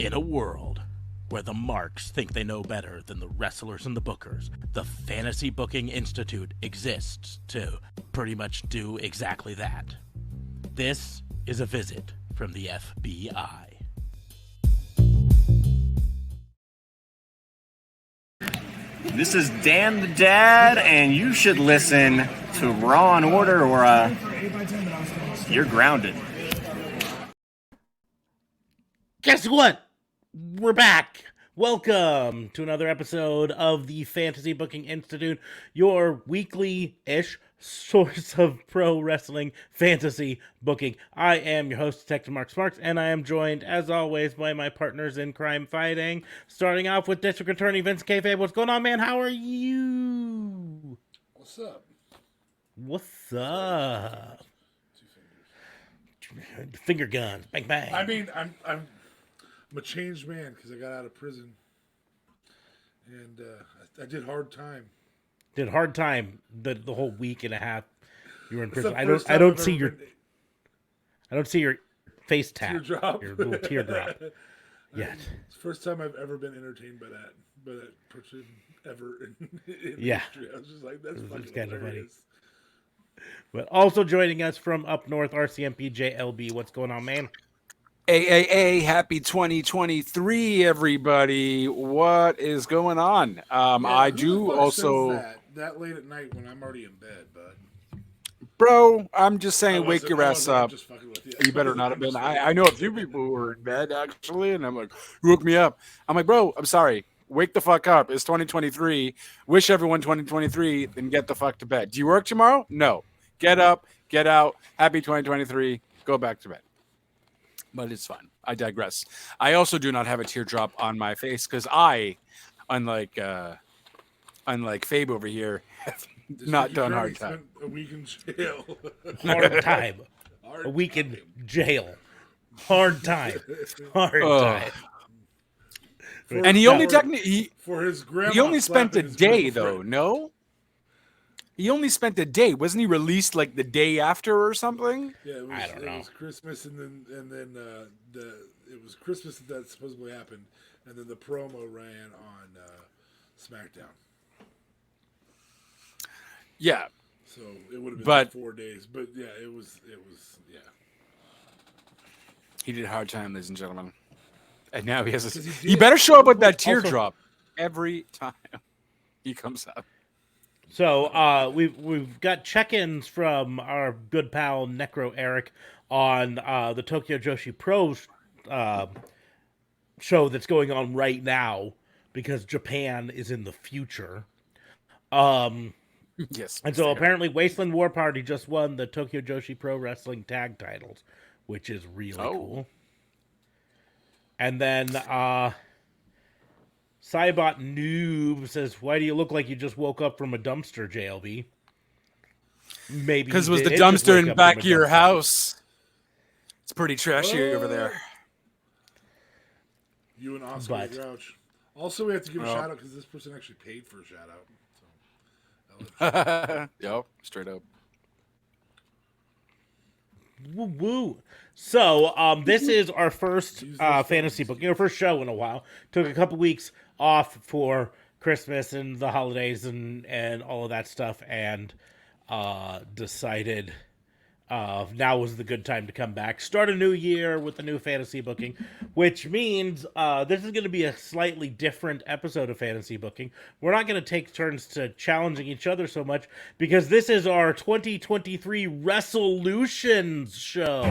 In a world where the marks think they know better than the wrestlers and the bookers, the Fantasy Booking Institute exists to pretty much do exactly that. This is a visit from the FBI. This is Dan the Dad, and you should listen to Raw and Order or you're grounded. Guess what? We're back. Welcome to another episode of the Fantasy Booking Institute, your weekly-ish source of pro wrestling fantasy booking. I am your host, Detective Mark Sparks, and I am joined, as always, by my partners in crime fighting. Starting off with District Attorney Vince Kayfabe. What's going on, man? How are you? What's up? What's up? 2 fingers. Finger guns. Bang, bang. I mean, I'm a changed man because I got out of prison, and I did hard time. Did hard time the whole week and a half you were in prison. I First don't time I've see ever your been- I don't see your face tap. Teardrop. Your little teardrop. Yet. It's the first time I've ever been entertained by that person ever in the Yeah. industry. I was just like, that's It's fucking kind of funny. hilarious. But also joining us from up north, RCMP JLB. What's going on, man? Happy 2023, everybody. What is going on? Yeah, I who do the fuck also, says that late at night when I'm already in bed, bud. bro, I'm just saying, I wake wasn't- your I ass wasn't, I'm up. just fucking with you. You better not have I'm been. just I know a few people who were in bed, actually, and I'm like, you woke me up. I'm like, bro, I'm sorry. Wake the fuck up. It's 2023. Wish everyone 2023, then get the fuck to bed. Do you work tomorrow? No. Get up, get out. Happy 2023. Go back to bed. But it's fine. I digress. I also do not have a teardrop on my face because I, unlike Fabe over here, have This not week done you hard spent time. A week in jail. Hard time. Hard A week in time. jail. Hard time. Hard Ugh. time. And he only technically for his grandma. he only spent a slapping his day though. girlfriend. No, he only spent a day. Wasn't he released like the day after or something? Yeah, it was, I don't know. It was Christmas, and then it was Christmas that supposedly happened, and then the promo ran on SmackDown. Yeah, So it would have been But- 4 days, but yeah, it was yeah. he did hard time, ladies and gentlemen. And now he has. 'Cause he He did. better show up with that Also- teardrop every time he comes out. So we've got check-ins from our good pal Necro Eric on the Tokyo Joshi Pro show that's going on right now because Japan is in the future. Yes, And so fair. apparently Wasteland War Party just won the Tokyo Joshi Pro Wrestling tag titles, which is really cool. And then Cybot Noob says, why do you look like you just woke up from a dumpster, JLB? Maybe Because it he was the did just dumpster wake in up back from of a your dumpster. house. It's pretty trashy over there. You and Oscar But- Grouch. Also, we have to give a Oh. shout out because this person actually paid for a shout out. So, Yep, straight up. Woo woo. So, this is our first Use those fantasy phones. book, our first show in a while. Took a couple weeks off for Christmas and the holidays and all of that stuff, and decided now was the good time to come back. Start a new year with a new fantasy booking, which means this is going to be a slightly different episode of fantasy booking. We're not going to take turns to challenging each other so much because this is our 2023 Wrestlutions show.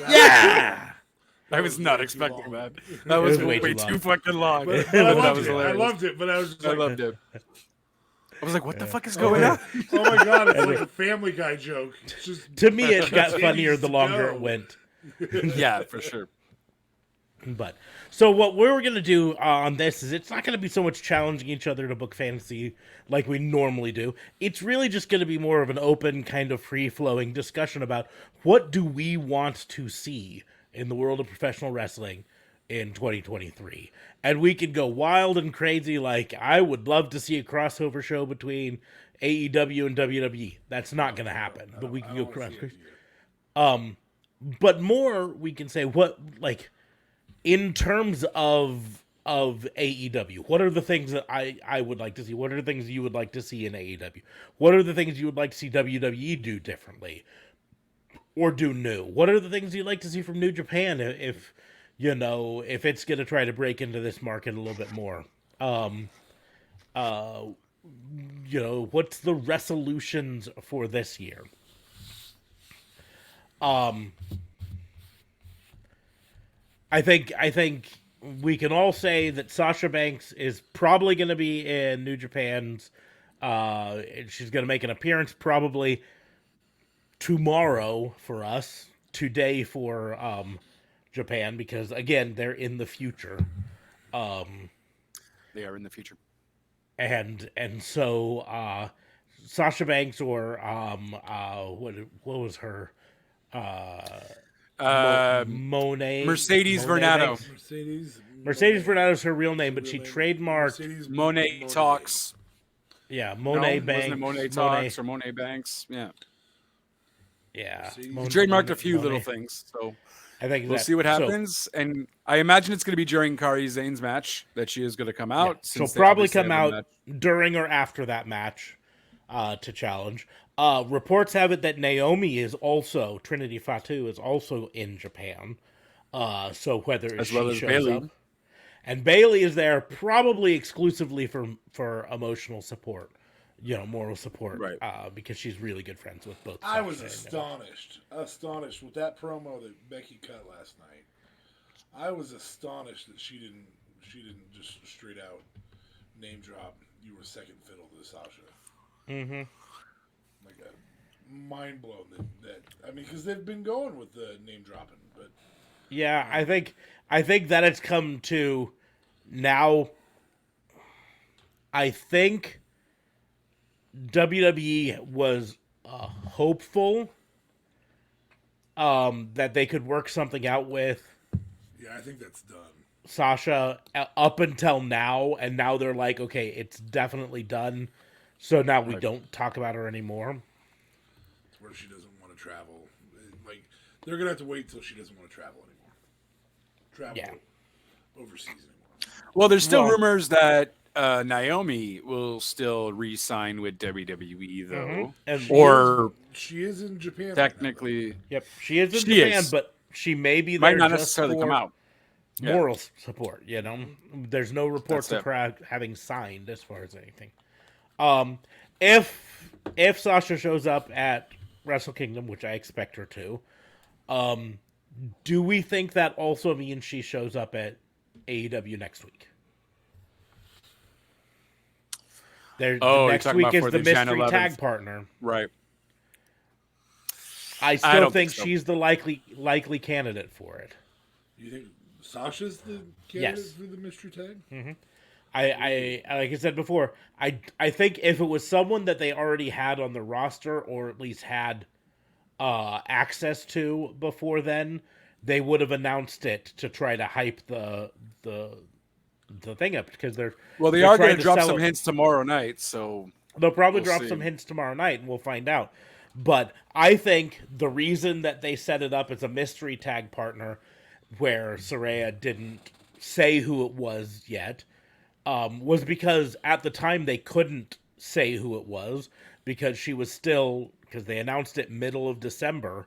Yeah! I was not way too expecting long. that. That was was way way too too long. fucking long. But That I was loved it. I hilarious. loved it, but I was just I like, loved it. I was like, what the fuck is going on? oh my god, it's like a Family Guy joke. It's just To me, it got Titties funnier the longer go. it went. Yeah, for sure. But so what we're going to do on this is it's not going to be so much challenging each other to book fantasy like we normally do. It's really just going to be more of an open kind of free-flowing discussion about what do we want to see in the world of professional wrestling in 2023. And we can go wild and crazy like I would love to see a crossover show between AEW and WWE. That's not going to happen, but we can go cross. But more we can say what like in terms of AEW, what are the things that I would like to see? What are the things you would like to see in AEW? What are the things you would like to see WWE do differently or do new? What are the things you'd like to see from New Japan if you know if it's going to try to break into this market a little bit more? Uh, you know, what's the resolutions for this year? I think we can all say that Sasha Banks is probably going to be in New Japan's. She's going to make an appearance probably tomorrow for us, today for Japan, because again they're in the future, They are in the future. and so Sasha Banks or what was her Monet Mercedes Monet Vernado. Banks? Mercedes Vernado is her real name, but she trademarked Monet Talks. yeah Monet No, Banks. wasn't it Monet Talks or Monet Banks? Yeah. Yeah, He trademarked a few little things, so I think we'll see what happens. And I imagine it's going to be during Kairi Zane's match that she is going to come out. She'll since they probably obviously come have a out match. during or after that match to challenge. Reports have it that Naomi is also Trinity Fatu is also in Japan. So whether As she well as shows Bayley. up, and Bailey is there probably exclusively for emotional support, you know, moral support, Right. Because she's really good friends with both. I was Sasha and Naomi. astonished with that promo that Becky cut last night. I was astonished that she didn't just straight out name drop. You were second fiddle to Sasha. Mm-hmm. Like mind blown that I mean, because they've been going with the name dropping, but Yeah, I think that it's come to now. I think WWE was hopeful that they could work something out with yeah, I think that's done. Sasha up until now, and now they're like, okay, it's definitely done. So now we don't talk about her anymore. It's where she doesn't want to travel. Like they're gonna have to wait till she doesn't want to travel anymore. Overseas anymore. Well, there's still rumors that Naomi will still re-sign with WWE, though. And Or She is in Japan. technically, yep, she is in She Japan, is. but she may be might there not just necessarily for come out. Yeah. moral support. You know, there's no reports That's of her having signed as far as anything. If Sasha shows up at Wrestle Kingdom, which I expect her to, do we think that also means she shows up at AEW next week? you're Next talking week about is for the the Jan mystery 11th. tag partner. Right. I I still don't think think so. she's the likely candidate for it. You think Sasha's the candidate Yes. for the mystery tag? I like I said before, I think if it was someone that they already had on the roster or at least had access to before then, they would have announced it to try to hype the thing up because they're Well, they they're are trying going to drop sell some it. hints tomorrow night, so They'll probably we'll drop see. some hints tomorrow night, and we'll find out. But I think the reason that they set it up as a mystery tag partner, where Saraya didn't say who it was yet, was because at the time they couldn't say who it was because she was still because they announced it middle of December.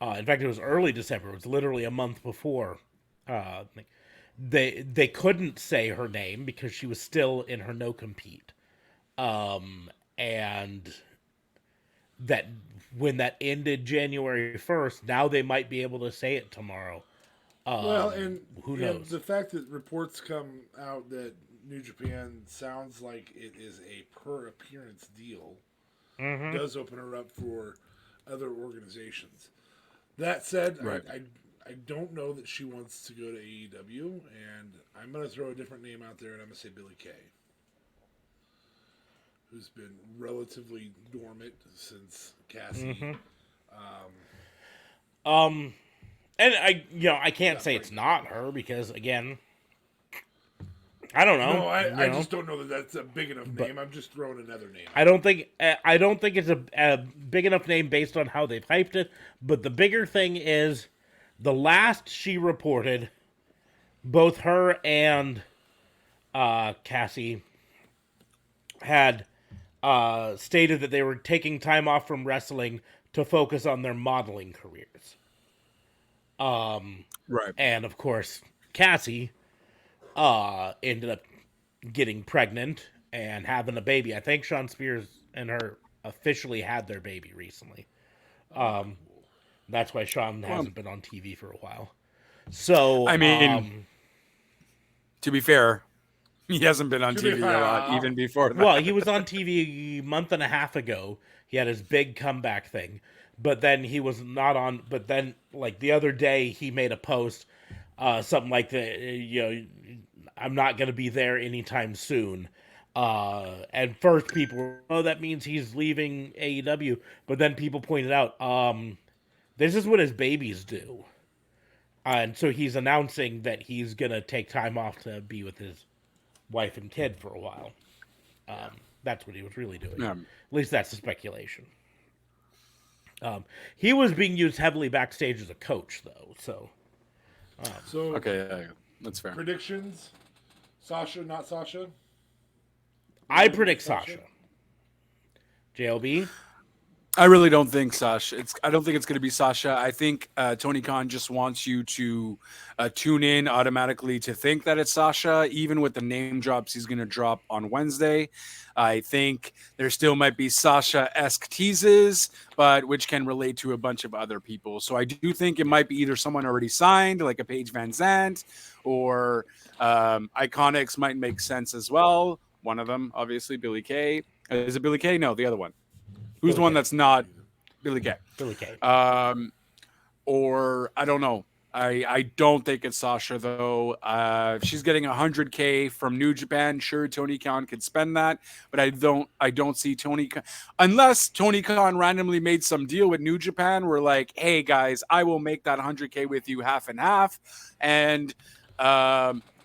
In fact, it was early December. It was literally a month before. They couldn't say her name because she was still in her no compete. And that when that ended January 1st, now they might be able to say it tomorrow. Well, and who and knows? the fact that reports come out that New Japan sounds like it is a per appearance deal does open her up for other organizations. That said, Right. I don't know that she wants to go to AEW, and I'm going to throw a different name out there, and I'm going to say Billy Kay, who's been relatively dormant since Cassie. Mm-hmm. And I can't say it's not her because again, I don't know. No, I just don't know that that's a big enough name. I'm just throwing another name. I don't think it's a big enough name based on how they've hyped it. But the bigger thing is, the last she reported, both her and Cassie had stated that they were taking time off from wrestling to focus on their modeling careers. Right. And of course, Cassie ended up getting pregnant and having a baby. I think Sean Spears and her officially had their baby recently. That's why Sean hasn't been on TV for a while. So, I mean, to be fair, he hasn't been on TV a lot even before that. well, he was on TV a month and a half ago. He had his big comeback thing, but then he was not on. But then, like the other day, he made a post, something like I'm not going to be there anytime soon. And first people were, oh, that means he's leaving AEW. But then people pointed out, this is what his babies do. And so he's announcing that he's going to take time off to be with his wife and kid for a while. That's what he was really doing. At least that's the speculation. He was being used heavily backstage as a coach, though. So okay, that's fair. Predictions? Sasha, not Sasha? I predict Sasha. JLB? I really don't think Sasha. I don't think it's going to be Sasha. I think Tony Khan just wants you to tune in automatically to think that it's Sasha, even with the name drops he's going to drop on Wednesday. I think there still might be Sasha-esque teases, but which can relate to a bunch of other people. So I do think it might be either someone already signed, like a Paige Van Zandt, or Iconics might make sense as well. One of them, obviously, Billy Kay. Is it Billy Kay? No, the other one. Who's the one that's not Billy Kay? Billy Kay. Or I don't know. I don't think it's Sasha though. She's getting $100K from New Japan. Sure, Tony Khan could spend that, but I don't see Tony Khan unless Tony Khan randomly made some deal with New Japan. Where like, hey guys, I will make that $100K with you half and half, and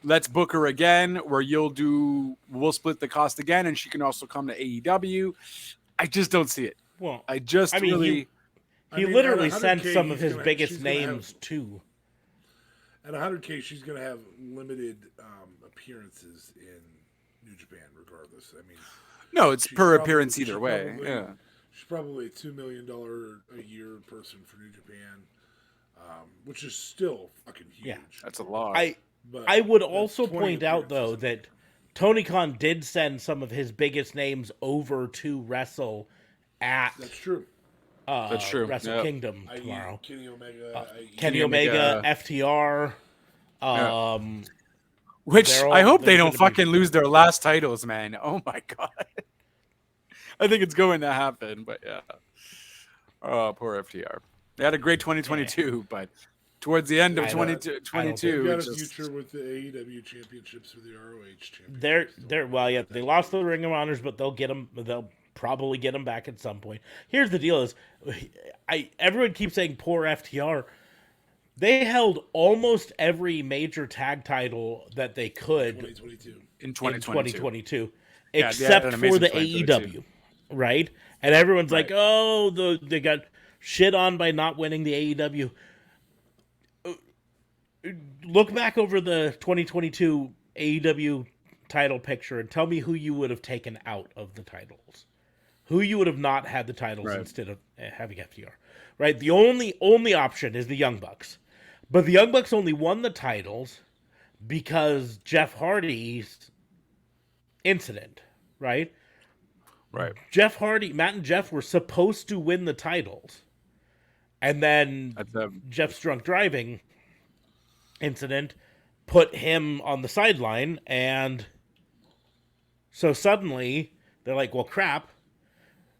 let's book her again. Where we'll split the cost again, and she can also come to AEW. I just don't see it. Well, he literally sent some of his biggest names too. At 100K, she's going to have limited appearances in New Japan, regardless. I mean, no, it's per appearance either way. Yeah, she's probably a $2 million a year person for New Japan, which is still fucking huge. Yeah, that's a lot. I would also point out though that Tony Khan did send some of his biggest names over to wrestle at that's true. Wrestle Kingdom tomorrow. Kenny Omega, FTR. Which I hope they don't fucking lose their last titles, man. Oh my god. I think it's going to happen, but yeah. Oh, poor FTR. They had a great 2022, but towards the end of 2022, got a future with the AEW championships or the ROH championships. They lost the Ring of Honors, but they'll get them. They'll probably get them back at some point. Here's the deal: everyone keeps saying poor FTR. They held almost every major tag title that they could in 2022, except for the AEW, right? And everyone's like, "Oh, they got shit on by not winning the AEW." Look back over the 2022 AEW title picture and tell me who you would have taken out of the titles. Who you would have not had the titles instead of having FTR. Right? The only option is the Young Bucks. But the Young Bucks only won the titles because Jeff Hardy's incident, right? Right. Matt and Jeff were supposed to win the titles. And then Jeff's drunk driving incident put him on the sideline, and so suddenly they're like, well, crap,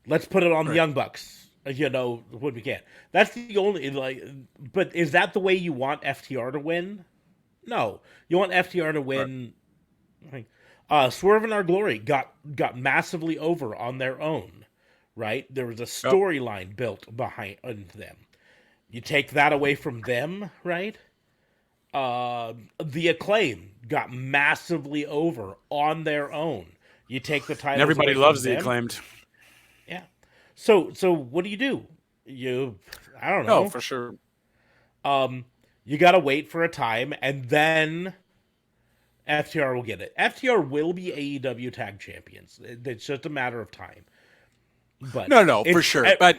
let's put it on the Young Bucks when we can. That's the only But is that the way you want FTR to win? No, you want FTR to Right. win. Swerve and Our Glory got massively over on their own, right? There was a Yep. storyline built behind them. You take that away from them, right? The Acclaim got massively over on their own. You take the And titles everybody away from loves the them. Acclaimed. Yeah. So what do? I don't No, know. for sure. You gotta wait for a time, and then FTR will get it. FTR will be AEW Tag Champions. It's just a matter of time. But No, for sure. But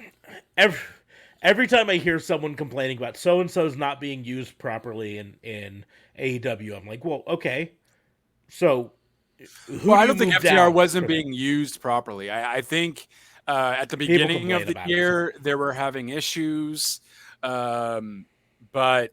every time I hear someone complaining about so and so's not being used properly in AEW, I'm like, well, okay. So who I do you don't think move FTR down wasn't for that? being used properly. I think at the People beginning of complain the about it. year they were having issues, but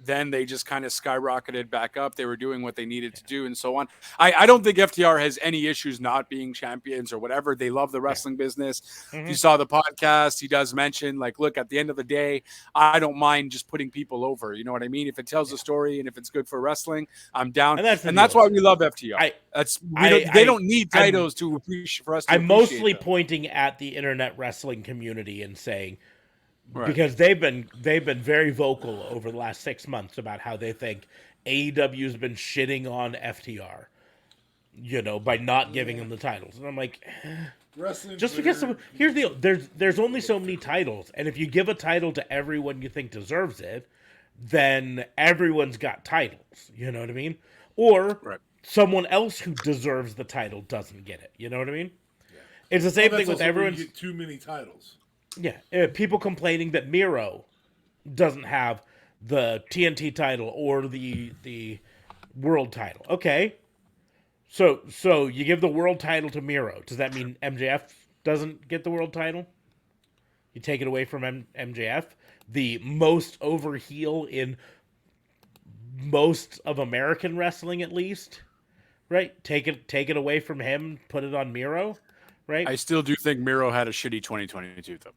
then they just kind of skyrocketed back up. They were doing what they needed to do and so on. I don't think FTR has any issues not being champions or whatever. They love the wrestling business. If you saw the podcast, he does mention, like, look, at the end of the day, I don't mind just putting people over. You know what I mean? If it tells a story and if it's good for wrestling, I'm down. And that's the And that's deal. why we love FTR. I They don't need I'm- titles to appreciate for us to I'm appreciate mostly them. pointing at the internet wrestling community and saying, Right. because they've been very vocal over the last 6 months about how they think AEW's been shitting on FTR, by not giving them the titles. And I'm like, Wrestling just Twitter, because here's the deal. There's only so many titles, and if you give a title to everyone you think deserves it, then everyone's got titles. You know what I mean? Or Right. someone else who deserves the title doesn't get it. You know what I mean? It's the same Well, thing that's with also where you everyone's. get too many titles. Yeah, people complaining that Miro doesn't have the TNT title or the world title. Okay, so you give the world title to Miro. Does that mean MJF doesn't get the world title? You take it away from MJF, the most over heel in most of American wrestling, at least, right? Take it away from him, put it on Miro, right? I still do think Miro had a shitty 2022, though.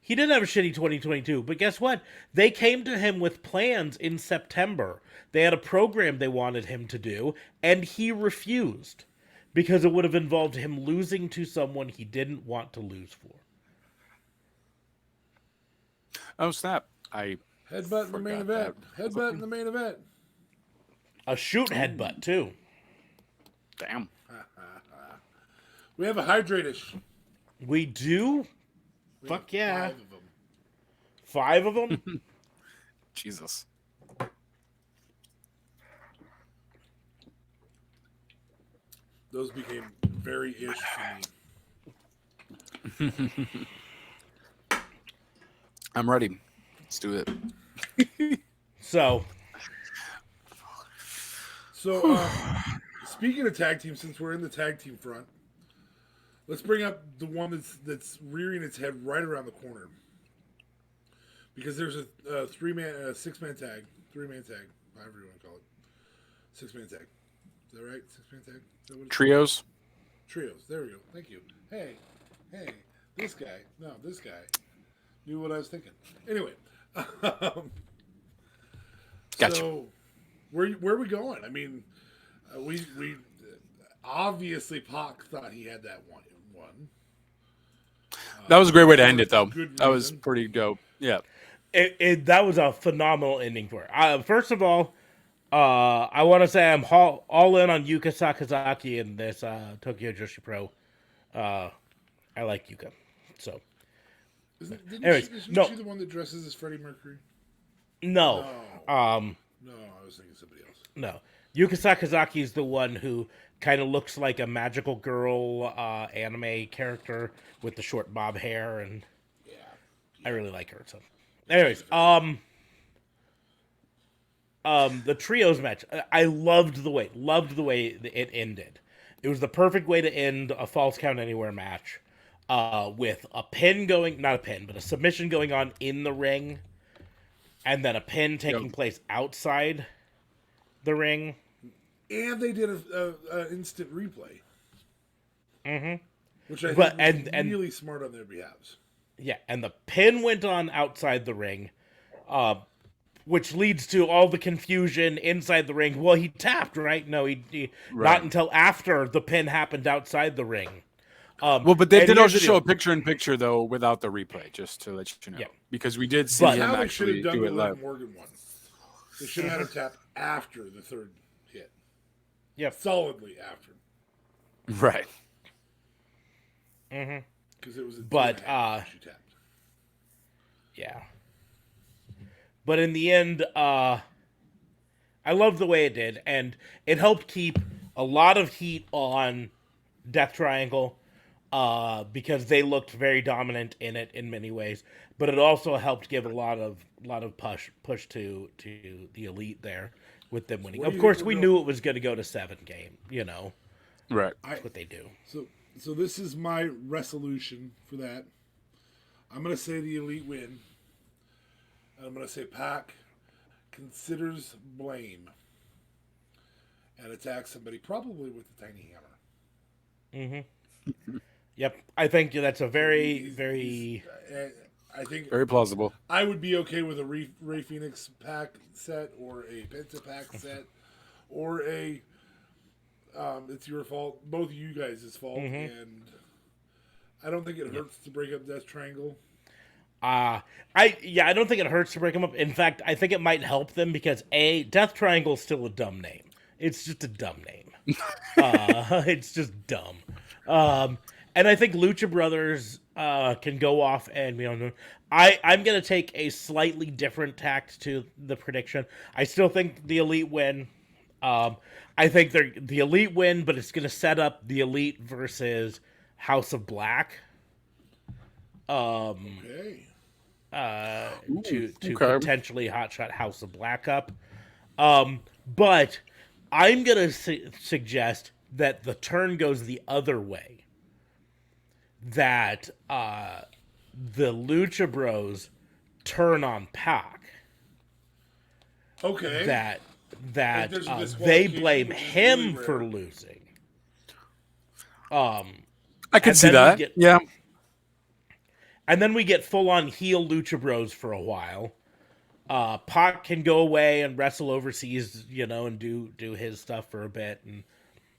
He did have a shitty 2022, but guess what? They came to him with plans in September. They had a program they wanted him to do, and he refused because it would have involved him losing to someone he didn't want to lose for. Oh, snap. Headbutt in the main event. Headbutt in the main event. A shoot headbutt, too. Damn. We have a hydratish. We do? We Fuck have yeah. 5 of them. 5 of them? Jesus. Those became very ish for me. I'm ready. Let's do it. So, speaking of tag team, since we're in the tag team front, let's bring up the one that's rearing its head right around the corner. Because there's a 6-man tag, 3-man tag, however you want to call it. 6-man tag. Is that right? 6-man tag? Is that what it's Trios. Trios. There we go. Thank you. Hey, this guy. No, this guy knew what I was thinking. Anyway, Gotcha. So where are we going? I mean, we obviously Pac thought he had that one. That was a great way to end it, though. Good That was reason. pretty dope. Yeah. That was a phenomenal ending for it. First of all, I want to say I'm all in on Yuka Sakazaki in this Tokyo Joshi Pro. I like Yuka. So, anyways, Isn't no. she the one that dresses as Freddie Mercury? no. No, Um, I was thinking somebody else. no. Yuka Sakazaki is the one who kind of looks like a magical girl anime character with the short bob hair, and Yeah. I really like her. So, anyways, the trios match, I loved the way it ended. It was the perfect way to end a Falls Count Anywhere match, with a pin going, not a pin, but a submission going on in the ring, and then a pin taking place outside the ring. And they did a instant replay. Mm-hmm. Which I think But- was and- really smart on their behalves. Yeah, and the pin went on outside the ring, uh, which leads to all the confusion inside the ring. Well, he tapped, right? No, he not Right. until after the pin happened outside the ring. Well, but they And did here's also the show a deal. picture-in-picture though without the replay, just to let you know, Yeah. because we did see But- him Now they should have actually done do the it Liv live. Morgan one. They should have had him tap after the third hit. Yep. Solidly after. Right. Because it was a But, 2.5 she tapped. Yeah. But in the end, I loved the way it did, and it helped keep a lot of heat on Death Triangle, because they looked very dominant in it in many ways. But it also helped give a lot of push to the Elite there with them winning. what do Of you course, think we we're knew going- it was going to go to 7 game. You know, Right. that's what they do. So this is my resolution for that. I'm going to say the Elite win. And I'm going to say Pac considers blame and attacks somebody, probably with the tiny hammer. Yep, I think that's a very He's- I think Very plausible. I would be okay with a Ray Phoenix pack set or a Penta pack set or a it's your fault, both of you guys' fault, and I don't think it hurts to break up Death Triangle. I don't think it hurts to break them up. In fact, I think it might help them because Death Triangle is still a dumb name. It's just a dumb name. It's just dumb. And I think Lucha Brothers can go off and I'm gonna take a slightly different tact to the prediction. I still think the Elite win. I think they're the Elite win, but it's gonna set up the Elite versus House of Black. Okay. To okay. potentially hotshot House of Black up. But I'm gonna suggest that the turn goes the other way. That the Lucha Bros turn on Pac. Okay. That Like there's a they disqualification, blame which is him really for rare. losing. I can And see then we that. Yeah. And then we get full on heel Lucha Bros for a while. Pac can go away and wrestle overseas, and do his stuff for a bit, and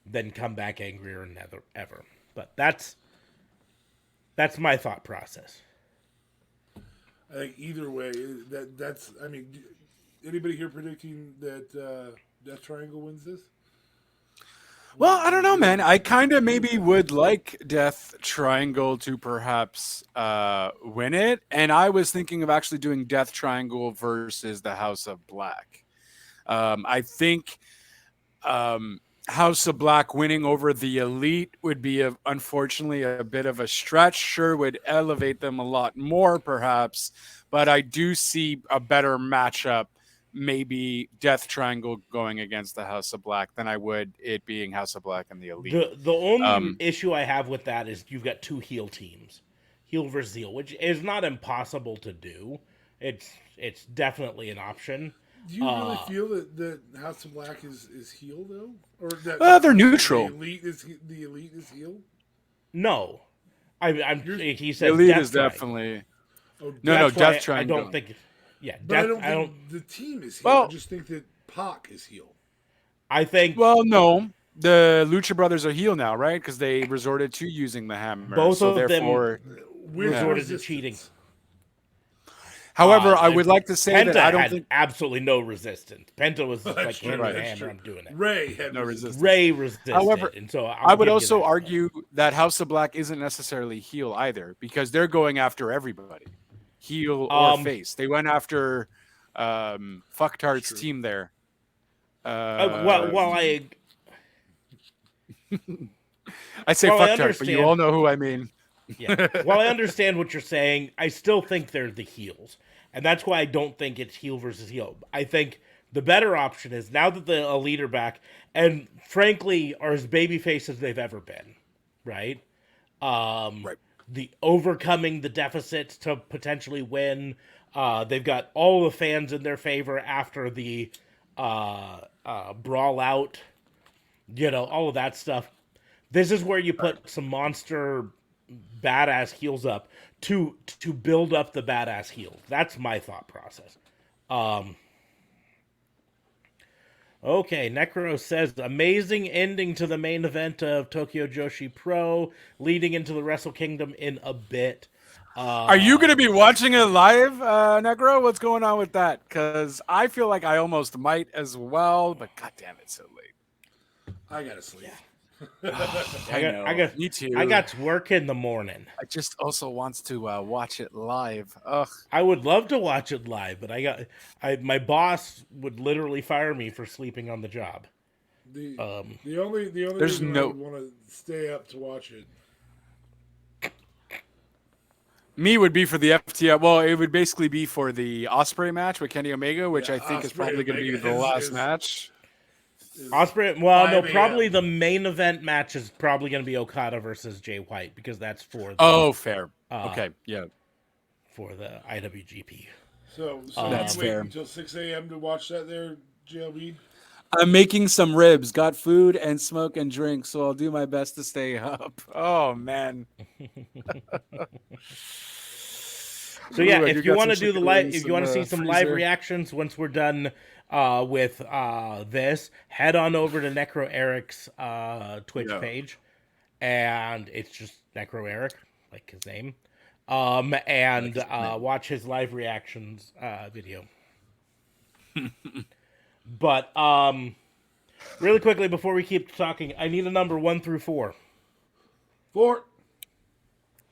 then come back angrier than ever. But that's my thought process. I think either way, that's. I mean, anybody here predicting that Death Triangle wins this? Well, I don't know, man. I kind of maybe would like Death Triangle to perhaps win it. And I was thinking of actually doing Death Triangle versus the House of Black. I think House of Black winning over the Elite would be, unfortunately, a bit of a stretch. Sure, would elevate them a lot more, perhaps. But I do see a better matchup, maybe Death Triangle going against the House of Black than I would it being House of Black and the Elite. The only issue I have with that is you've got two heel teams, heel versus heel, which is not impossible to do. It's definitely an option. Do you really feel that House of Black is heel though, or that They're neutral. The Elite is heel? No, he said Elite Death is Triangle. definitely Oh, no, That's why Death Triangle. I don't think. Yeah, But I don't I think don't. the team is heel. Well- I just think that Pac is heel. I think Well, no. The Lucha Brothers are heel now, right? Because they resorted to using the hammer. Both so of them- therefore, Weird resorted to resistance. cheating. however, I would like to say Penta that I don't had think absolutely no resistance. Penta was just like That's true, hand in that's hand, true. I'm doing it. Ray had no resistance. Ray resisted, However, and so I would also that. argue that House of Black isn't necessarily heel either, because they're going after everybody, heel or face. They went after Fucktart's team there. While I say well, I Fucktart, but understand. you all know who I mean. while I understand what you're saying, I still think they're the heels, and that's why I don't think it's heel versus heel. I think the better option is now that the Elite are back, and frankly are as babyface as they've ever been, right? Right. The overcoming the deficits to potentially win. They've got all the fans in their favor after the brawl out, all of that stuff. This is where you put some monster badass heels up to build up the badass heel. That's my thought process. Okay, Necro says amazing ending to the main event of Tokyo Joshi Pro, leading into the Wrestle Kingdom in a bit. Are you going to be watching it live, Negro? What's going on with that? Because I feel like I almost might as well, but goddamn, it's so late. I gotta sleep. I know. Me too. I got to work in the morning. I just also wants to watch it live. Ugh. I would love to watch it live, but my boss would literally fire me for sleeping on the job. The only There's reason no- I would want to stay up to watch it. Me would be for the FTR. Well, it would basically be for the Osprey match with Kenny Omega, which Yeah, I think is Ospreay probably going to be Omega the last is- match. Osprey, well, no, 5 a.m. probably the main event match is probably going to be Okada versus Jay White because that's for the, Oh, fair. Okay, yeah. for the IWGP. So That's you wait fair. until 6 a.m. to watch that there, JLB? I'm making some ribs. Got food and smoke and drink, so I'll do my best to stay up. Oh man. So yeah, Ooh, I if do you got want to some do the chicken live, wings if you in want to the see some live freezer. reactions once we're done with this, head on over to Necro Eric's Twitch Yeah. page, and it's just Necro Eric, like his name, and watch his live reactions video. But really quickly before we keep talking, I need a number 1 through 4. 4.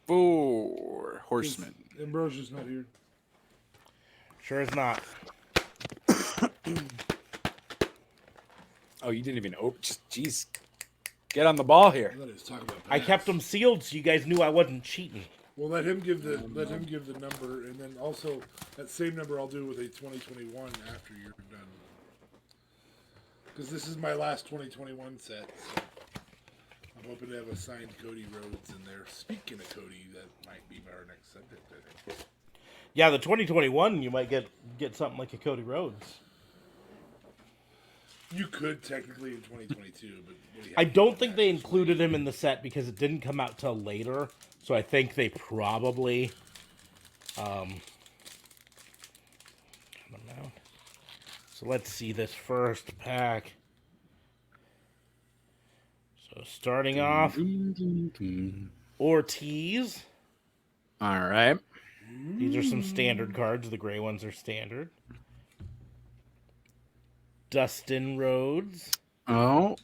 4 horsemen. Ambrosia's not here. Sure is not. Oh, you didn't even open. Just jeez, get on the ball here. I thought he was talking about I Pats. kept them sealed so you guys knew I wasn't cheating. Well, let him give the number, and then also that same number I'll do with a 2021 after you're done. Because this is my last 2021 set. So I'm hoping to have a signed Cody Rhodes in there. Speaking of Cody, that might be our next subject, I think. Yeah, the 2021 you might get something like a Cody Rhodes. You could technically in 2022, but what do you I have don't to think do they matches? included him in the set because it didn't come out till later. So I think they probably I don't know. So let's see this first pack. So starting off, Ortiz. All right. These are some standard cards. The gray ones are standard. Dustin Rhodes. Oh,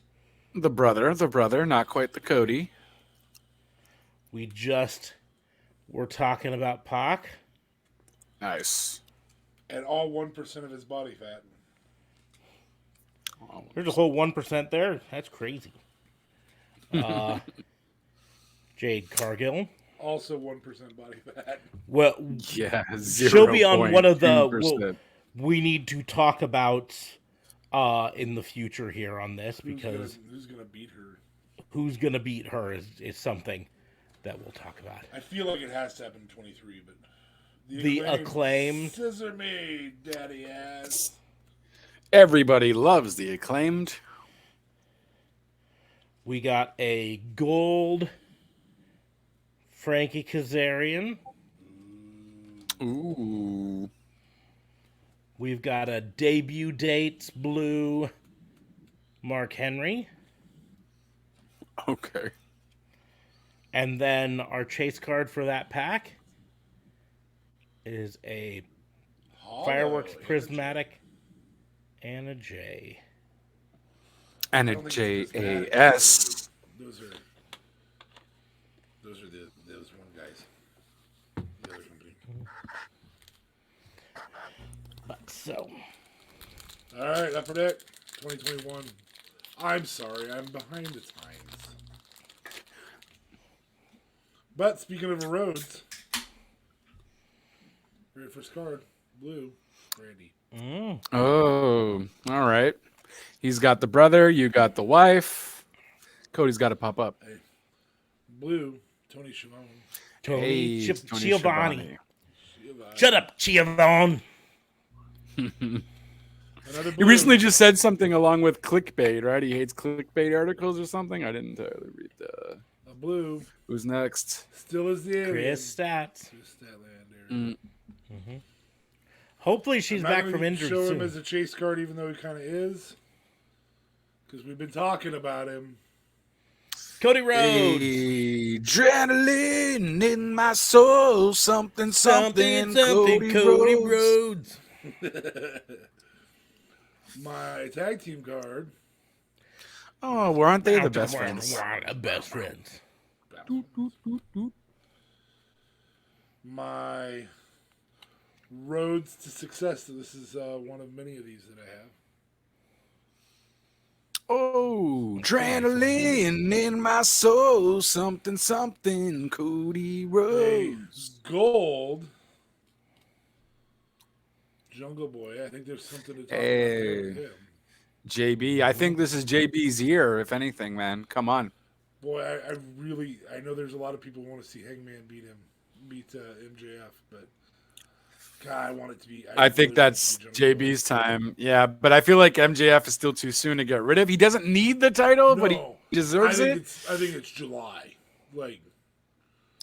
the brother, not quite the Cody. We just were talking about Pac. Nice. And all 1% of his body fat. There's a whole 1% there. That's crazy. Jade Cargill. Also 1% body fat. Well, Yeah, she'll be on one of the. 0.2%. Well, we need to talk about in the future here on this because Who's gonna beat her? who's gonna beat her is something that we'll talk about. I feel like it has to happen in 23, but The Acclaimed. Scissor me, daddy ass. Everybody loves the Acclaimed. We got a gold Frankie Kazarian. Ooh. We've got a debut dates blue Mark Henry. Okay. And then our chase card for that pack is a Fireworks Prismatic and a J. And I a don't think it's prismatic. JAS. Those are those one guys. The other company. But so, All right, Upper Deck 2021. I'm sorry, I'm behind the times. But speaking of roads, very first card, blue, Randy. Oh, all right. He's got the brother. You got the wife. Cody's got to pop up. Blue, Tony Schiavone. Tony Hey, Tony Giovanni. Schiavone. Shut up, Giovanni. Another He blue. recently just said something along with clickbait, right? He hates clickbait articles or something. I didn't entirely read the. A blue. Who's next? Still is the alien. Chris Stats. Chris Statlander. Hopefully I'm she's not back gonna from injury show soon. him as a chase card, even though he kind of is, because we've been talking about him. Cody Rhodes. Adrenaline in my soul, something, Cody Rhodes. My tag team card. Oh, weren't they the best friends? Best friends. My roads to success. So this is one of many of these that I have. Oh, adrenaline in my soul, something, Cody A Rhodes. gold Jungle Boy. I think there's something to talk about there with him. JB, I think this is JB's year, if anything, man. Come on. Boy, I know there's a lot of people who want to see Hangman beat MJF, but God, I want it to be. I think that's JB's time. Yeah, but I feel like MJF is still too soon to get rid of. He doesn't need the title, but he deserves it. I think it's July. Like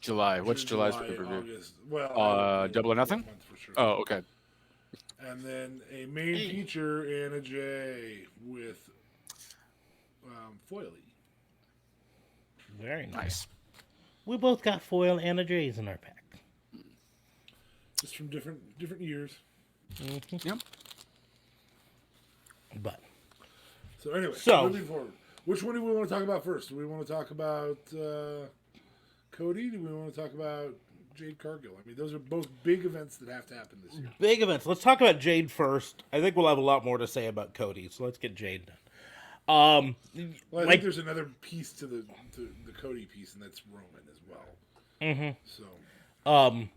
July. What's July's July, pay-per-view? August. Well, Double or Nothing? For sure. Oh, okay. And then a main feature Anna Jay with Foily. Very nice. Nice. We both got foil Anna Jays in our pack. Just from different years. Yep. But So anyway, So- moving forward, which one do we want to talk about first? Do we want to talk about Cody? Do we want to talk about Jade Cargill? I mean, those are both big events that have to happen this year. big events. Let's talk about Jade first. I think we'll have a lot more to say about Cody, so let's get Jade done. Well, I Like- think there's another piece to the Cody piece, and that's Roman as well. Mm-hmm. So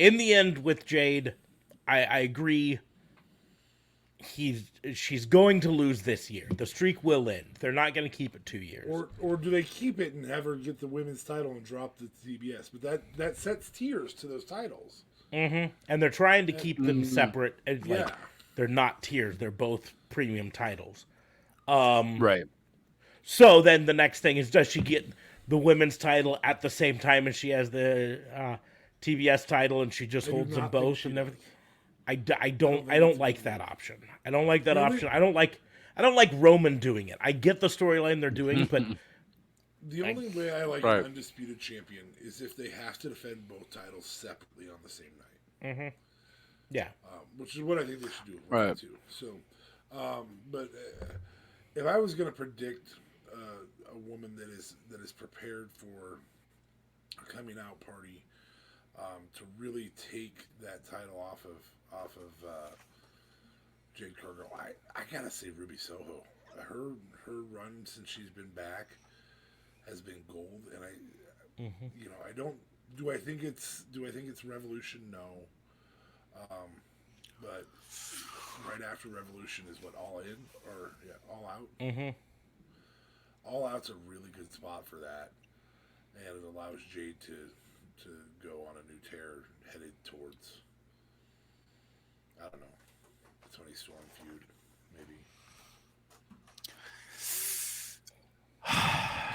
In the end, with Jade, I agree. She's going to lose this year. The streak will end. They're not going to keep it 2 years. or do they keep it and have her get the women's title and drop the TBS? But that sets tiers to those titles. And they're trying to keep them separate. And, like, Yeah. they're not tiers. They're both premium titles. Right. So then the next thing is, does she get the women's title at the same time as she has the TBS title, and she just do holds them not think both she and does. everything? I don't like that option. I don't like that The only- option. I don't like Roman doing it. I get the storyline they're doing, but The only way I like Right. an undisputed champion is if they have to defend both titles separately on the same night. yeah. Which is what I think they should do with Right. Roman too. So, but if I was going to predict a woman that is prepared for a coming out party to really take that title off of Jade Cargill, I gotta say Ruby Soho. Her run since she's been back has been gold, and I don't. Do I think it's Revolution? No. But right after Revolution is what, All In or All Out. Mm-hmm. All Out's a really good spot for that, and it allows Jade to go on a new tear headed towards, I don't know, the Tony Storm feud, maybe.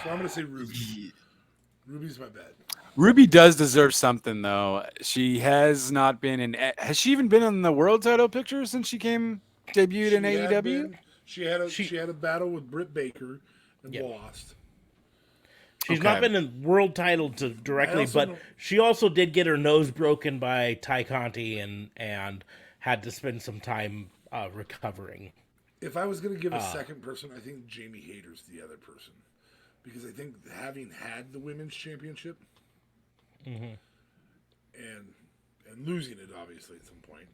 So I'm gonna say Ruby. Ruby's my bet. Ruby does deserve something, though. She has not been in. Has she even been in the world title picture since she debuted in AEW? She had a battle with Britt Baker and lost. She's Okay. not been in world title directly, also but know- she also did get her nose broken by Ty Conti and had to spend some time recovering. If I was going to give a second person, I think Jamie Hayter's the other person. Because I think having had the women's championship and losing it, obviously, at some point,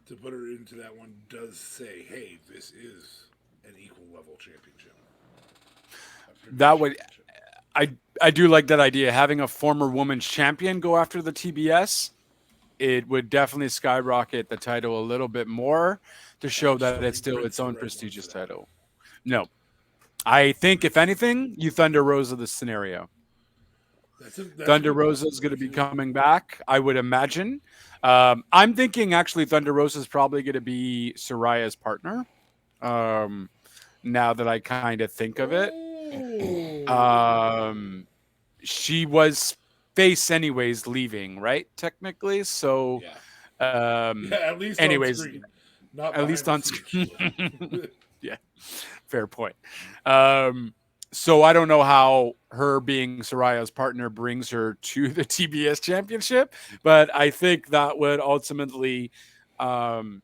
to put her into that one does say, hey, this is an equal level championship. That would. I do like that idea. Having a former women's champion go after the TBS, it would definitely skyrocket the title a little bit more to show that it's still its own prestigious title. No. I think, if anything, you Thunder Rosa the scenario. That's Thunder Rosa is going to be coming back, I would imagine. I'm thinking, actually, Thunder Rosa is probably going to be Soraya's partner. Now that I kind of think of it. Um, she was face anyways, leaving, right? Technically, so Yeah. um, Yeah, at least on anyways, screen, not at behind least the on scenes. She screen. was. Yeah, fair point. So I don't know how her being Soraya's partner brings her to the TBS championship, but I think that would ultimately um,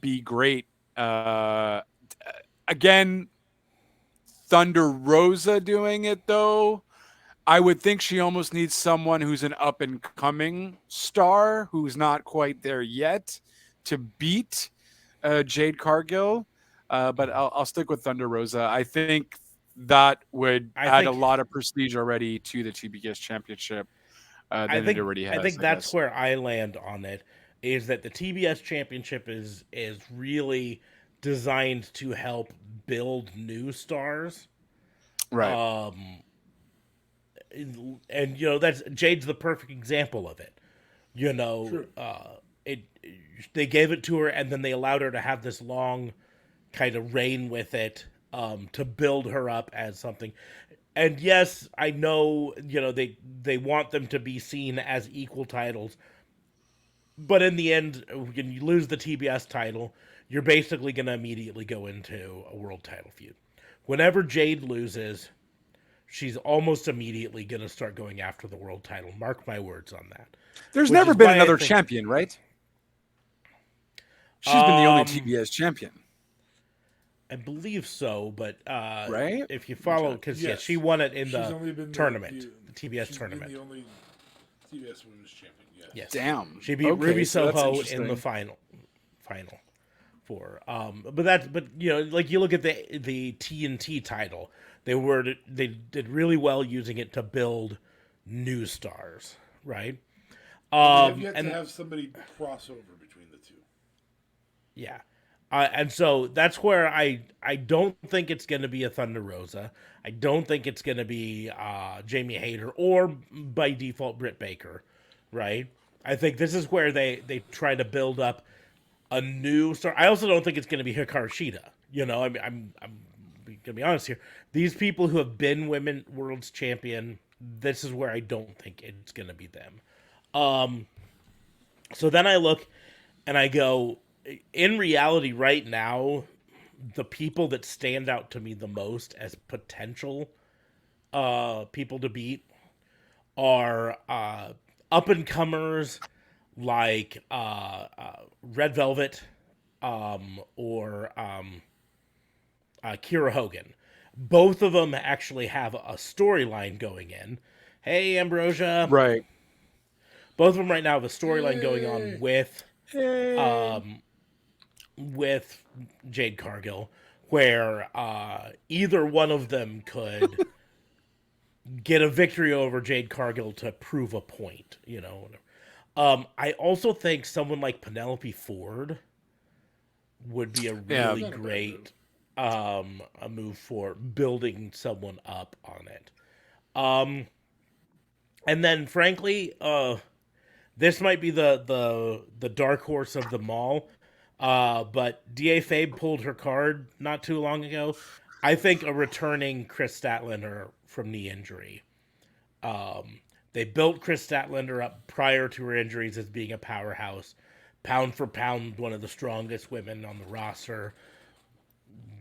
be great. Again, Thunder Rosa doing it though. I would think she almost needs someone who's an up and coming star who's not quite there yet to beat Jade Cargill. But I'll stick with Thunder Rosa. I think that would I add a think lot of prestige already to the TBS championship I than it think already I has, think I that's guess. where I land on it is that the TBS championship is really designed to help build new stars. Right. Um and that's Jade's the perfect example of it. You know, True. it they gave it to her and then they allowed her to have this long kind of reign with it to build her up as something. And yes, I know, they want them to be seen as equal titles, but in the end, when you lose the TBS title, you're basically going to immediately go into a world title feud. Whenever Jade loses, she's almost immediately going to start going after the world title. Mark my words on that. There's Which never is been why I another think, champion, right? She's been the only um, TBS champion, I believe so, but right? if you Let me follow, check. because yeah, she Yes. won it in She's the only been tournament, the TBS she's been tournament. the only TBS Women's Champion. Yes. Yes, Damn. she beat Okay, Ruby so that's Soho in the interesting. final for. But like you look at the TNT title, they did really well using it to build new stars, right? But we have yet to And have somebody cross over between the two. yeah. And so that's where I don't think it's going to be a Thunder Rosa. I don't think it's going to be Jamie Hayter or by default Britt Baker, right? I think this is where they try to build up a new star. I also don't think it's going to be Hikaru Shida. I'm going to be honest here. These people who have been women world's champion, this is where I don't think it's going to be them. So then I look and I go, in reality, right now, the people that stand out to me the most as potential people to beat are up and comers like Red Velvet or Kira Hogan. Both of them actually have a storyline going in. Hey, Ambrosia. Right. Both of them right now have a storyline going on Yay! Hey. with Jade Cargill, where either one of them could get a victory over Jade Cargill to prove a point. I also think someone like Penelope Ford would be a Yeah. really Not a bad move. great a move for building someone up on it. Um, and then, frankly, this might be the dark horse of them all. But Da Fabe pulled her card not too long ago. I think a returning Chris Statlander from knee injury. They built Chris Statlander up prior to her injuries as being a powerhouse, pound for pound, one of the strongest women on the roster.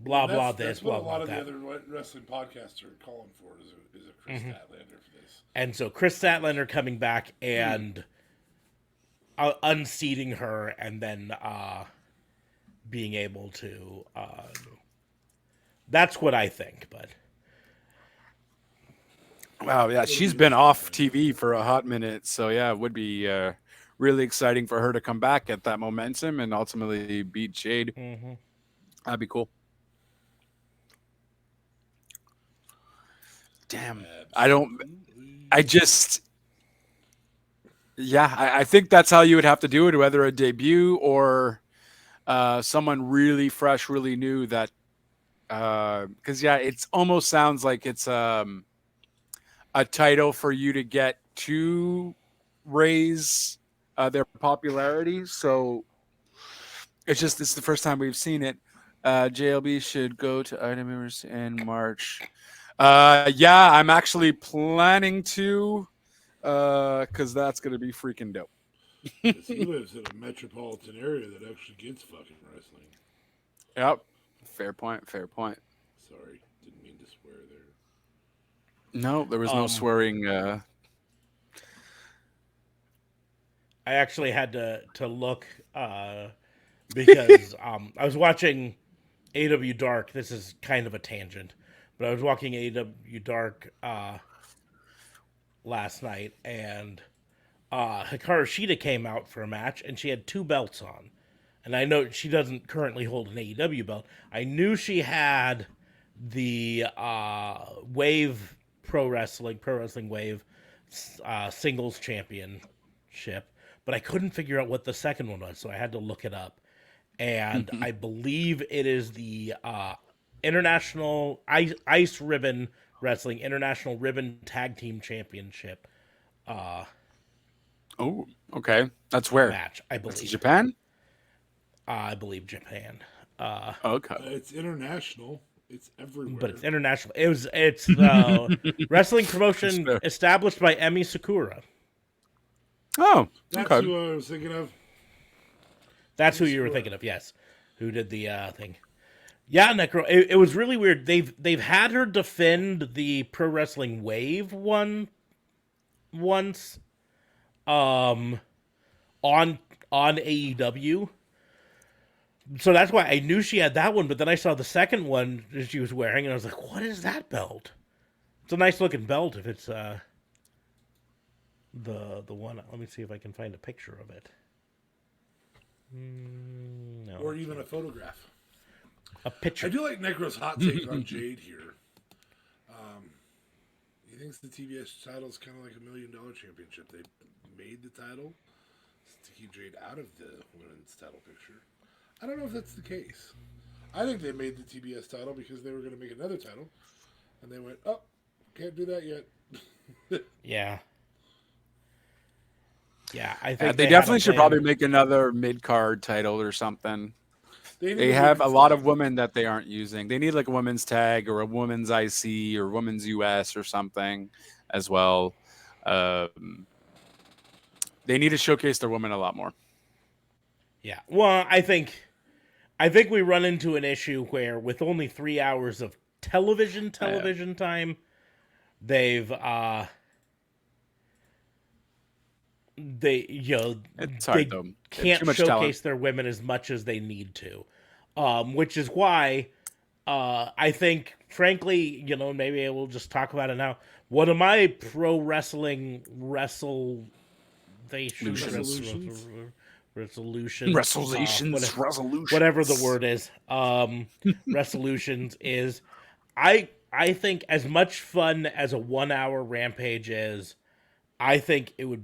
Well, Blah blah this, that's what blah a lot blah of the that. other wrestling podcasts are calling for is a Chris Statlander for this. And so Chris Statlander coming back and unseating her, and then being able to. That's what I think, but Wow, yeah, she's been off TV for a hot minute, so yeah, it would be really exciting for her to come back, get that momentum, and ultimately beat Jade. That'd be cool. Damn, I don't. I just, yeah, I think that's how you would have to do it, whether a debut or someone really fresh, really new. That because yeah, it almost sounds like it's a title for you to get to raise their popularity. So it's the first time we've seen it. JLB should go to Item Members in March. Yeah, I'm actually planning to, because that's gonna be freaking dope. Because he lives in a metropolitan area that actually gets fucking wrestling. Yep. Fair point. Fair point. Sorry, didn't mean to swear there. No, there was no swearing. I actually had to look because I was watching AW Dark. This is kind of a tangent, but I was watching AW Dark last night, and Hikaru Shida came out for a match, and she had 2 belts on. And I know she doesn't currently hold an AEW belt. I knew she had the Wave Pro Wrestling Wave singles championship, but I couldn't figure out what the second one was, so I had to look it up. And I believe it is the International Ice Ribbon Wrestling International Ribbon Tag Team Championship Oh, okay. That's where. match. I That's believe. Japan. I believe Japan. Okay. It's international. It's everywhere. But it's international. It's the wrestling promotion fair. established by Emi Sakura. Oh, That's okay. who I was thinking of. That's who you were thinking of, yes. Who did the thing? Yeah, Necro. It was really weird. They've had her defend the Pro Wrestling Wave one once, on AEW. So that's why I knew she had that one. But then I saw the second one that she was wearing, and I was like, "What is that belt?" It's a nice looking belt. If it's the one, let me see if I can find a picture of it. No, Or even a photograph. a picture. I do like Necro's hot take on Jade here. He thinks the TBS title is kind of like $1 million championship. They made the title to keep Jade out of the women's title picture. I don't know if that's the case. I think they made the TBS title because they were going to make another title, and they went, "Oh, can't do that yet." Yeah. Yeah, I think They had definitely a should plan. probably make another mid card title or something. They They need have a women's lot tag. of women that they aren't using. They need like a women's tag or a women's IC or women's US or something as well. They need to showcase their women a lot more. Yeah. Well, I think we run into an issue where with only 3 hours of television time, they've they It's hard they though. can't Too much talent. showcase their women as much as they need to, which is why I think, frankly, maybe I will just talk about it now. One of my pro wrestling Resolutions. resolutions, Resolutions. whatever the word is, resolutions is, I think as much fun as a 1 hour rampage is, I think it would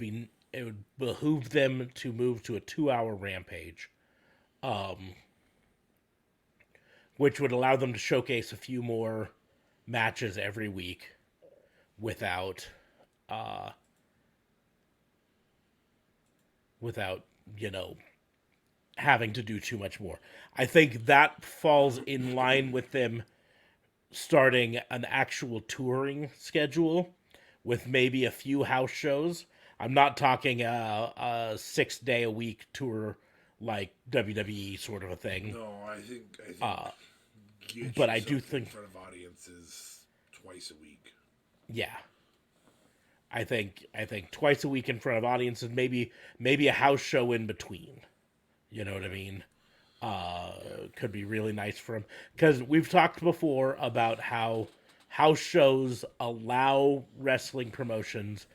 behoove them to move to a 2 hour rampage, which would allow them to showcase a few more matches every week without without having to do too much more. I think that falls in line with them starting an actual touring schedule with maybe a few house shows. I'm not talking a 6 day a week tour like WWE sort of a thing. No, I think but I do yourself think- in front of audiences twice a week. Yeah. I think twice a week in front of audiences, maybe a house show in between. You know what I mean? Could be really nice for him, because we've talked before about how house shows allow wrestling promotions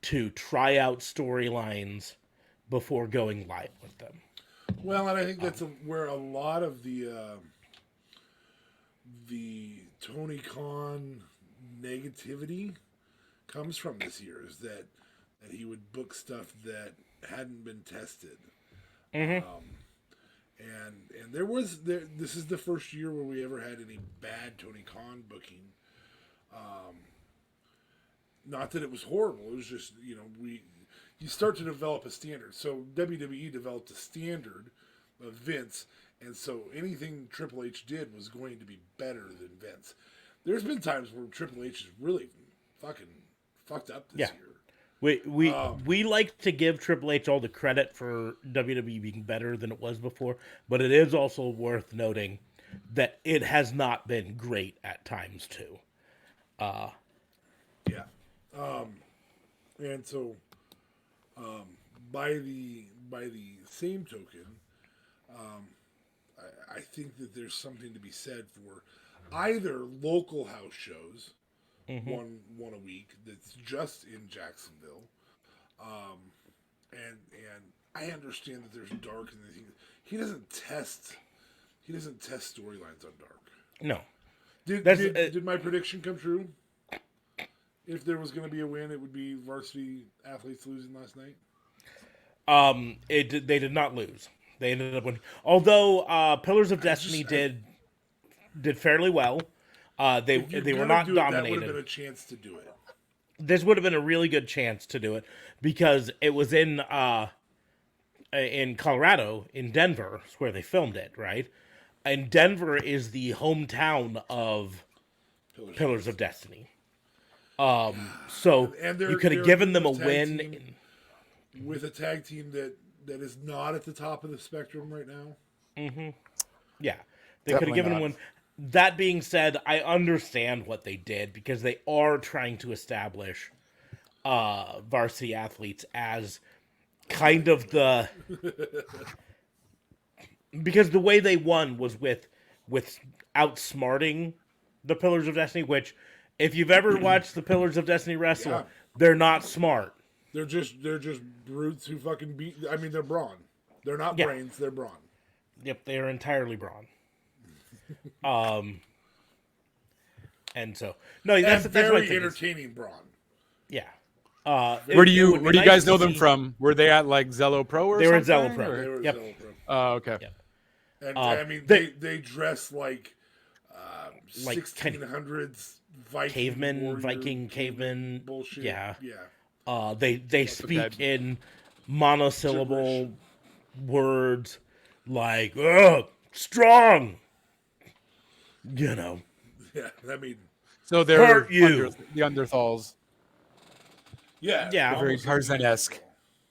to try out storylines before going live with them. Well, and I think that's where a lot of the Tony Khan negativity comes from this year, is that he would book stuff that hadn't been tested. And this is the first year where we ever had any bad Tony Khan booking. Not that it was horrible. It was just, you start to develop a standard. So WWE developed a standard of Vince, and so anything Triple H did was going to be better than Vince. There's been times where Triple H is really fucking fucked up this Yeah. year. We like to give Triple H all the credit for WWE being better than it was before, but it is also worth noting that it has not been great at times too. Yeah. And so, by the same token, I think that there's something to be said for either local house shows, one a week that's just in Jacksonville, and I understand that there's dark and he doesn't test storylines on dark. No. Did my prediction come true? If there was going to be a win, it would be varsity athletes losing last night. They did not lose. They ended up winning. Although Pillars of Destiny did fairly well. They were not dominated. That would have been a chance to do it. This would have been a really good chance to do it because it was in Colorado, in Denver, is where they filmed it, right? And Denver is the hometown of Pillars of Destiny. So and you could have given them a win. With a tag team that is not at the top of the spectrum right now. Mm-hmm. Yeah. They could have given them one. That being said, I understand what they did because they are trying to establish varsity athletes as kind of the... because the way they won was with outsmarting the Pillars of Destiny, which, if you've ever watched the Pillars of Destiny wrestle, they're not smart. They're just brutes who fucking beat. I mean, they're brawn. They're not brains. They're brawn. Yep, they are entirely brawn. And so that's very entertaining brawn. Yeah. Where do you guys know them from? Were they at like Zello Pro or they something? Were at Zello Pro. They were yep. Zello Pro. Oh, okay. Yep. And I mean, they dress like 1600s Viking caveman bullshit. Yeah. Yeah. They speak in monosyllable words like strong. You know. Yeah, I mean. So they're the Underthals. Yeah. Yeah. They're very Tarzan-esque.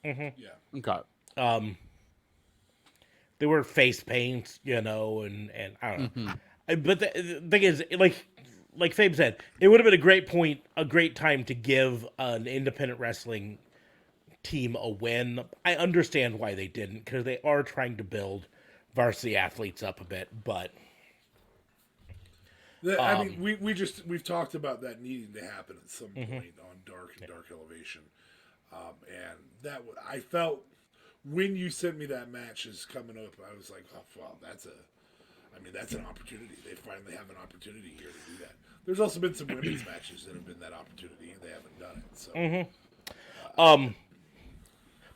Mm-hmm. Yeah. Okay. They wear face paint, you know, and I don't know. But the thing is, like Fabe said, it would have been a great time to give an independent wrestling team a win. I understand why they didn't, because they are trying to build varsity athletes up a bit, but I mean, we've talked about that needing to happen at some point on Dark and Dark Elevation, and that I felt when you sent me that match is coming up, I was like, oh wow, that's an opportunity. They finally have an opportunity here to do that. There's also been some women's matches that have been that opportunity, and they haven't done it. So,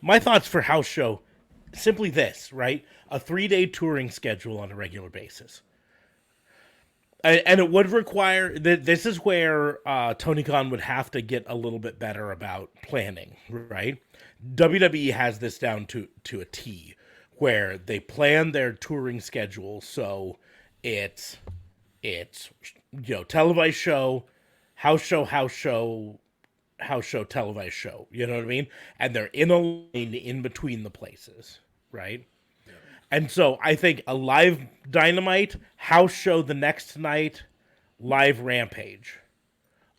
my thoughts for house show, simply this, right? A 3-day touring schedule on a regular basis. And it would require, this is where Tony Khan would have to get a little bit better about planning, right? WWE has this down to a T, where they plan their touring schedule so it's televised show, house show, televised show. You know what I mean? And they're in a lane in between the places, right? Yeah. And so I think a live Dynamite, house show the next night, live Rampage.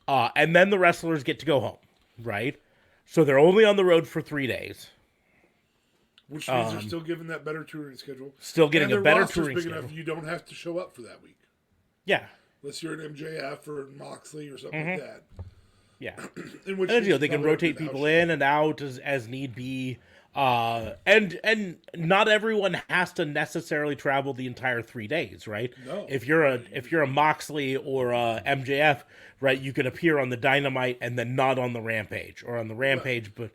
And then the wrestlers get to go home, right? So they're only on the road for 3 days. Which means they're still given that better touring schedule. Still getting a better touring big schedule. Enough, you don't have to show up for that week. Yeah. Unless you're an MJF or Moxley or something like that. Yeah. In which and they can rotate people in and out as need be. And not everyone has to necessarily travel the entire 3 days, right? No. If you're a Moxley or a MJF, right, you can appear on the Dynamite and then not on the Rampage, or on the Rampage, but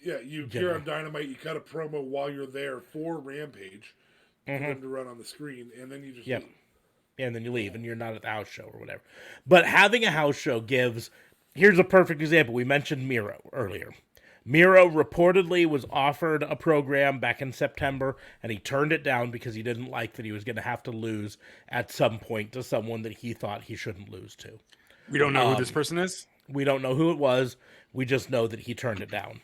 you appear on Dynamite, you cut a promo while you're there for Rampage for them to run on the screen, and then you just leave. And then you leave, and you're not at the house show or whatever. But having a house show here's a perfect example. We mentioned Miro earlier. Miro reportedly was offered a program back in September, and he turned it down because he didn't like that he was going to have to lose at some point to someone that he thought he shouldn't lose to. We don't know who this person is. We don't know who it was. We just know that he turned it down.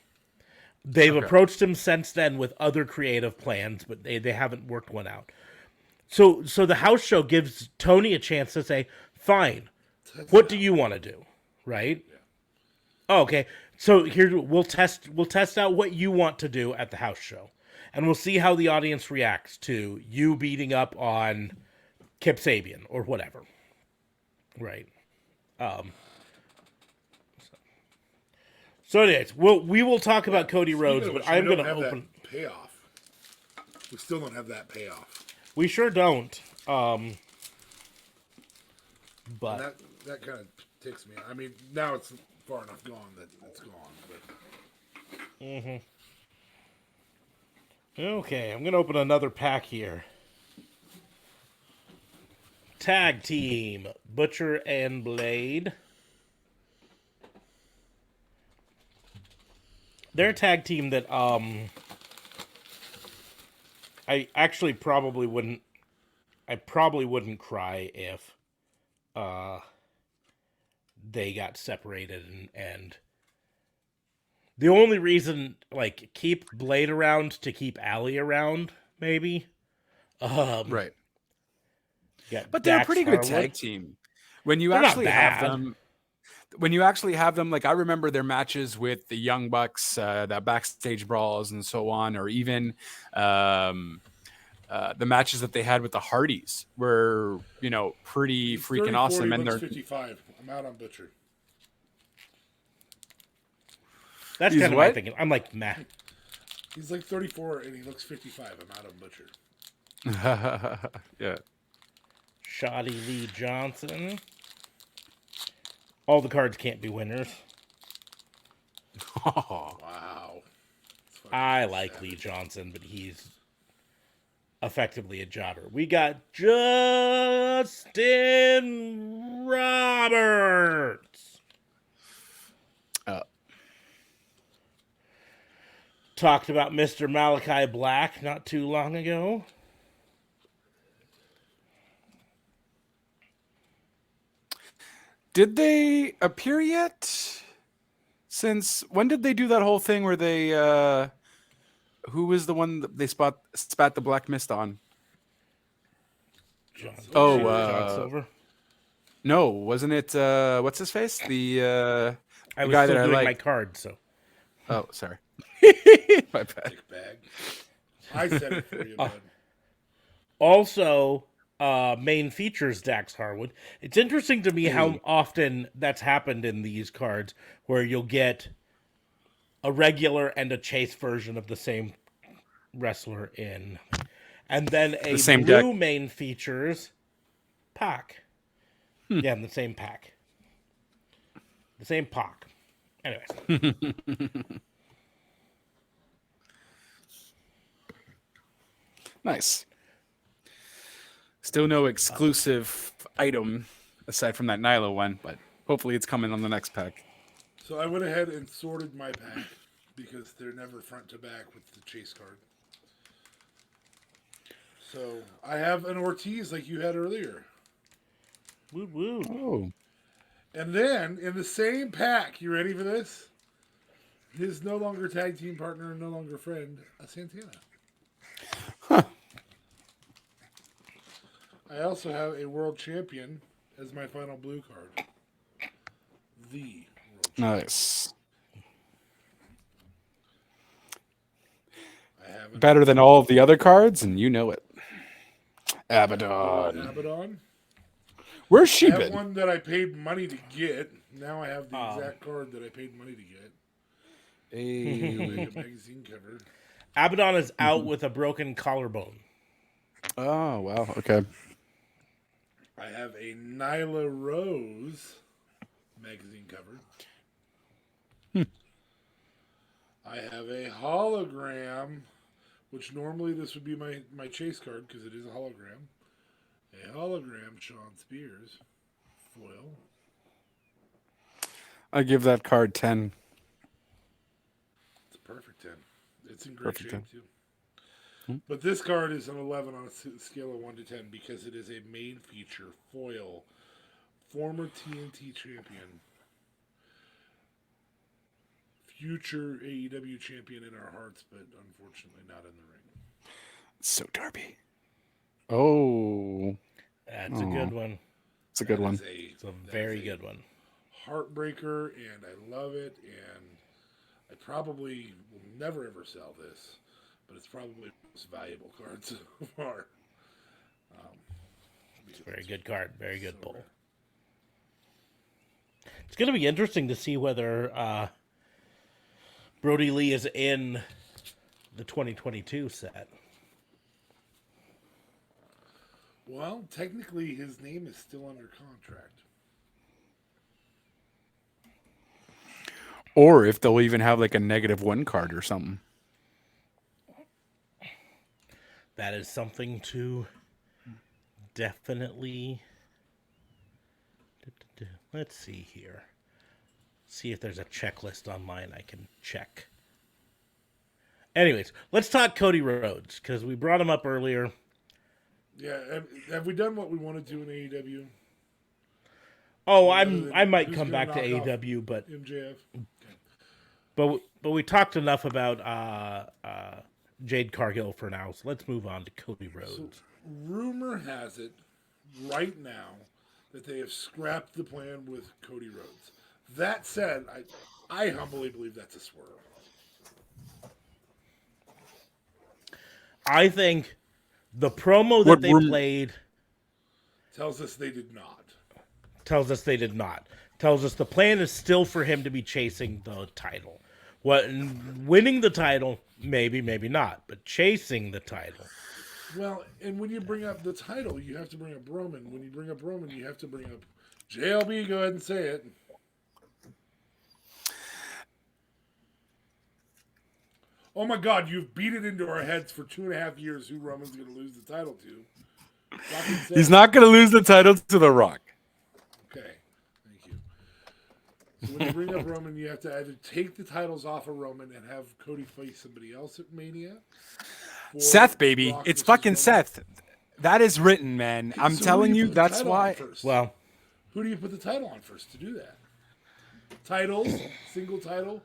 They've approached him since then with other creative plans, but they haven't worked one out. So the house show gives Tony a chance to say, fine, what do you want to do? Right? Yeah. Oh, okay. So here we'll test out what you want to do at the house show. And we'll see how the audience reacts to you beating up on Kip Sabian or whatever. Right. So anyways, we will talk about Cody Rhodes, but I'm going to open that payoff. We still don't have that payoff. We sure don't. But and that kind of ticks me. I mean, now it's far enough gone that it's gone. But... Okay, I'm going to open another pack here. Tag team, Butcher and Blade. They're a tag team that I actually probably wouldn't cry if they got separated and the only reason, like, keep Blade around to keep Allie around, maybe. Right. But they're Dax a pretty Harwood. good tag team. When you They're actually not have bad. them, when you actually have them, like I remember their matches with the Young Bucks, that backstage brawls and so on, or even the matches that they had with the Hardys were, pretty He's freaking 34, awesome. He And looks they're 55. I'm out on Butcher. That's He's kind of my what? thinking. I'm like, nah. He's like 34 and he looks 55. I'm out on Butcher. Yeah. Shoddy Lee Johnson. All the cards can't be winners. Wow. I like Lee Johnson, but he's effectively a jobber. We got Justin Roberts. Talked about Mr. Malachi Black not too long ago. Did they appear yet? Since when did they do that whole thing where they who was the one that they spat the black mist on? John Silver. Silver. No, wasn't it what's his face? The I was guy still that I doing my like. card, so. Oh, sorry. My bad. Bag. I said it for you, bud. Also, main features Dax Harwood. It's interesting to me how often that's happened in these cards, where you'll get a regular and a chase version of the same wrestler in, and then a The same blue deck. main features pack. Yeah, in the same pack. The same pack. Anyways. Nice. Still no exclusive item aside from that Nyla one, but hopefully it's coming on the next pack. So I went ahead and sorted my pack because they're never front to back with the chase card. So I have an Ortiz like you had earlier. Woo woo. Oh. And then in the same pack, you ready for this? His no longer tag team partner and no longer friend, Santana. Huh. I also have a world champion as my final blue card. The world champion. Nice. I have Better than all of the other cards, and you know it. Abaddon. Abaddon. Where's she I have been? one that I paid money to get. Now I have the exact card that I paid money to get. Make a magazine cover. Abaddon is out with a broken collarbone. Oh, wow. Okay. I have a Nyla Rose magazine cover. I have a hologram, which normally this would be my chase card because it is a hologram. A hologram Sean Spears foil. I give that card 10. perfect 10. It's in great Perfect shape 10. too. But this card is an 11 on a scale of 1 to 10 because it is a main feature foil, former TNT champion, future AEW champion in our hearts, but unfortunately not in the ring. So Darby. Oh, That's a good one. it's a good one. It's a very good one. Heartbreaker, and I love it, and I probably will never ever sell this, but it's probably the most valuable card so far. It's a very good card. Very good pull. rare. It's going to be interesting to see whether Brody Lee is in the 2022 set. Well, technically, his name is still under contract. Or if they'll even have like a -1 card or something. That is something to definitely. Let's see here. See if there's a checklist online I can check. Anyways, let's talk Cody Rhodes because we brought him up earlier. Yeah, have we done what we want to do in AEW? Oh, Other than I might who's come gonna back to knock off AEW, but MJF. we talked enough about Jade Cargill for now, so let's move on to Cody Rhodes. So, rumor has it right now that they have scrapped the plan with Cody Rhodes. That said, I humbly believe that's a swerve. I think the promo that they played Tells us they did not. tells us they did not. Tells us the plan is still for him to be chasing the title. Winning the title, maybe not, but chasing the title. Well, and when you bring up the title, you have to bring up Roman. When you bring up Roman, you have to bring up JLB. Go ahead and say it. Oh my God, you've beat it into our heads for 2.5 years who Roman's going to lose the title to. He's not going to lose the title to The Rock. Okay, thank you. So when you bring up Roman, you have to either take the titles off of Roman and have Cody face somebody else at Mania. Seth, baby. Brock It's versus fucking Roman. Seth. That is written, man. I'm So telling who do you, put the that's title on why. first? Well, Who do you put the title on first to do that? Titles, single title.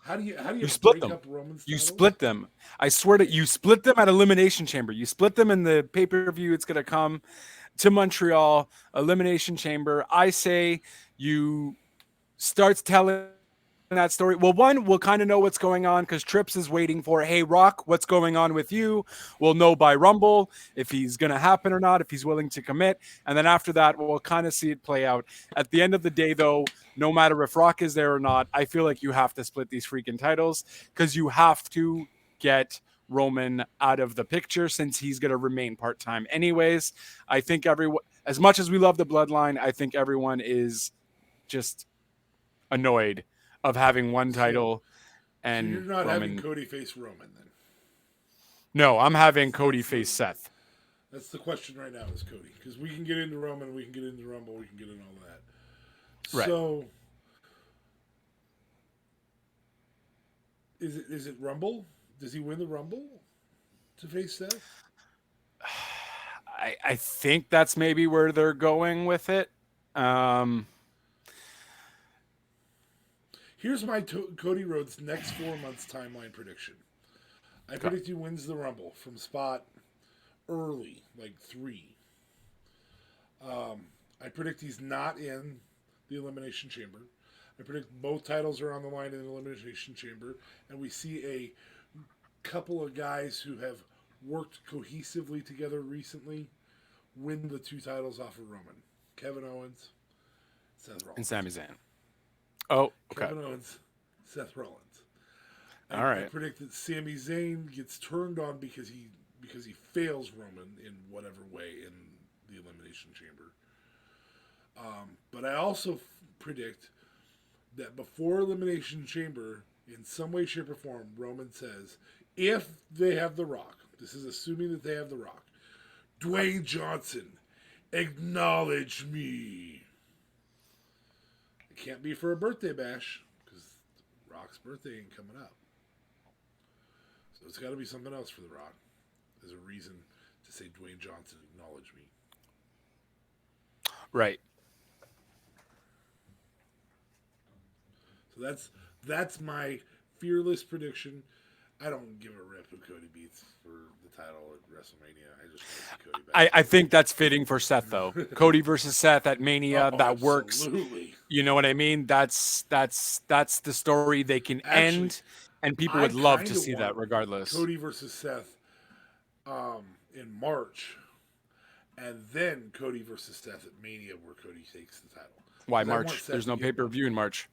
How do you You split break them. up Roman's You titles? split them. I swear to you, split them at Elimination Chamber. You split them in the pay-per-view. It's going to come to Montreal, Elimination Chamber. I say you start telling that story. Well, one, we'll kind of know what's going on because Trips is waiting for, hey, Rock, what's going on with you? We'll know by Rumble if he's going to happen or not, if he's willing to commit. And then after that, we'll kind of see it play out. At the end of the day, though, no matter if Rock is there or not, I feel like you have to split these freaking titles because you have to get Roman out of the picture since he's going to remain part-time anyways. I think everyone, as much as we love the bloodline, I think everyone is just annoyed of having one title and So you're not Roman. having Cody face Roman then? No, I'm having Cody face Seth. That's the question right now is Cody. Because we can get into Roman, we can get into Rumble, we can get into all that. Right. So is it Rumble? Does he win the Rumble to face Seth? I think that's maybe where they're going with it. Here's my Cody Rhodes next 4 months timeline prediction. I predict he wins the Rumble from spot early, like 3. I predict he's not in the Elimination Chamber. I predict both titles are on the line in the Elimination Chamber, and we see a couple of guys who have worked cohesively together recently win the 2 titles off of Roman. Kevin Owens, Seth Rollins. And Sami Zayn. Oh, okay. Kevin Owens, Seth Rollins. All right. I predict that Sami Zayn gets turned on because he fails Roman in whatever way in the Elimination Chamber. But I also predict that before Elimination Chamber, in some way, shape, or form, Roman says, if they have The Rock, this is assuming that they have The Rock, Dwayne Johnson, acknowledge me. It can't be for a birthday bash because Rock's birthday ain't coming up. So it's got to be something else for The Rock. There's a reason to say Dwayne Johnson acknowledge me. Right. So that's my fearless prediction. I don't give a rip who Cody beats for the title at WrestleMania. I just want to see Cody back. I think that's fitting for Seth though. Cody versus Seth at Mania, that works. Absolutely. You know what I mean? That's the story they can Actually, end, and people would love to see that regardless. Cody versus Seth in March, and then Cody versus Seth at Mania, where Cody takes the title. Why March? There's no pay-per-view in March.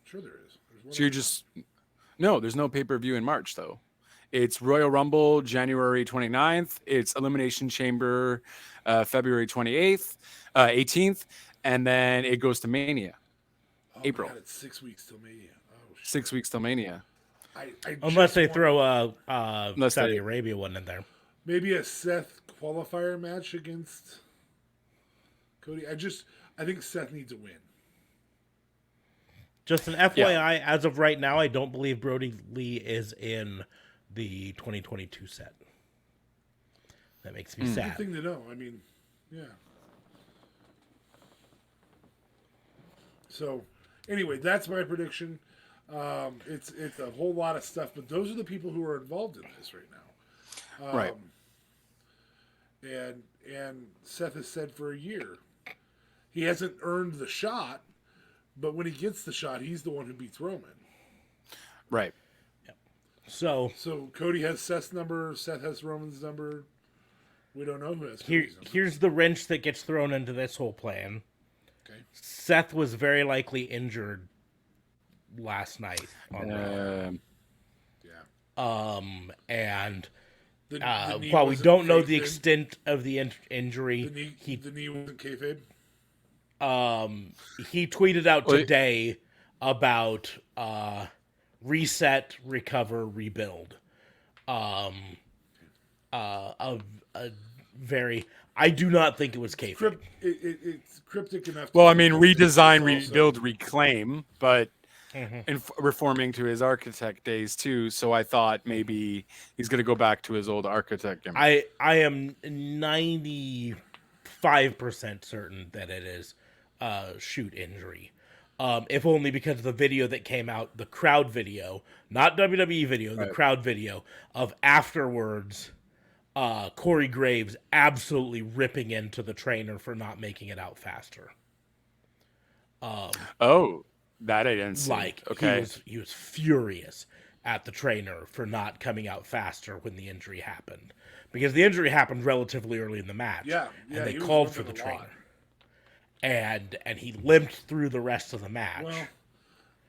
Sure, there is. So you're just no. There's no pay-per-view in March though. It's Royal Rumble January 29th. It's Elimination Chamber February 28th, 18th, and then it goes to Mania. April. God, it's 6 weeks till Mania. Oh, shit. 6 weeks till Mania. Unless they throw a Saudi Arabia one in there. Maybe a Seth qualifier match against Cody. I think Seth needs a win. Just an FYI, as of right now, I don't believe Brody Lee is in the 2022 set. That makes me sad. Good thing to know. I mean, yeah. So, anyway, that's my prediction. It's a whole lot of stuff, but those are the people who are involved in this right now. Right. And Seth has said for a year he hasn't earned the shot, but when he gets the shot, he's the one who beats Roman. Right. So Cody has Seth's number. Seth has Roman's number. We don't know who has Cody's number. Here's the wrench that gets thrown into this whole plan. Okay. Seth was very likely injured last night on Raw. And The while we wasn't don't know faked the in. extent of the injury, The knee wasn't kayfabe. he tweeted out today about reset, recover, rebuild. I do not think it was kayfabe. It's cryptic enough. Well, I mean, redesign, It's also- rebuild, reclaim, but reforming to his architect days too. So I thought maybe he's going to go back to his old architect. I am 95% certain that it is shoot injury. If only because of the video that came out, the crowd video, not WWE video, the crowd video of afterwards, Corey Graves absolutely ripping into the trainer for not making it out faster. Oh, that I didn't see. Like, okay, he was furious at the trainer for not coming out faster when the injury happened. Because the injury happened relatively early in the match. Yeah, and they he was called for limping the a lot. trainer. And he limped through the rest of the match. Well,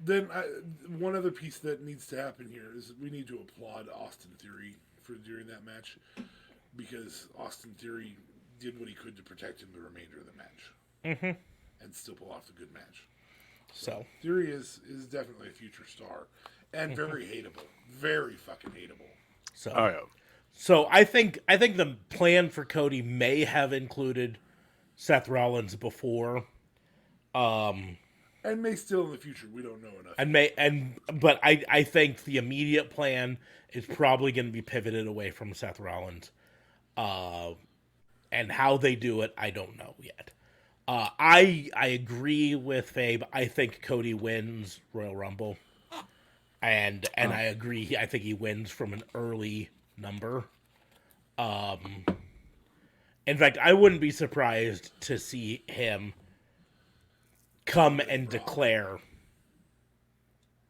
then one other piece that needs to happen here is we need to applaud Austin Theory for during that match, because Austin Theory did what he could to protect him the remainder of the match, and still pull off a good match. So Theory is definitely a future star, and very hateable, very fucking hateable. So I think the plan for Cody may have included Seth Rollins before, And may still in the future. We don't know enough. but I think the immediate plan is probably going to be pivoted away from Seth Rollins, and how they do it, I don't know yet. I agree with Fabe. I think Cody wins Royal Rumble, and I agree. I think he wins from an early number. In fact, I wouldn't be surprised to see him come and declare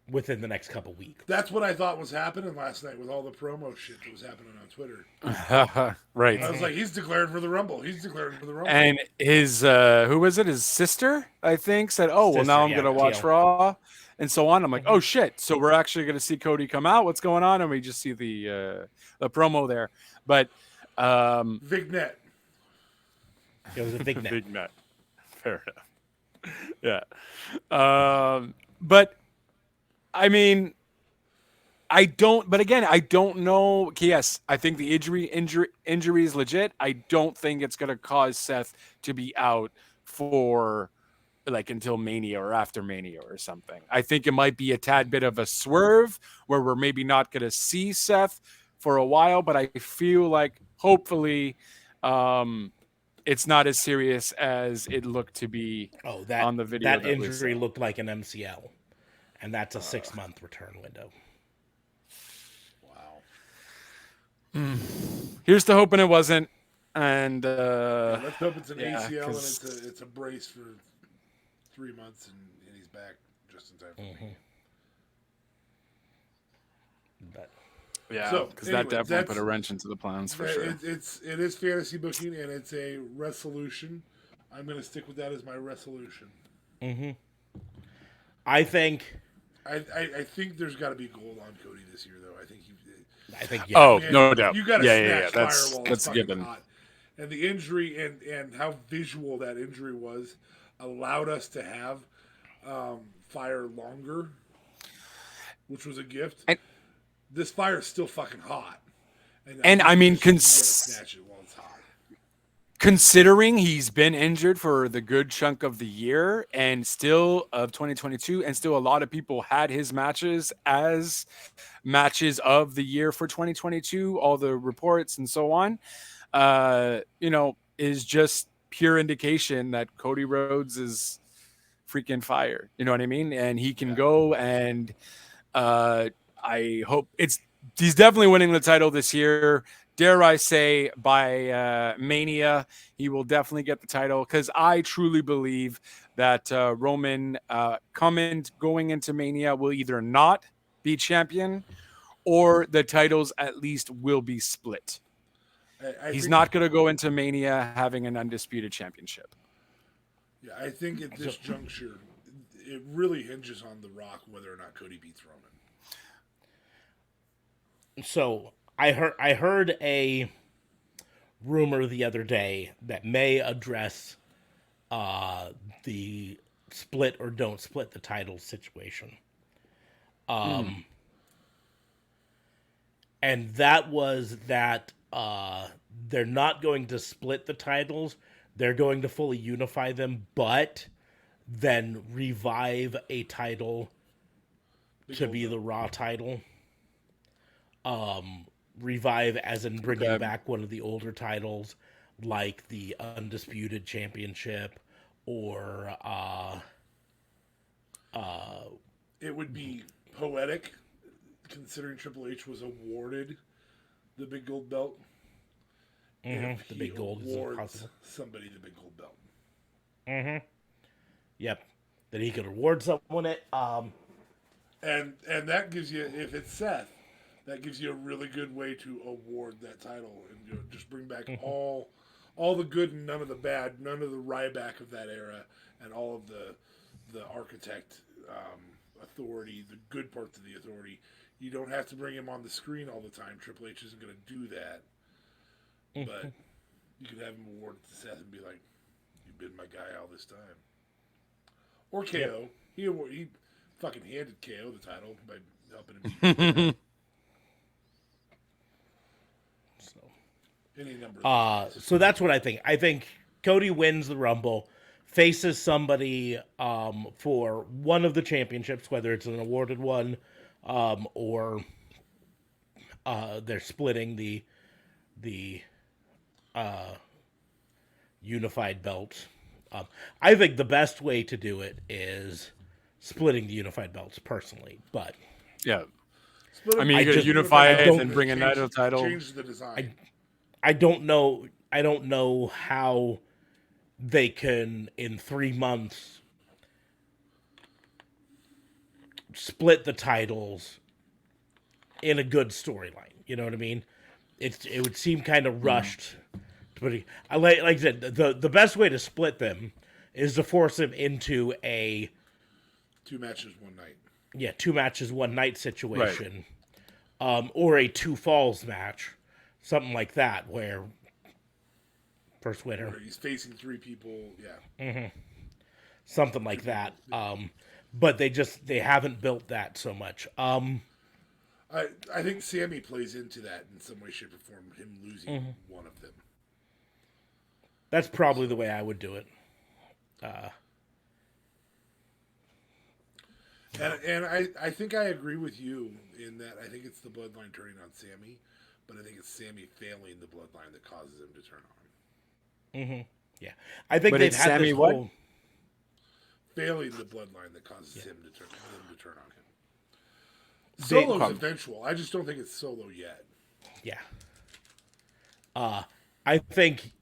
within the next couple weeks. That's what I thought was happening last night with all the promo shit that was happening on Twitter. right. I was like, he's declared for the Rumble. He's declared for the Rumble. And his who was it? His sister, I think, said, "Oh, well, now I'm gonna watch Raw," and so on. I'm like, "Oh shit!" So we're actually gonna see Cody come out. What's going on? And we just see the promo there, but Vignette. It was a big net. big nut. Fair enough. Yeah, but I mean, I don't. But again, I don't know. Yes, I think the injury is legit. I don't think it's gonna cause Seth to be out for like until Mania or after Mania or something. I think it might be a tad bit of a swerve where we're maybe not going to see Seth for a while, but I feel like hopefully it's not as serious as it looked to be Oh, on the video that that we saw. injury looked like an MCL, and that's a 6-month return window. Wow. Here's to hoping it wasn't. And Let's hope it's an yeah, ACL and 'cause- it's a brace for 3 months and he's back just in time for me. But yeah, So, because anyway, that definitely put that's- a wrench into the plans for sure. It is fantasy booking and it's a resolution. I'm going to stick with that as my resolution. I think I think there's got to be gold on Cody this year, though. I think yeah. Oh, man, no doubt. You got to Yeah. smash That's Firewall. that's a fucking given. hot. And the injury and how visual that injury was allowed us to have Fire longer, which was a gift. And- this Fire is still fucking hot. And I mean, you gotta snatch it while it's hot. Considering he's been injured for the good chunk of the year and still of 2022, and still a lot of people had his matches as matches of the year for 2022, all the reports and so on, is just pure indication that Cody Rhodes is freaking fire. You know what I mean? And he can go, and I hope he's definitely winning the title this year. Dare I say, by Mania, he will definitely get the title, because I truly believe that Roman going into Mania will either not be champion, or the titles at least will be split. He's not going to go into Mania having an undisputed championship. Yeah, I think at this juncture, it really hinges on The Rock whether or not Cody beats Roman. So I heard a rumor the other day that may address the split or don't split the title situation. And that was that they're not going to split the titles. They're going to fully unify them, but then revive a title to be the Raw title. Revive as in bringing back one of the older titles, like the Undisputed Championship, or it would be poetic, considering Triple H was awarded the big gold belt. If the he big gold is awards possible. somebody the big gold belt. Yep, that he could award someone it. And that gives you, if it's Seth, that gives you a really good way to award that title and just bring back all the good and none of the bad, none of the Ryback of that era, and all of the Architect authority, the good parts of the authority. You don't have to bring him on the screen all the time. Triple H isn't going to do that. But you could have him award it to Seth and be like, "You've been my guy all this time." Or KO. He fucking handed KO the title by helping him. So. Any number of things. So that's what I think. I think Cody wins the Rumble, faces somebody for one of the championships, whether it's an awarded one or they're splitting the unified belts. I think the best way to do it is splitting the unified belts, personally. But Yeah. Split I him- mean, you just- gotta unify it don't- and bring another title. Change the design. I don't know how they can in 3 months split the titles in a good storyline. You know what I mean? It would seem kind of rushed. But like I said, the best way to split them is to force them into a 2 matches, 1 night. 2 matches 1 night situation, or a 2 falls match, something like that, where first winner, Where he's facing 3 people. Yeah. something like that. But they haven't built that so much. I think Sammy plays into that in some way, shape, or form. Him losing one of them. That's probably the way I would do it. And I think I agree with you in that I think it's the bloodline turning on Sammy, but I think it's Sammy failing the bloodline that causes him to turn on. Hmm. Yeah, I think But they've it's had this Sammy what? whole. Failing the bloodline that causes Yeah. them to turn on him. They, Solo's Okay. eventual. I just don't think it's Solo yet. yeah. I think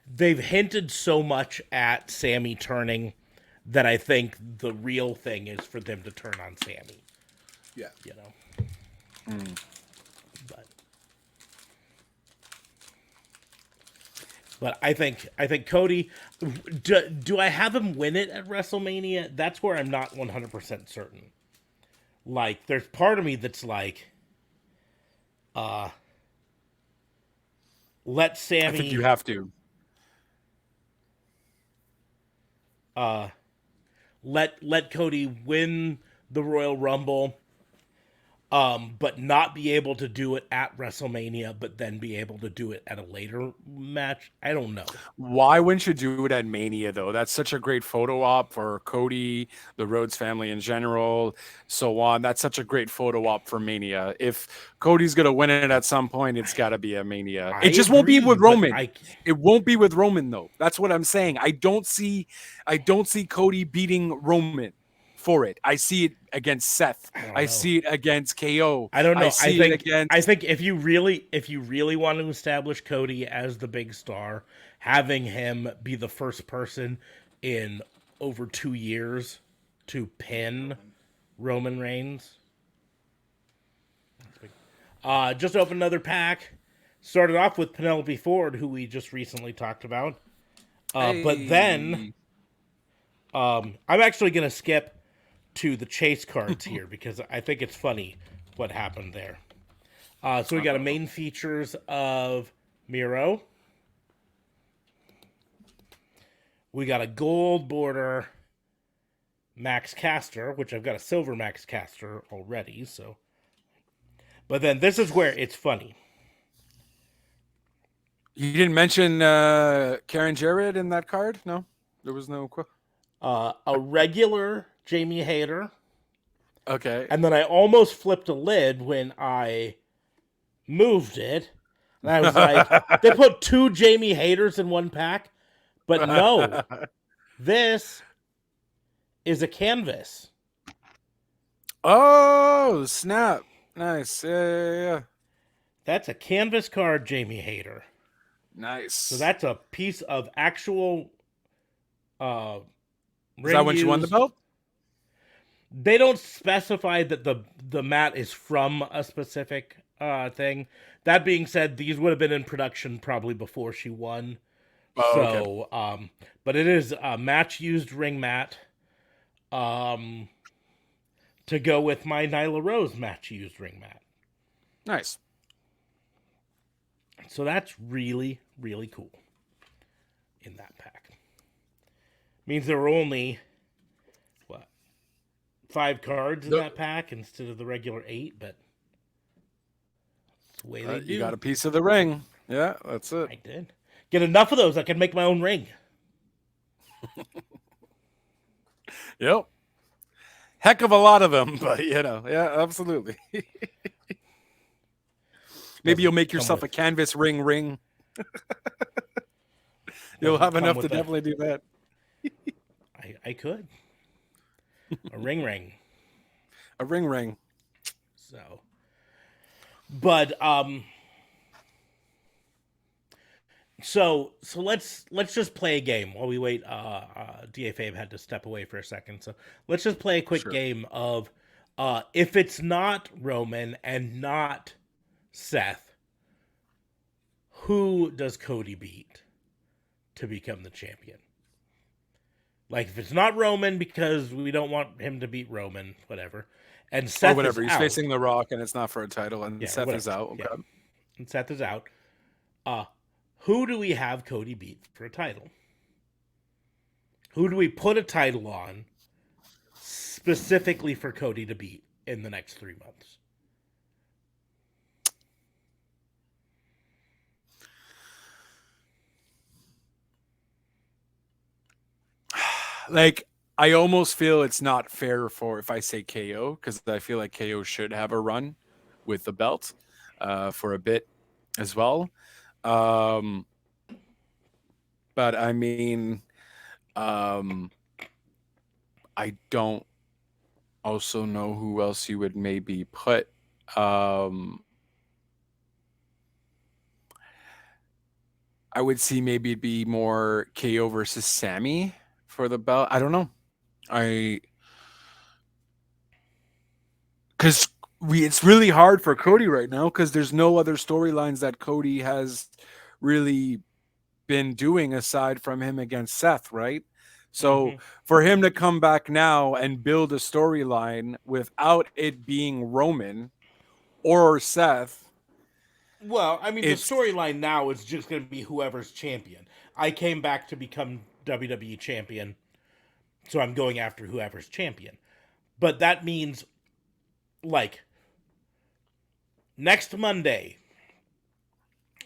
they've hinted so much at Sammy turning that I think the real thing is for them to turn on Sammy. Yeah. You know. But I think Cody. Do I have him win it at WrestleMania? That's where I'm not 100% certain. Like, there's part of me that's like, let I think you Sammy have to. let Cody win the Royal Rumble, but not be able to do it at WrestleMania, but then be able to do it at a later match. I don't know. Why wouldn't you do it at Mania though? That's such a great photo op for Cody, the Rhodes family in general, so on. That's such a great photo op for Mania. If Cody's gonna win it at some point, it's got to be a Mania. I It just won't be agree, with but Roman. It won't be with Roman though. That's what I'm saying. I don't see Cody beating Roman for it. I see it against Seth. don't I know. see it against KO. I don't know. See it against. I think if you really want to establish Cody as the big star, having him be the first person in over 2 years to pin Roman Reigns. Just opened another pack. Started off with Penelope Ford, who we just recently talked about. But then I'm actually going to skip to the chase cards here because I think it's funny what happened there. So we got a main features of Miro. We got a gold border Max Caster, which I've got a silver Max Caster already. So, but then this is where it's funny. You didn't mention Karen Jarrett in that card? No, there was no. A regular Jamie Hayter. Okay. And then I almost flipped a lid when I moved it. And I was like, they put 2 Jamie Hayters in one pack. But no, this is a canvas. Oh, snap. Nice. Yeah. That's a canvas card Jamie Hayter. Nice. So that's a piece of actual Is that when she won the belt? They don't specify that the mat is from a specific thing. That being said, these would have been in production probably before she won. Oh, So, okay. But it is a match used ring mat. To go with my Nyla Rose match used ring mat. Nice. So that's really, really cool in that pack. Means there were only 5 cards in that pack instead of the regular 8, but that's the way they do. You got a piece of the ring. Yeah, that's it. I did. Get enough of those, I can make my own ring. Yep. Heck of a lot of them, but yeah, absolutely. Maybe you'll make yourself a canvas ring. You'll have enough to definitely do that. I could. A ring. A ring. So, but so let's just play a game while we wait. DA Fabe had to step away for a second, so let's just play a quick game of if it's not Roman and not Seth, who does Cody beat to become the champion? Like, if it's not Roman because we don't want him to beat Roman, whatever. And Seth or whatever. He's out. facing The Rock and it's not for a title, and Seth whatever. is out. Okay. Yeah. And Seth is out. Who do we have Cody beat for a title? Who do we put a title on specifically for Cody to beat in the next 3 months? Like, I almost feel it's not fair for if I say KO because I feel like KO should have a run with the belt for a bit as well. Um, but I mean, um, I don't also know who else you would maybe put. Um, I would see maybe it'd be more KO versus Sammy for the belt. I don't know. I because we it's really hard for Cody right now because there's no other storylines that Cody has really been doing aside from him against Seth, right? So Hmm. for him to come back now and build a storyline without it being Roman or Seth, Well, I mean, the it's storyline now is just going to be whoever's champion. I came back to become WWE champion, so I'm going after whoever's champion. But that means, like, next Monday,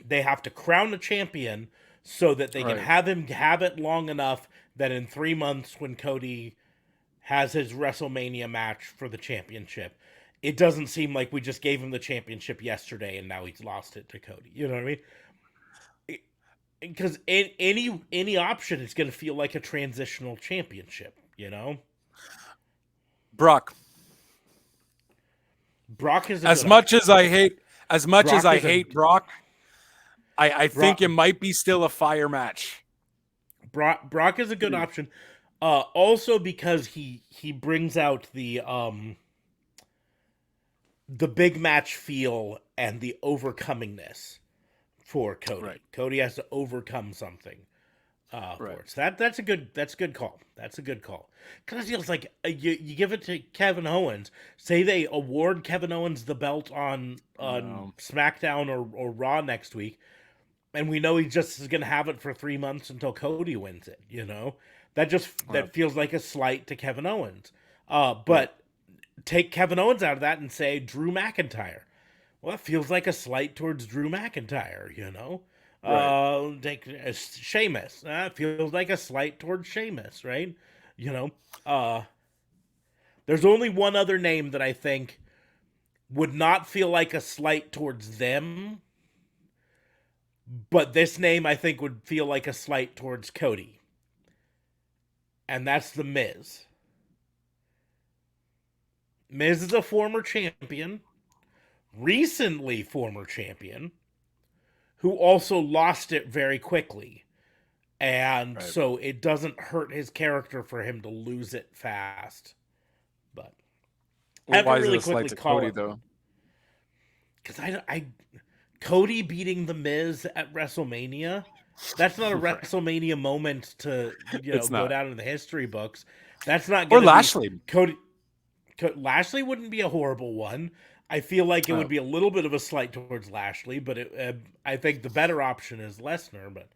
they have to crown a champion so that they can right. have him have it long enough that in 3 months, when Cody has his WrestleMania match for the championship, it doesn't seem like we just gave him the championship yesterday and now he's lost it to Cody. You know what I mean? Because any option is going to feel like a transitional championship. You know, Brock. Brock is a As good much option. as I hate as much as Brock I is a hate Brock, I think Brock it might be still a fire match. Brock is a good option. Also because he brings out the big match feel and the overcomingness for Cody. Right. Cody has to overcome something for Right. it. So that's a good call. That's a good call. Kind of feels like you give it to Kevin Owens. Say they award Kevin Owens the belt on SmackDown or Raw next week, and we know he just is going to have it for 3 months until Cody wins it. You know, Right. that feels like a slight to Kevin Owens. Right. But take Kevin Owens out of that and say Drew McIntyre. Well, that feels like a slight towards Drew McIntyre, you know? Right. Take Sheamus. That feels like a slight towards Sheamus, right? You know? There's only one other name that I think would not feel like a slight towards them, but this name I think would feel like a slight towards Cody. And that's The Miz. Miz is a former champion, recently former champion, who also lost it very quickly. And Right. so it doesn't hurt his character for him to lose it fast. But I Well, have to why is it really a slight quickly to call Cody it though? because Cody beating the Miz at WrestleMania. That's not a Right. WrestleMania moment to It's go not. down in the history books. That's not Or gonna be Lashley. Cody. Lashley wouldn't be a horrible one. I feel like it would Oh, be a little bit of a slight towards Lashley, but I think the better option is Lesnar. But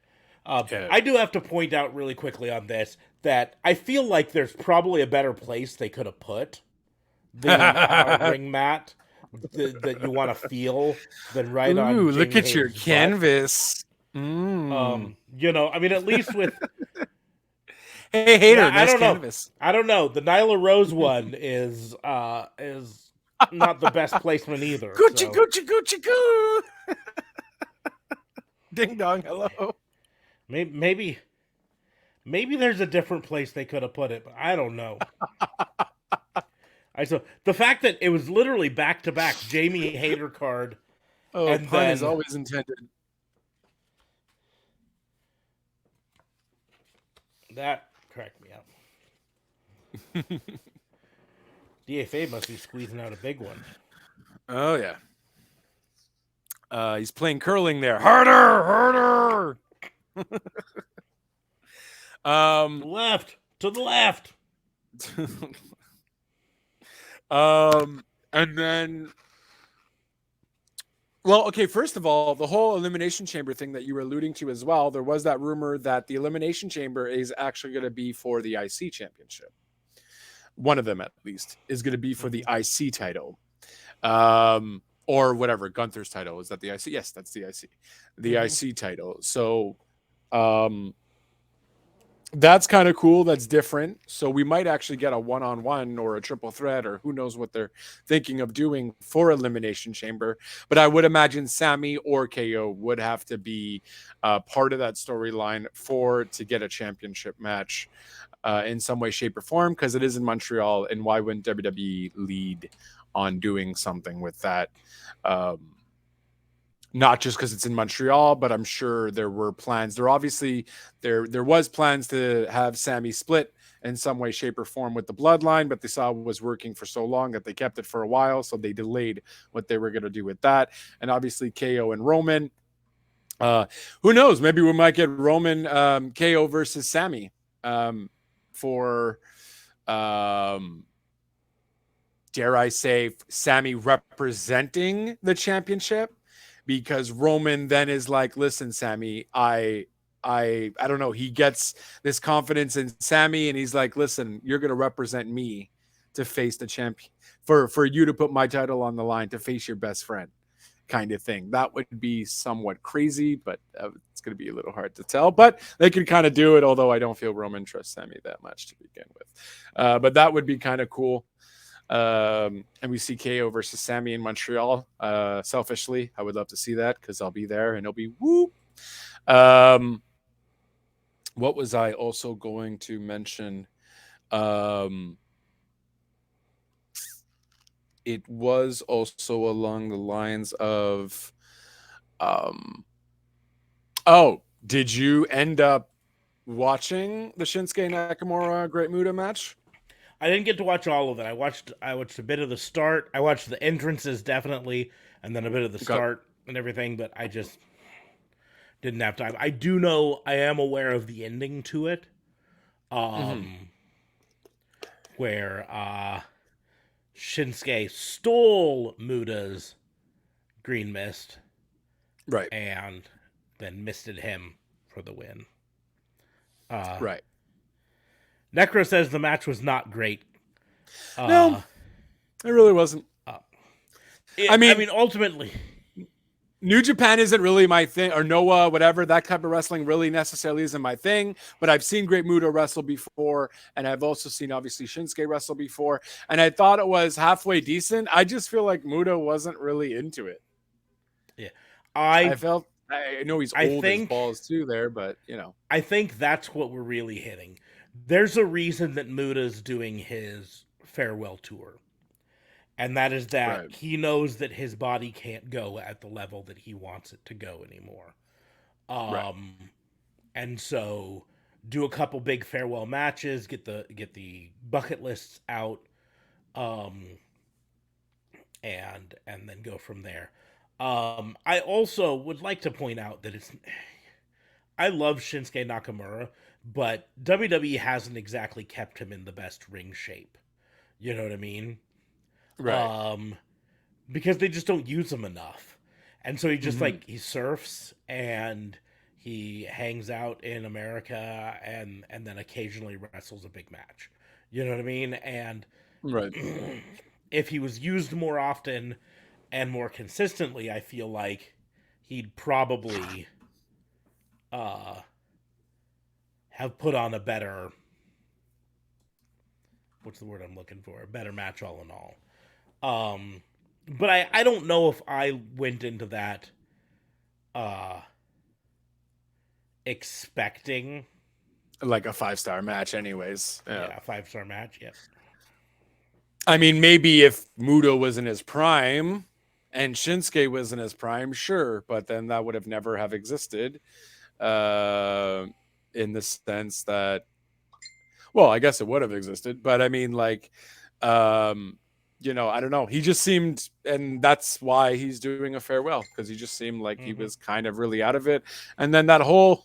yeah. I do have to point out really quickly on this that I feel like there's probably a better place they could have put the ring mat that you want to feel than right on Ooh, look Jamie at your Hayter's butt. canvas. Mm. I mean, at least with Hey, hater, I nice don't know, canvas. I don't know. The Nyla Rose one is not the best placement either. Gucci, So Gucci, Gucci, goo. Ding dong, hello. maybe maybe there's a different place they could have put it, but I don't know. I so the fact that it was literally back to back Jamie Hayter card, Oh, and pun is then always intended. that cracked me up. DFA must be squeezing out a big one. Oh yeah. He's playing curling there. Harder, harder. um, To the left. and then, well, okay. First of all, the whole elimination chamber thing that you were alluding to as well. There was that rumor that the elimination chamber is actually going to be for the IC championship. One of them, at least, is going to be for the IC title. Or whatever, Gunther's title. Is that the IC? Yes, that's the IC. The IC title. So That's kind of cool. That's different. So we might actually get a one-on-one or a triple threat, or who knows what they're thinking of doing for Elimination Chamber. But I would imagine Sammy or KO would have to be part of that storyline for to get a championship match in some way, shape, or form, because it is in Montreal. And why wouldn't WWE lead on doing something with that? Not just because it's in Montreal, but I'm sure there were plans. There was plans to have Sammy split in some way, shape, or form with the bloodline, but they saw it was working for so long that they kept it for a while, so they delayed what they were going to do with that. And obviously KO and Roman. Uh, who knows? Maybe we might get Roman KO versus Sammy for dare I say, Sammy representing the championship, because Roman then is like, listen, Sammy, I don't know. He gets this confidence in Sammy, and he's like, listen, you're gonna represent me to face the champion, for you to put my title on the line to face your best friend, kind of thing. That would be somewhat crazy, but it's going to be a little hard to tell. But they could kind of do it, although I don't feel Roman trusts Sammy that much to begin with. But that would be kind of cool. And we see KO versus Sammy in Montreal. Selfishly, I would love to see that because I'll be there and it'll be whoop. What was I also going to mention? It was also along the lines of, oh, did you end up watching the Shinsuke Nakamura Great Muta match? I didn't get to watch all of it. I watched a bit of the start. I watched the entrances definitely, and then a bit of the Okay. start and everything. But I just didn't have time. I do know I am aware of the ending to it, where Shinsuke stole Muta's green mist Right. and then misted him for the win. Right. Necro says the match was not great. No, it really wasn't. I mean, Ultimately, New Japan isn't really my thing, or Noah, whatever. That type of wrestling really necessarily isn't my thing. But I've seen Great Muta wrestle before, and I've also seen obviously Shinsuke wrestle before, and I thought it was halfway decent. I just feel like Muta wasn't really into it. yeah, I know he's I old as think balls too, there, but you know, I think that's what we're really hitting. There's a reason that Muta's doing his farewell tour. And that is that right, he knows that his body can't go at the level that he wants it to go anymore. right, And so do a couple big farewell matches, get the bucket lists out, um, and then go from there. I also would like to point out that I love Shinsuke Nakamura, but WWE hasn't exactly kept him in the best ring shape. You know what I mean? right, Because they just don't use him enough. And so he just like he surfs and he hangs out in America and then occasionally wrestles a big match. You know what I mean? And right. if he was used more often and more consistently, I feel like he'd probably have put on a better, what's the word I'm looking for? A better match all in all. But I don't know if I went into that expecting Like a 5-star match, anyways. Yeah. a 5-star match. Yep. I mean, maybe if Muto was in his prime and Shinsuke was in his prime, sure, but then that would have never have existed. In the sense that, well, I guess it would have existed, but I mean, like, you know, I don't know. He just seemed, and that's why he's doing a farewell, because he just seemed like he was kind of really out of it. And then that whole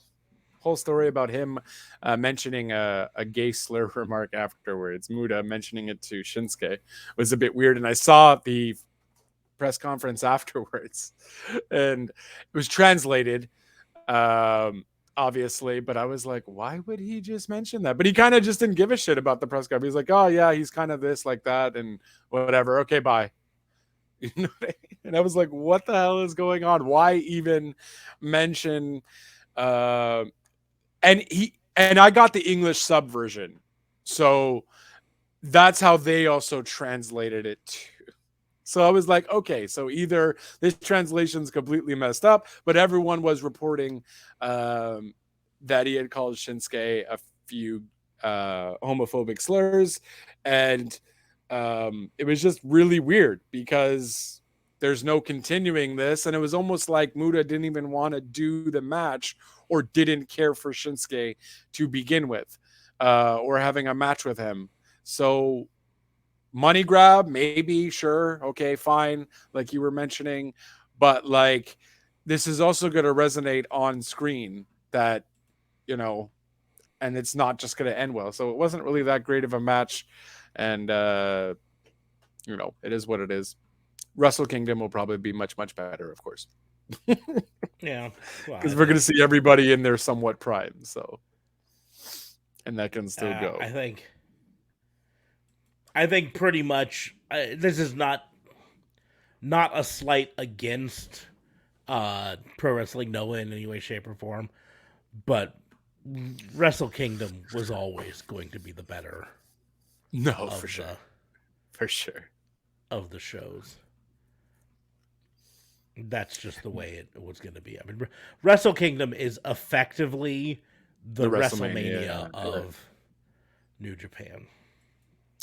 story about him mentioning a gay slur remark afterwards, Muda mentioning it to Shinsuke, was a bit weird. And I saw the press conference afterwards, and it was translated, obviously, but I was like, why would he just mention that? But he kind of just didn't give a shit about the press conference. He's like, oh yeah, he's kind of this, like that, and whatever. Okay, bye. You know what I mean? And I was like, what the hell is going on? Why even mention and And I got the English sub version. So that's how they also translated it too. So I was like, okay, so either this translation's completely messed up, but everyone was reporting that he had called Shinsuke a few homophobic slurs. And it was just really weird because there's no continuing this. And it was almost like Muda didn't even want to do the match or didn't care for Shinsuke to begin with, or having a match with him. So money grab, maybe, sure, okay, fine, like you were mentioning, but like this is also going to resonate on screen that, you know, and it's not just going to end well. So it wasn't really that great of a match, and you know, it is what it is. Wrestle Kingdom will probably be much better, of course. Yeah, well, Because we're going to see everybody in their somewhat prime, so, and that can still go. I think pretty much this is not a slight against Pro Wrestling Noah in any way, shape, or form, but Wrestle Kingdom was always going to be the better. No, for sure. Of the shows. That's just the way it was going to be. I mean, Wrestle Kingdom is effectively the WrestleMania of New Japan.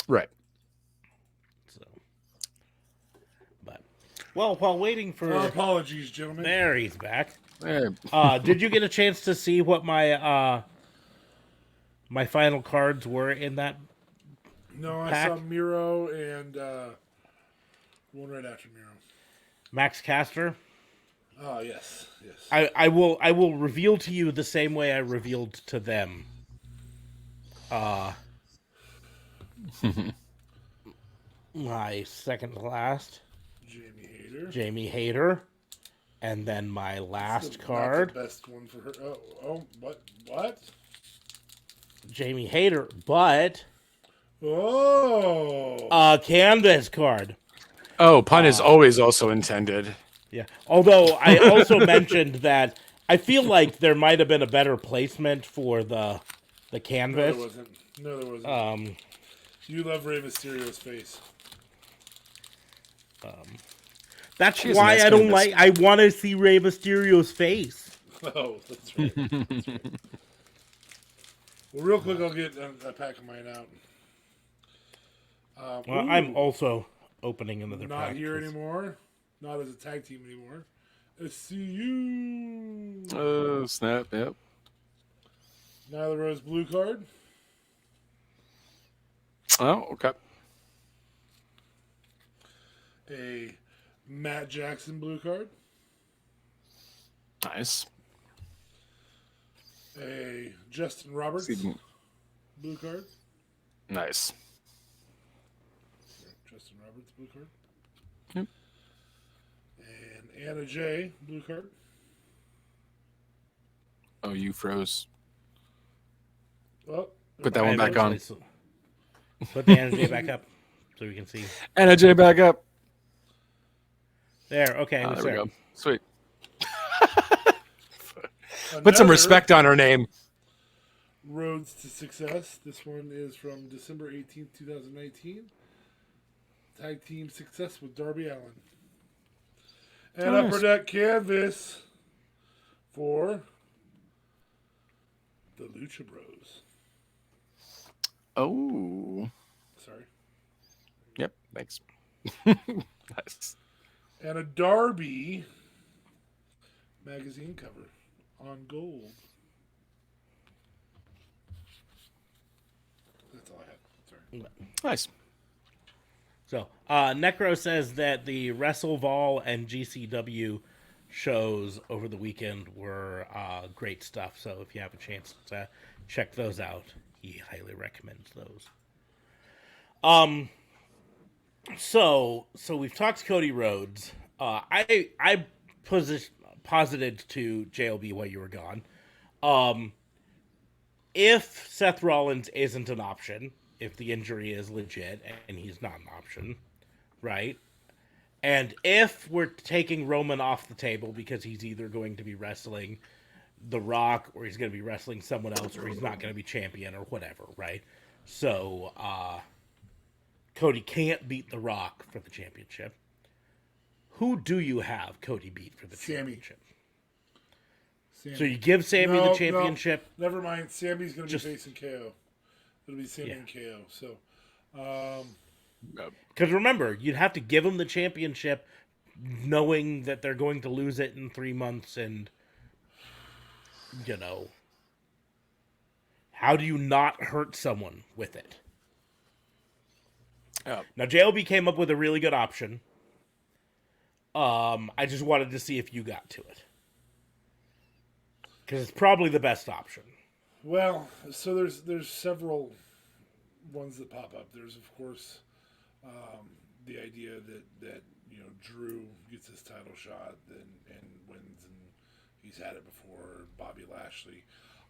Right. So, but, well, while waiting for... apologies, gentlemen. There, he's back. Hey. Did you get a chance to see what my my final cards were in that No, pack? I saw Miro and one right after Miro. Max Caster? Oh, yes. I will reveal to you the same way I revealed to them. My second to last, Jamie Hayter, and then my last card, Not the best one for her. Oh, what? Jamie Hayter, but Oh, Canvas card. Oh, pun is always also intended. Yeah. Although I also mentioned that I feel like there might have been a better placement for the canvas. No, there wasn't. You love Rey Mysterio's face. That's why I don't like. I want to see Rey Mysterio's face. Oh, that's right. Well, real quick, I'll get a pack of mine out. Well, I'm also opening another not pack. Here anymore. Not as a tag team anymore. SCU. Oh, snap, yep. Nyla Rose blue card. Oh, okay. A Matt Jackson blue card. Nice. A Justin Roberts blue card. Nice. Justin Roberts blue card. Yep. And Anna Jay blue card. Oh, you froze. Well, Put that one back on. Put the Anna Jay back up so we can see. Anna Jay back up. There, okay. There we go. Sweet. Put some another respect on her name. Roads to Success. This one is from December 18th, 2019. Tag Team Success with Darby Allin. And Nice. Upper Deck Canvas for the Lucha Bros. Oh. Sorry. Yep, thanks. Nice. And a Darby magazine cover on gold. That's all I had. Sorry. Nice. So, Necro says that the WrestleVol and GCW shows over the weekend were great stuff. So, if you have a chance to check those out, he highly recommends those. So we've talked Cody Rhodes. I posited to JLB while you were gone. If Seth Rollins isn't an option, if the injury is legit and he's not an option, right? And if we're taking Roman off the table because he's either going to be wrestling The Rock, or he's going to be wrestling someone else, or he's not going to be champion, or whatever, right? So, Cody can't beat The Rock for the championship. Who do you have Cody beat for the championship? Sammy. So you give Sammy the championship. No, never mind. Sammy's going to be Just- facing KO. It'll be Sammy and KO. So, Because remember, you'd have to give him the championship knowing that they're going to lose it in 3 months, and, you know, how do you not hurt someone with it? Now, JLB came up with a really good option. I just wanted to see if you got to it. Because it's probably the best option. well, so there's several ones that pop up. There's, of course, the idea that Drew gets his title shot and wins, and he's had it before. Bobby Lashley.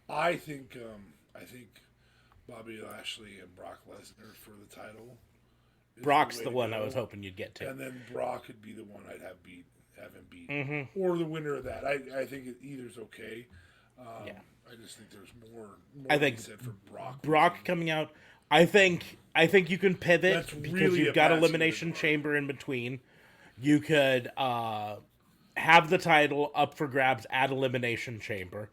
I think Bobby Lashley and Brock Lesnar for the title. Brock's the one I was hoping you'd get to. And then Brock could be the one I'd have him beat, or the winner of that. I think either's okay. Yeah. I just think there's more I think to be said for Brock. Brock coming out. I think you can pivot That's because really you've a got match Elimination in the Chamber in between. You could have the title up for grabs at Elimination Chamber.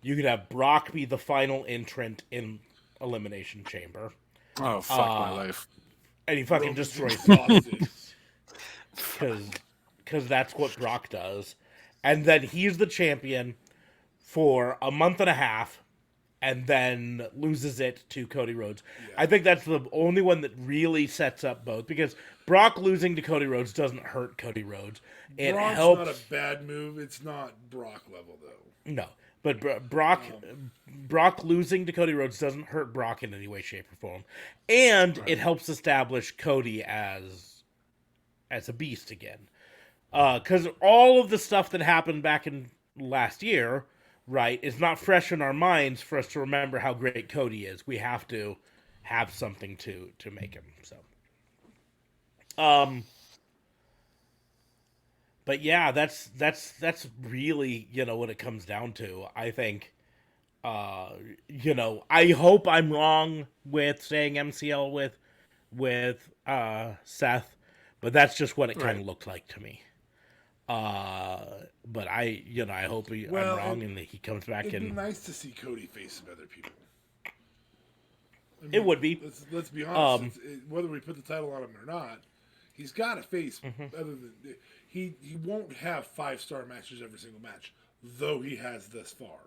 You could have Brock be the final entrant in Elimination Chamber. Oh, fuck my life. And he fucking Roman's destroys exhausted. because that's what Brock does. And then he's the champion for a month and a half, and then loses it to Cody Rhodes. Yeah. I think that's the only one that really sets up both, because Brock losing to Cody Rhodes doesn't hurt Cody Rhodes. It Brock's helps. not a bad move. It's not Brock level though. No, but Brock losing to Cody Rhodes doesn't hurt Brock in any way, shape, or form, and it helps establish Cody as a beast again. Because all of the stuff that happened back in last year, right, is not fresh in our minds for us to remember how great Cody is. We have to have something to make him. So, but yeah, that's really, what it comes down to. I think, I hope I'm wrong with saying MCL with Seth, but that's just what it kind of looked like to me. But I hope I'm wrong and that he comes back It'd be and nice to see Cody face some other people. I mean, it would be. Let's be honest. Whether we put the title on him or not, he's got to face other than he won't have 5-star matches every single match, though he has thus far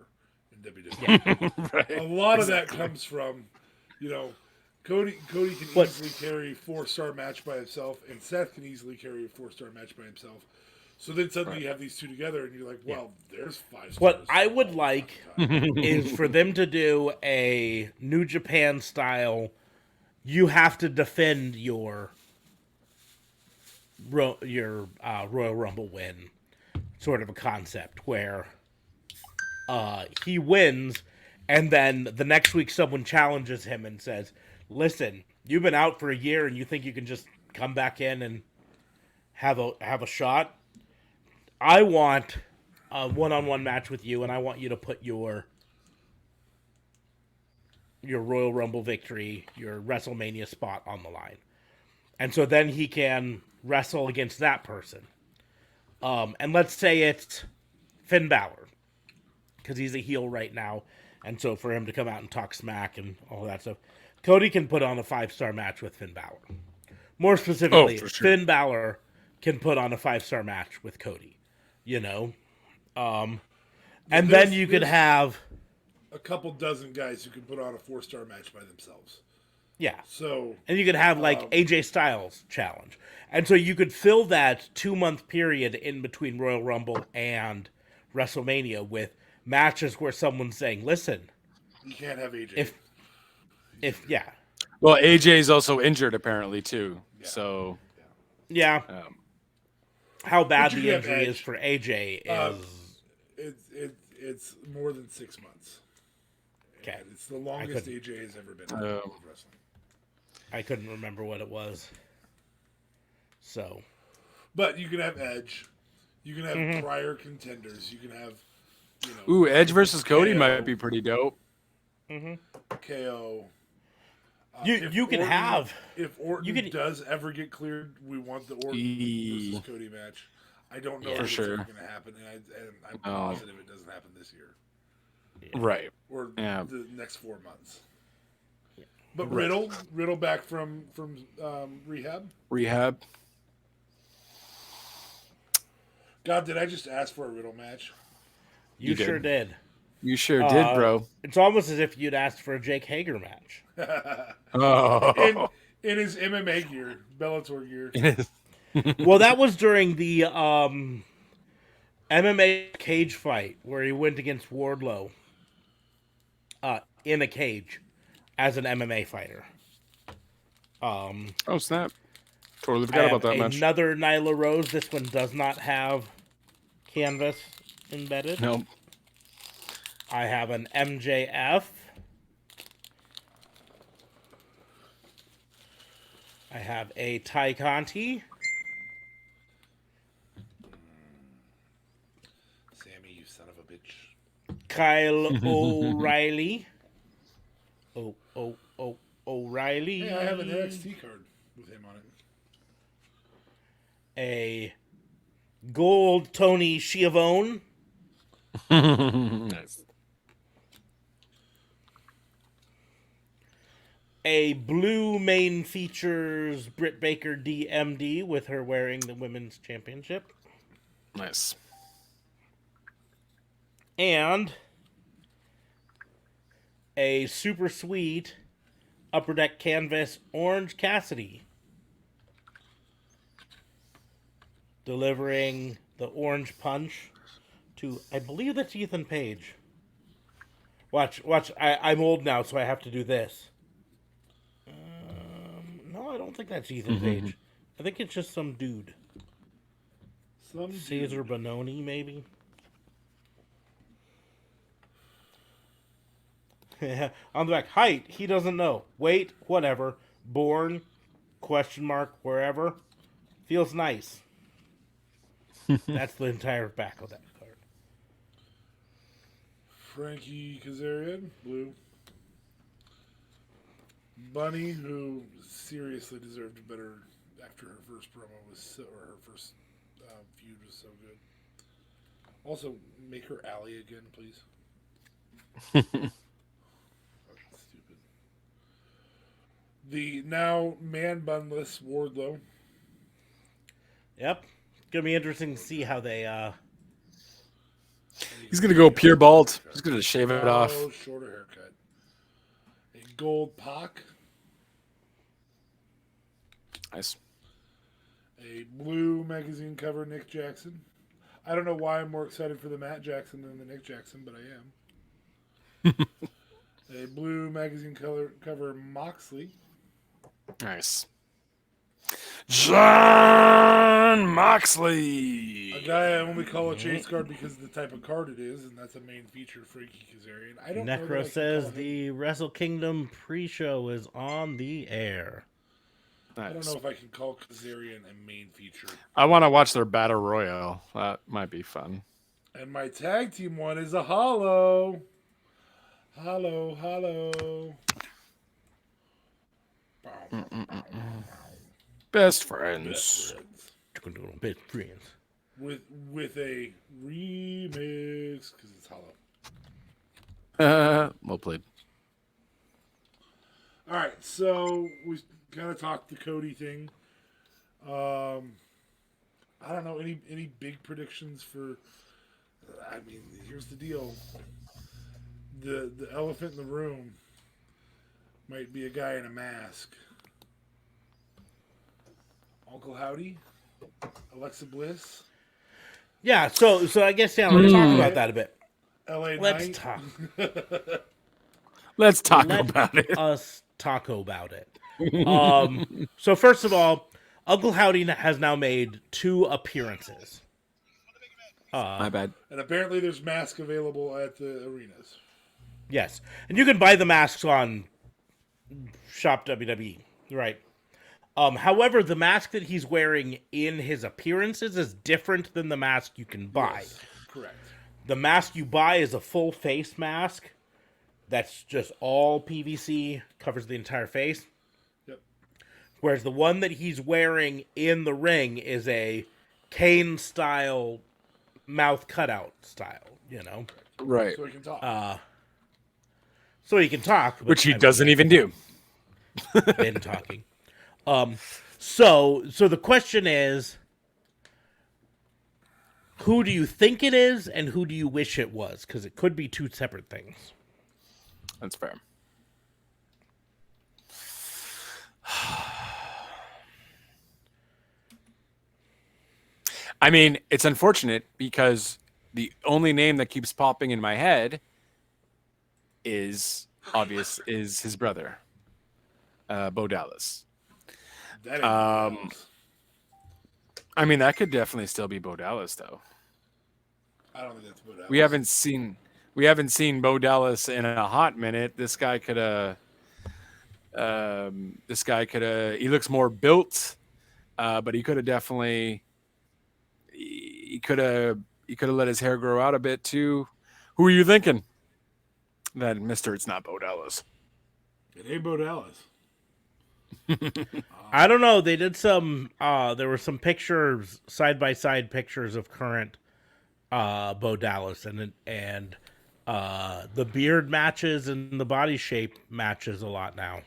in WWE. Right. A lot of that comes from, Cody can easily carry a 4-star match by himself, and Seth can easily carry a 4-star match by himself. So then suddenly you have these two together, and you're like, well, there's 5 stars. What I would like is for them to do a New Japan style. You have to defend your Royal Rumble win, sort of a concept where he wins, and then the next week someone challenges him and says, "Listen, you've been out for a year, and you think you can just come back in and have a shot? I want a one-on-one match with you, and I want you to put your Royal Rumble victory, your WrestleMania spot on the line." And so then he can wrestle against that person. And let's say it's Finn Balor, because he's a heel right now, and so for him to come out and talk smack and all that stuff, Cody can put on a 5-star match with Finn Balor. More specifically, for sure. Finn Balor can put on a 5-star match with Cody. And then you could have a couple dozen guys who can put on a 4-star match by themselves. Yeah. So And you could have like AJ Styles challenge. And so you could fill that 2-month period in between Royal Rumble and WrestleMania with matches where someone's saying, "Listen, you can't have AJ. if yeah. Well, AJ is also injured apparently too. Yeah. So Yeah. How bad But you the have injury Edge. is for AJ is It's more than 6 months. okay. And it's the longest couldn't- AJ has ever been in wrestling. I couldn't remember what it was. So But you can have Edge. You can have prior contenders. You can have Ooh, Edge versus Cody KO. might be pretty dope. KO. You can have. If Orton you can- does ever get cleared, we want the Orton versus Cody match. I don't know if it's ever going to happen, and I'm positive it doesn't happen this year. Right. Or the next 4 months. But Riddle back from rehab. Rehab. God, did I just ask for a Riddle match? You sure did. You sure did, bro. It's almost as if you'd asked for a Jake Hager match. In his MMA gear, Bellator gear. Well, that was during the MMA cage fight where he went against Wardlow in a cage as an MMA fighter. Oh, snap. Totally forgot about that match. Another Nyla Rose. This one does not have canvas embedded. Nope. I have an MJF. I have a Ty Conti. Sammy, you son of a bitch. Kyle O'Reilly. O'Reilly. Hey, I have an NXT card with him on it. A gold Tony Schiavone. Nice. A blue main features Britt Baker DMD with her wearing the women's championship. Nice. And a super sweet Upper Deck canvas Orange Cassidy. Delivering the orange punch to, I believe that's Ethan Page. Watch. I'm old now, so I have to do this. No, I don't think that's Ethan Page. I think it's just some dude. Caesar Bononi, maybe? On the back, height, he doesn't know. Weight, whatever. Born, question mark, wherever. Feels nice. That's the entire back of that card. Frankie Kazarian, blue. Bunny, who seriously deserved better after her first promo or her first feud was so good. Also, make her Allie again, please. Fucking stupid. The now man bunless Wardlow. Yep. It's going to be interesting to see how they... He's going to go pure bald. He's going to shave it off. Shorter haircut. A gold Pac. Nice. A blue magazine cover Nick Jackson. I don't know why I'm more excited for the Matt Jackson than the Nick Jackson, but I am. A blue magazine cover Moxley. Nice. John Moxley. A guy I only call a chase card because of the type of card it is, and that's a main feature, Frankie Kazarian. I don't know. Necro says the Wrestle Kingdom pre-show is on the air. Nice. I don't know if I can call Kazarian a main feature. I want to watch their Battle Royale. That might be fun. And my tag team one is a hollow. Hollow. Best friends. Best friends. With a remix because it's hollow. Well played. All right, so we kind of talked the Cody thing. I don't know any big predictions for. I mean, here's the deal. The elephant in the room might be a guy in a mask. Uncle Howdy, Alexa Bliss. Yeah, so I guess let's talk about that a bit. LA Let's Knight. talk. Let's talk Let about it. us talk about it. So first of all, Uncle Howdy has now made 2 appearances. My bad. And apparently there's masks available at the arenas. Yes, and you can buy the masks on Shop WWE, right? However, the mask that he's wearing in his appearances is different than the mask you can buy. Yes, correct. The mask you buy is a full face mask. That's just all PVC, covers the entire face. Yep. Whereas the one that he's wearing in the ring is a Kane style mouth cutout style, you know, Right. So he can talk. so he can talk, but Which he I mean, doesn't even do. been talking. So the question is, who do you think it is, and who do you wish it was? Because it could be two separate things. That's fair. I mean, it's unfortunate because the only name that keeps popping in my head is his brother, Bo Dallas. That ain't Dallas. I mean, that could definitely still be Bo Dallas, though. I don't think that's Bo Dallas. We haven't seen Bo Dallas in a hot minute. This guy could he looks more built, but he could have definitely he could have let his hair grow out a bit too. Who are you thinking? That Mister, it's not Bo Dallas. It ain't Bo Dallas. I don't know. They did some. There were some pictures, side by side pictures of current Bo Dallas, and the beard matches and the body shape matches a lot now.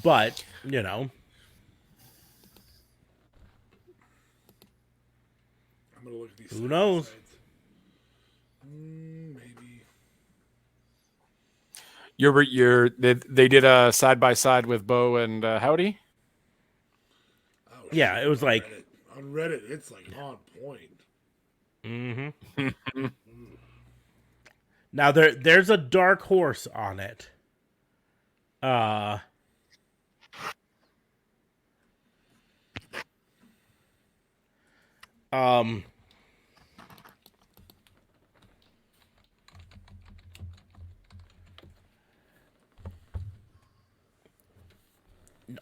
But you know, I'm gonna look at these. Who knows? sites. Maybe. They did a side by side with Bo and Howdy. Oh, Yeah, shit, it was on like- Reddit. On Reddit, it's like on point. now there's a dark horse on it.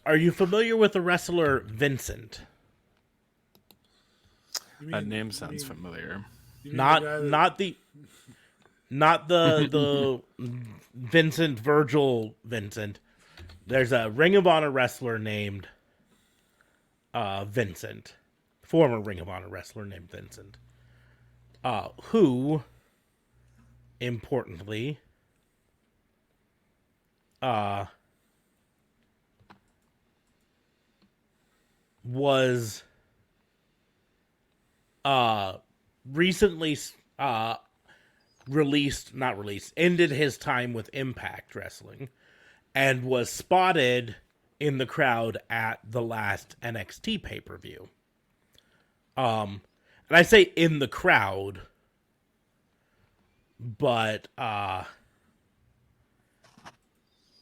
Are you familiar with the wrestler Vincent? You That mean- name you sounds mean- familiar. you mean Not the guy that- not the Vincent Virgil Vincent. There's a Ring of Honor wrestler named Vincent, former Ring of Honor wrestler named Vincent, who, importantly, was recently ended his time with Impact Wrestling and was spotted in the crowd at the last NXT pay-per-view. And I say in the crowd, but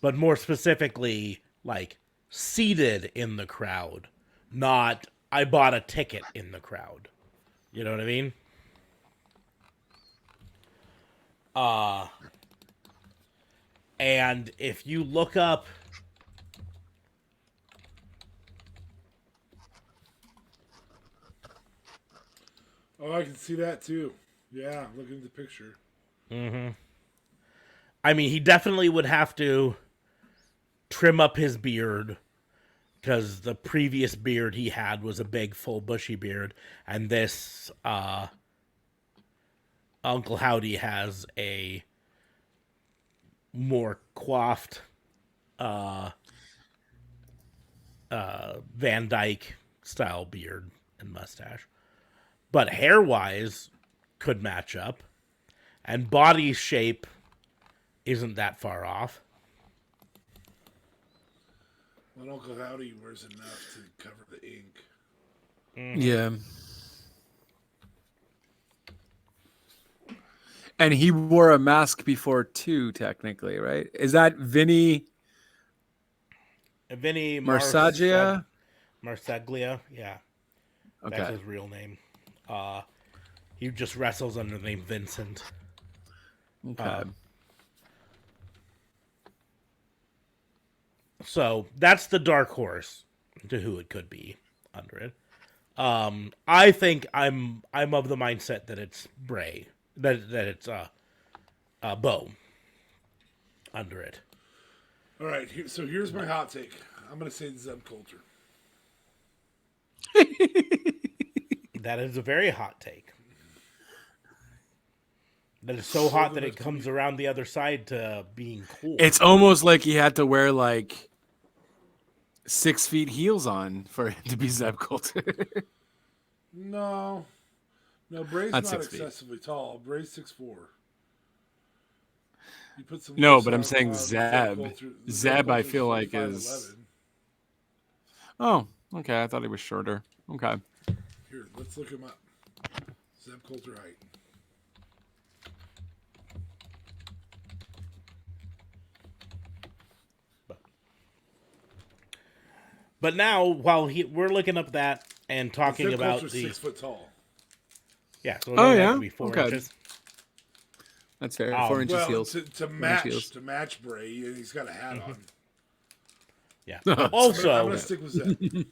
more specifically, like seated in the crowd, not I bought a ticket in the crowd. You know what I mean? And if you look up Oh, I can see that too. Yeah, looking at the picture. I mean, he definitely would have to trim up his beard because the previous beard he had was a big, full, bushy beard, and this Uncle Howdy has a more coiffed Van Dyke style beard and mustache. But hair-wise, could match up, and body shape isn't that far off. Well, Uncle Howdy wears enough to cover the ink. Yeah. And he wore a mask before too, technically, right? Is that Vinny Vinny Marsaglia? Marsaglia, yeah. That's Okay. his real name. He just wrestles under the name Vincent. Okay. So that's the dark horse to who it could be under it. I think I'm of the mindset that it's Bray, that it's Bo under it. All right, so here's my hot take. I'm going to say Zeb Coulter. That is a very hot take. That is so hot that it comes around the other side to being cool. It's almost like he had to wear like 6 feet heels on for him to be Zeb Coulter. No, Bray's Not not 6 feet. excessively tall. Bray's 6'4". You put some No, looks but I'm on- saying on Zeb. Coulter. Zeb, I Coulter's feel like 5'11". is. Oh, okay. I thought he was shorter. Okay. Here, let's look him up. Zeb Coulter height. But now, while we're looking up that and talking Zeb about Coulter's the 6 foot tall. so Oh, it yeah? has to be 4 Okay. inches. That's fair. 4 inches Well, heels. to heels. match Bray, and he's got a hat on. Yeah. I'm Also, gonna stick with Zeb.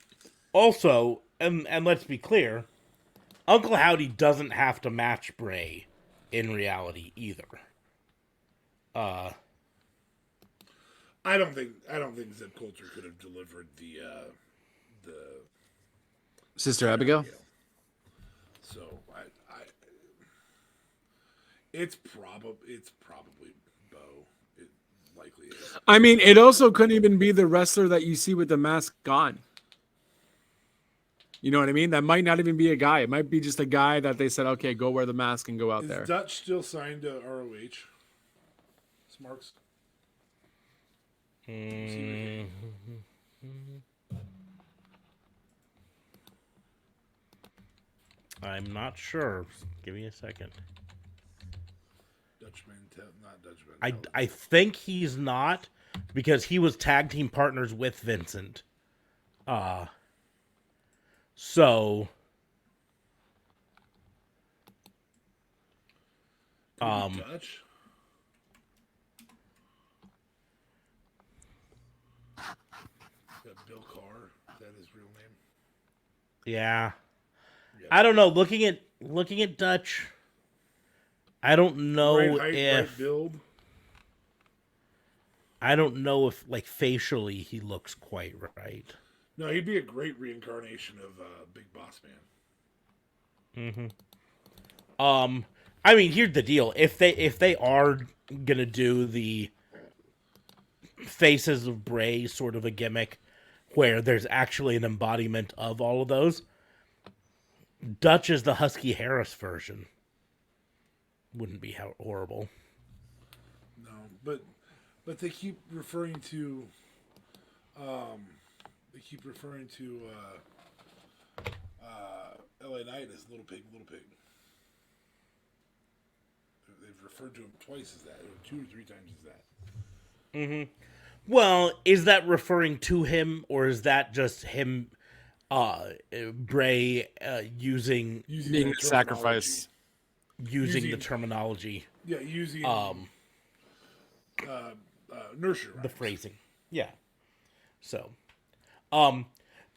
also, and let's be clear, Uncle Howdy doesn't have to match Bray in reality either. I don't think Zeb Coulter could have delivered the Sister Abigail? so it's probably Bo. It likely is. I mean, it also couldn't even be the wrestler that you see with the mask on. You know what I mean? That might not even be a guy. It might be just a guy that they said, okay, go wear the mask and go out Is there. Dutch still signed to ROH? Smarks. I'm not sure. Give me a second. Not Dutchman. I think he's not, because he was tag team partners with Vincent. So Dutch. Bill Carr. Is that his real name? yeah. I don't know. Looking at Dutch, I don't know Right height, if right build. I don't know if like facially he looks quite right. No, he'd be a great reincarnation of Big Boss Man. I mean, here's the deal: if they are gonna do the Faces of Bray sort of a gimmick, where there's actually an embodiment of all of those, Dutch is the Husky Harris version. Wouldn't be horrible. No, but they keep referring to LA Knight as Little Pig. They've referred to him twice as that, or 2 or 3 times as that. Well, is that referring to him, or is that just him, Bray, using Being that a sacrifice. the terminology, Yeah, using nurture the rhymes. phrasing? Yeah. So,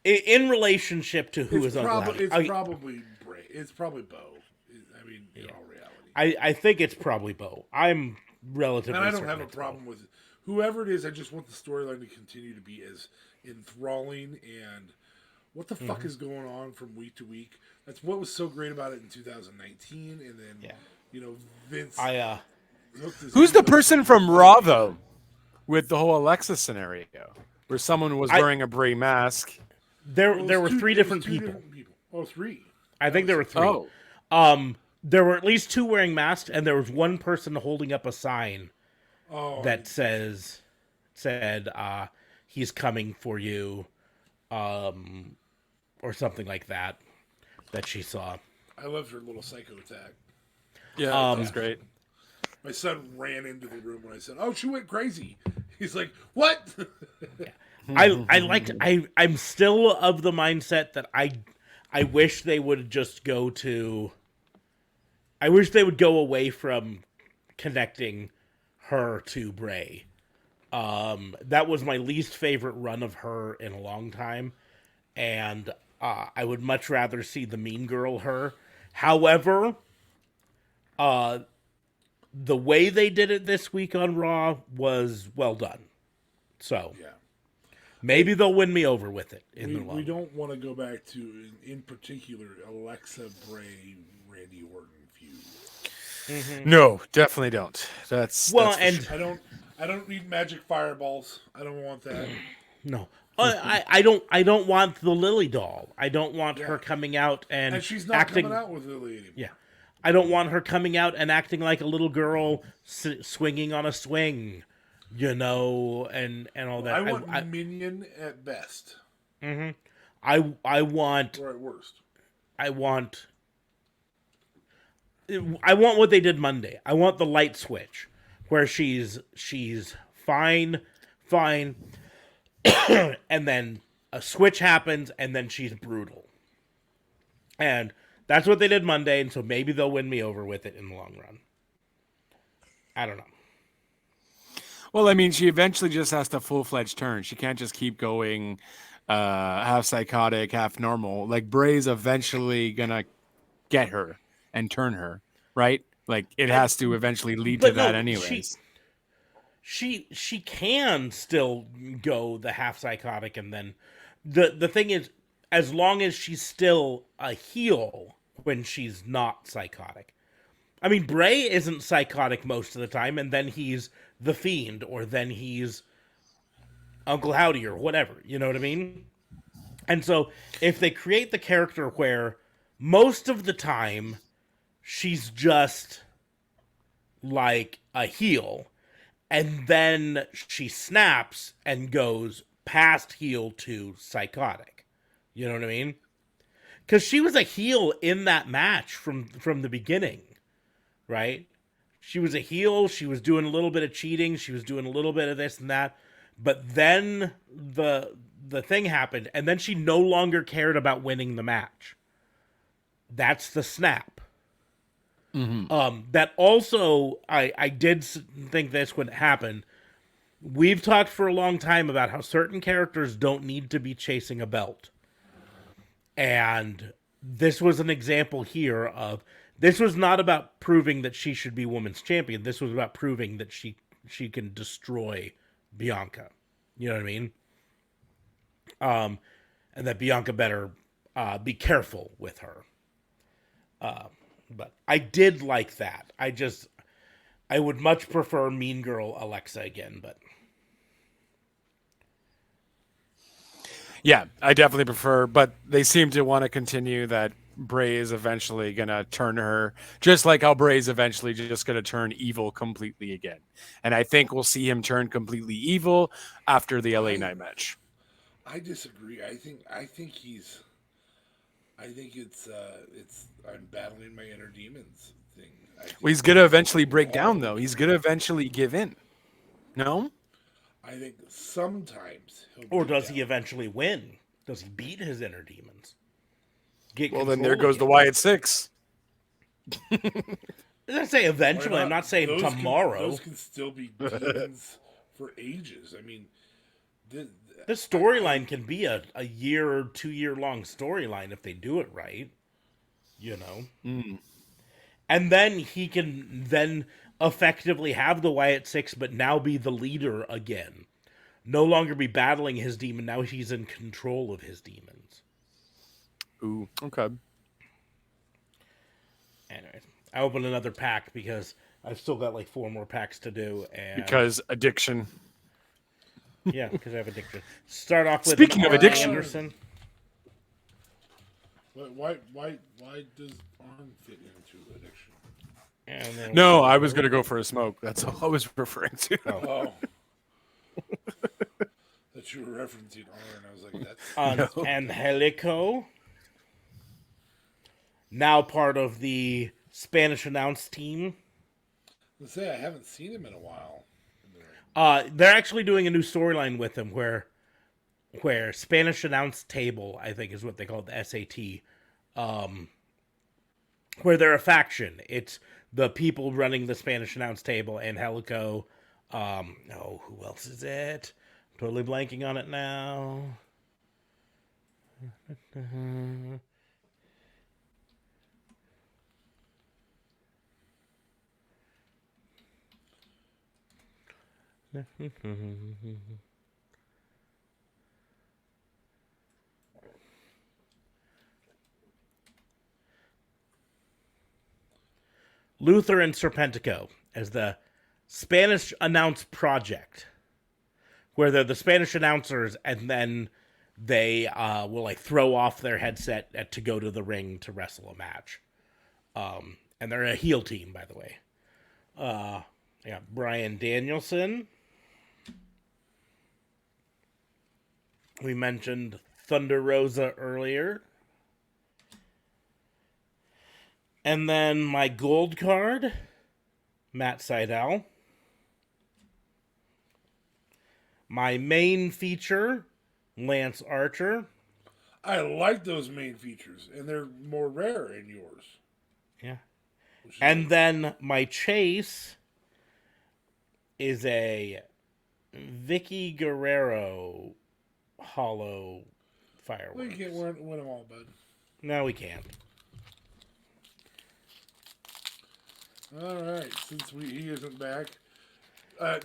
in relationship to who is Uncle Howdy, It's probably Bray. It's probably Bo. I mean, in all reality. I think it's probably Bo. I'm relatively And I don't certain have a it's problem with it. Whoever it is, I just want the storyline to continue to be as enthralling and what the fuck is going on from week to week. That's what was so great about it in 2019, and then Vince. Who's the person from Raw, though, with the whole Alexa scenario, where someone was wearing a Bray mask? There were 3 different people. Oh, 3. I think there were 3. Oh, There were at least 2 wearing masks, and there was one person holding up a sign that said he's coming for you, or something like that she saw. I loved her little psycho attack. yeah, that was great. My son ran into the room when I said, "Oh, she went crazy." He's like, "What?" I'm still of the mindset that I wish they would just I wish they would go away from connecting her to Bray. That was my least favorite run of her in a long time, and I would much rather see the mean girl her. However, the way they did it this week on Raw was well done. So Yeah. maybe they'll win me over with it in the long We run. don't want to go back to, in particular, Alexa Bray, Randy Orton feud. No, definitely don't. That's Well, that's for and sure. I don't need magic fireballs. I don't want that. no, I don't want the Lily doll. I don't want her coming out and And she's not acting. coming out with Lily anymore. Yeah, I don't want her coming out and acting like a little girl swinging on a swing, and all that. I want Minion at best, I want or at worst. I want what they did Monday. I want the light switch where she's fine, and then a switch happens and then she's brutal. And that's what they did Monday, and so maybe they'll win me over with it in the long run. I don't know. Well, I mean, she eventually just has to full-fledged turn. She can't just keep going half psychotic, half normal. Like, Bray's eventually gonna get her and turn her, right? Like, it has to eventually lead to that anyways. She can still go the half psychotic, and then the thing is, as long as she's still a heel when she's not psychotic. I mean, Bray isn't psychotic most of the time, and then he's the Fiend, or then he's Uncle Howdy, or whatever. You know what I mean? And so, if they create the character where most of the time she's just like a heel, and then she snaps and goes past heel to psychotic. You know what I mean? Because she was a heel in that match from the beginning, right? She was a heel. She was doing a little bit of cheating. She was doing a little bit of this and that. But then the thing happened, and then she no longer cared about winning the match. That's the snap. That also, I did think this would happen. We've talked for a long time about how certain characters don't need to be chasing a belt. And this was an example here of, this was not about proving that she should be women's champion. This was about proving that she can destroy Bianca. You know what I mean? And that Bianca better be careful with her. But I did like that. I would much prefer Mean Girl Alexa again, but Yeah, I definitely prefer, but they seem to want to continue that Bray is eventually going to turn her, just like how Bray's eventually just going to turn evil completely again. And I think we'll see him turn completely evil after the LA Knight match. I disagree. I think it's I'm battling my inner demons thing. Well, he's going to eventually break down, though. He's going to eventually give in. No? I think sometimes he'll. or does he eventually win? Does he beat his inner demons? Well, then there goes the Wyatt Six. I say eventually. I'm not saying tomorrow. Those can still be demons for ages. I mean, The storyline can be a year or 2 year long storyline if they do it right. You know? And then he can then effectively have the Wyatt Six, but now be the leader again. No longer be battling his demon. Now he's in control of his demons. Ooh, okay. Anyways, I opened another pack because I've still got like 4 more packs to do. And Because addiction. yeah, because I have addiction. Start off with Speaking of addiction. Anderson. why does Arn fit into addiction? And then No, I was going to go for a smoke. That's all I was referring to. Oh. That you were referencing Arn. I was like, that's Angelico. Now part of the Spanish announce team. Let's say I haven't seen him in a while. They're actually doing a new storyline with him where Spanish announce table, I think is what they call it, the SAT, where they're a faction. It's the people running the Spanish announce table, Angelico. Who else is it? I'm totally blanking on it now. Luther and Serpentico as the Spanish announce project, where they're the Spanish announcers, and then they will like throw off their headset to go to the ring to wrestle a match. And they're a heel team, by the way. I got Brian Danielson. We mentioned Thunder Rosa earlier. And then my gold card, Matt Seidel. My main feature, Lance Archer. I like those main features, and they're more rare in yours. Yeah. And then my chase is a Vicky Guerrero hollow fireworks. Well, you can't win them all, bud. No, we can't. All right, since he isn't back, I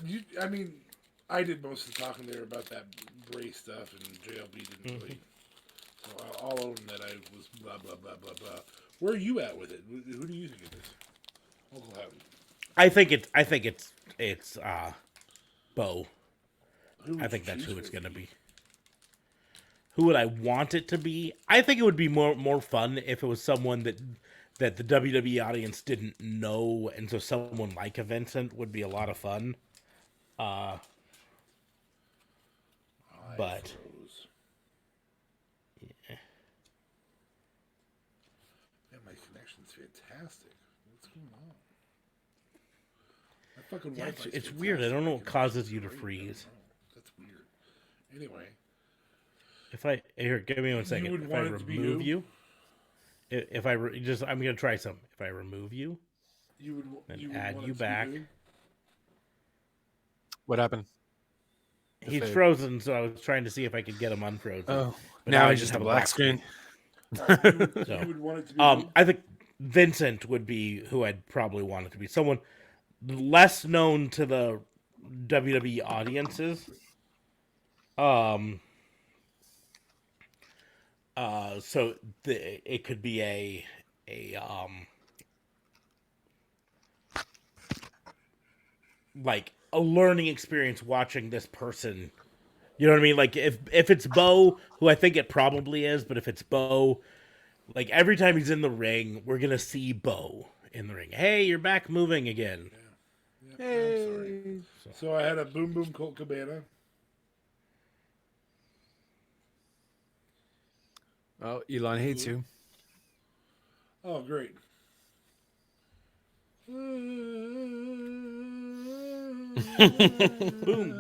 did most of the talking there about that Bray stuff, and JLB didn't really. So I'll own that I was blah blah blah blah blah. Where are you at with it? Who do you think it is? Uncle Howard. I think it's Bo. Who I would think you that's choose who it's for gonna it? be. Who would I want it to be? I think it would be more fun if it was someone that the WWE audience didn't know, and so someone like a Vincent would be a lot of fun. But Froze. yeah. Man, my connection's fantastic. What's going on? My fucking Wi-Fi's It's weird. I don't know what causes you to freeze. That's weird. Anyway, If I here, give me 1 second. would If I want it to be remove who? you, if I I'm gonna try something. If I remove you, you would Then would add want you it to be back. who? What happened? he's fade. frozen. So I was trying to see if I could get him unfrozen. Oh, But now I he's just a black screen. So, You would want it to be who? I think Vincent would be who I'd probably want it to be. Someone less known to the WWE audiences. So it could be a like a learning experience watching this person. You know what I mean? Like if it's Bo, who I think it probably is, but if it's Bo, like every time he's in the ring, we're gonna see Bo in the ring. Hey, you're back moving again. Yeah, I'm sorry. So I had a Boom Boom Colt Cabana. Oh, Elon hates you. Oh, great. Boom,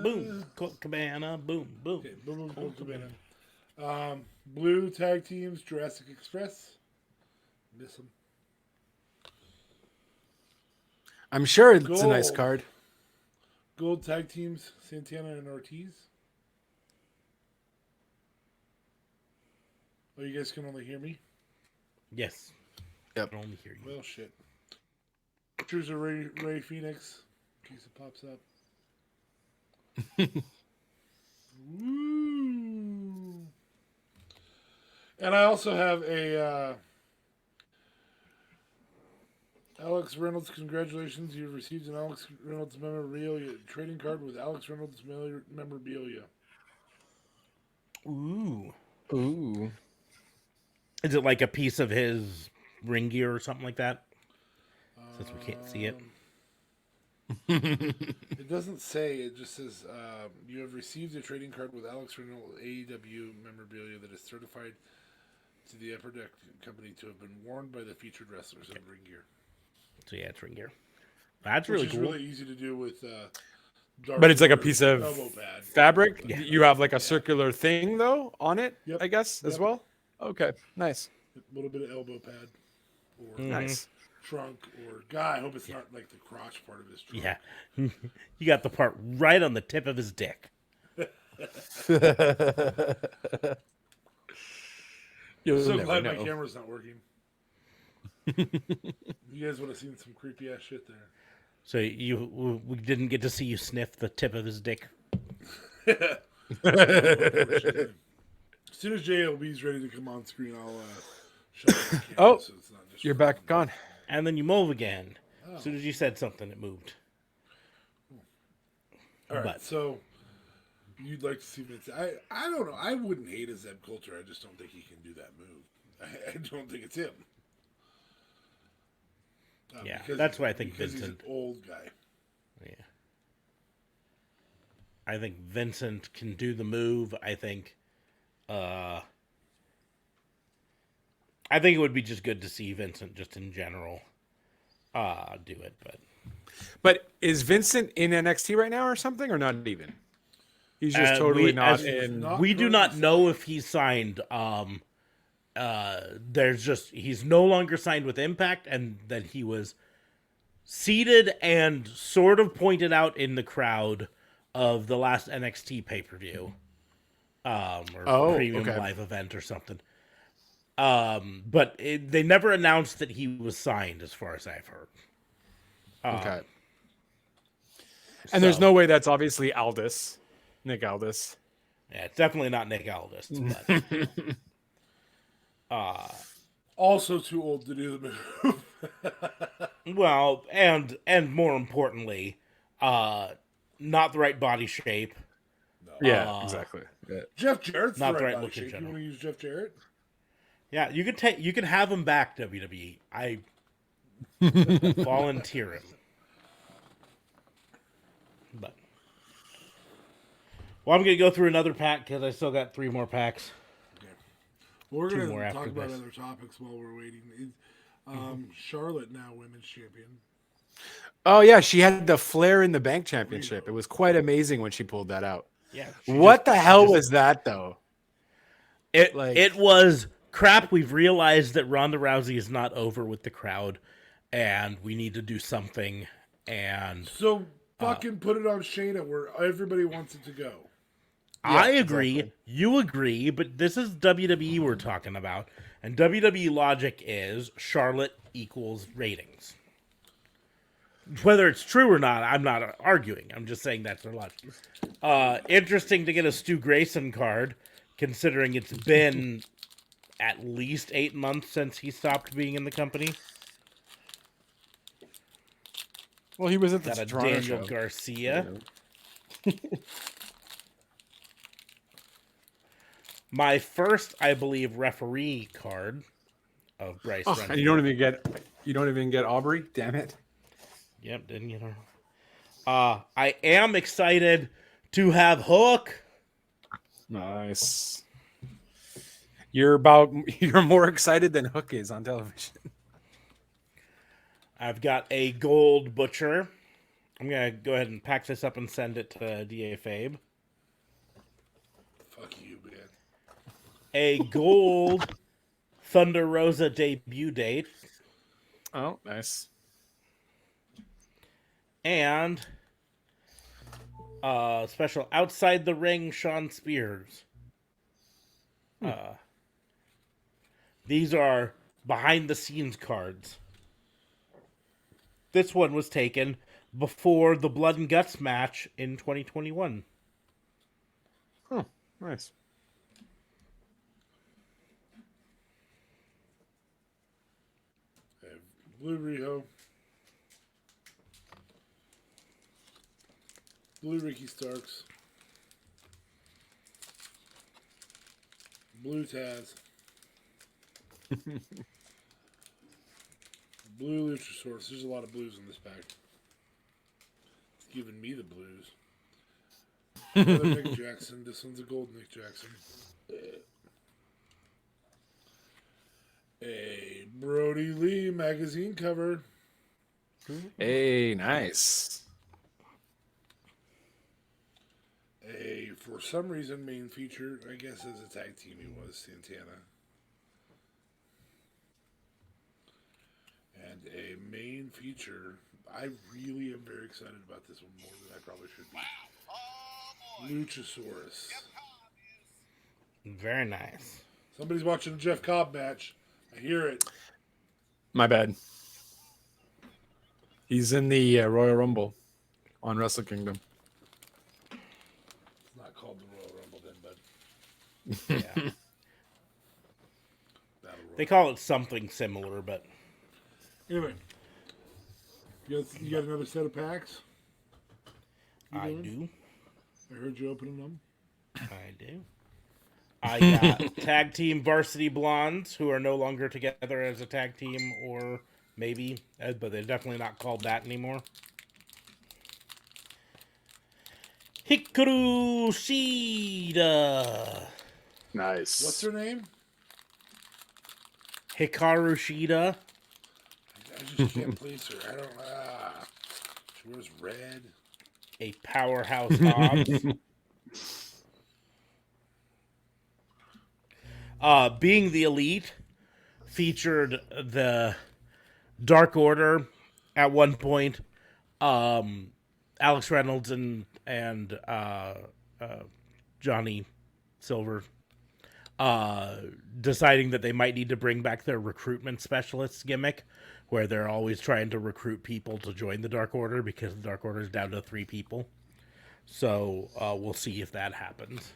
boom, Colt Cabana, boom, boom. Okay, Boom Boom Colt Cabana. Blue tag teams, Jurassic Express. Miss them. I'm sure it's a nice Gold. card. Gold tag teams, Santana and Ortiz. Oh, you guys can only hear me? Yes. Yep. I can only hear you. Well, shit. Pictures of Ray Phoenix, in case it pops up. Woo! And I also have a Alex Reynolds. Congratulations, you've received an Alex Reynolds memorabilia trading card with Alex Reynolds memorabilia. Ooh. Ooh. Is it like a piece of his ring gear or something like that? Since we can't see it. It doesn't say. It just says you have received a trading card with Alex Reynolds AEW memorabilia that is certified to the Upper Deck Company to have been worn by the featured wrestlers in ring gear. So yeah, it's ring gear. That's Which really is cool. really easy to do with. But it's like a piece of elbow pad. fabric. Yeah. You have like a circular thing though on it, Yep. I guess, as Yep. well. Okay, nice. A little bit of elbow pad, or Nice. trunk, or guy. I hope it's not like the crotch part of his trunk. Yeah. You got the part right on the tip of his dick. You'll So never glad my know. camera's not working. You guys would have seen some creepy ass shit there. So we didn't get to see you sniff the tip of his dick. Unfortunately. As soon as JLB's ready to come on screen, I'll shut off the camera. Oh, So it's not just You're back on. And then you move again. Oh. As soon as you said something, it moved. All right, But- so you'd like to see Vince? I don't know. I wouldn't hate a Zeb Coulter. I just don't think he can do that move. I don't think it's him. Yeah, because- that's why I think because Vincent. He's an old guy. Yeah. I think Vincent can do the move. I think it would be just good to see Vincent just in general do it, But is Vincent in NXT right now or something, or not even? He's just totally not in. we do not know if he's signed. He's no longer signed with Impact, and that he was seated and sort of pointed out in the crowd of the last NXT pay-per-view, or premium live event or something. But they never announced that he was signed, as far as I've heard. Okay. And there's no way that's obviously Aldis, Nick Aldis. Yeah, it's definitely not Nick Aldis. But, Also too old to do the move. well, and more importantly, not the right body shape. Yeah, exactly. Yeah. Jeff Jarrett's Not the the right right body look in shape. You general. want to use Jeff Jarrett? Yeah, you could have him back, WWE. I volunteer him. But I'm gonna go through another pack because I still got 3 more packs. Well, we're Two going more to after talk about this. other topics while we're waiting. Charlotte now women's champion. Oh yeah, she had the Flair in the Bank Championship. It was quite amazing when she pulled that out. Yeah. What the hell was that though? It was crap. We've realized that Ronda Rousey is not over with the crowd, and we need to do something. And So fucking put it on Shayna where everybody wants it to go. I agree. exactly. You agree, but this is WWE we're talking about, and WWE logic is Charlotte equals ratings. Whether it's true or not, I'm not arguing. I'm just saying that's their logic. Interesting to get a Stu Grayson card, considering it's been at least 8 months since he stopped being in the company. Well, he was at the Got a Toronto Daniel show. Garcia. My first, I believe, referee card of Bryce. Oh, Renfield. and you don't even get Aubrey. Damn it! Yep, didn't get her. I am excited to have Hook. Nice. You're more excited than Hook is on television. I've got a gold Butcher. I'm gonna go ahead and pack this up and send it to DA Fabe. Fuck you, man. A gold Thunder Rosa debut date. Oh, nice. And special outside the ring Sean Spears. These are behind the scenes cards. This one was taken before the Blood and Guts match in 2021. Oh, nice. I have Blue Riho. Blue Ricky Starks. Blue Taz. Blue Luchasaurus. There's a lot of blues in this pack. It's giving me the blues. Another Nick Jackson. This one's a gold Nick Jackson. A Brody Lee magazine cover. Hey, nice. A, for some reason, main feature. I guess as a tag team he was Santana. And a main feature. I really am very excited about this one more than I probably should be. Luchasaurus. Very nice. Somebody's watching a Jeff Cobb match. I hear it. My bad. He's in the Royal Rumble on Wrestle Kingdom. It's not called the Royal Rumble then, but Yeah. Battle Royal. They call it something similar, but Anyway, you got another set of packs? I doing? do. I heard you opening them. I do. I got tag team Varsity Blondes, who are no longer together as a tag team, or maybe, but they're definitely not called that anymore. Hikaru Shida. Nice. What's her name? Hikaru Shida. I just can't place her. I don't. She wears red. A powerhouse Hobbs. Being the Elite featured the Dark Order at one point. Alex Reynolds and Johnny Silver deciding that they might need to bring back their recruitment specialist gimmick, where they're always trying to recruit people to join the Dark Order because the Dark Order is down to 3 people. So we'll see if that happens.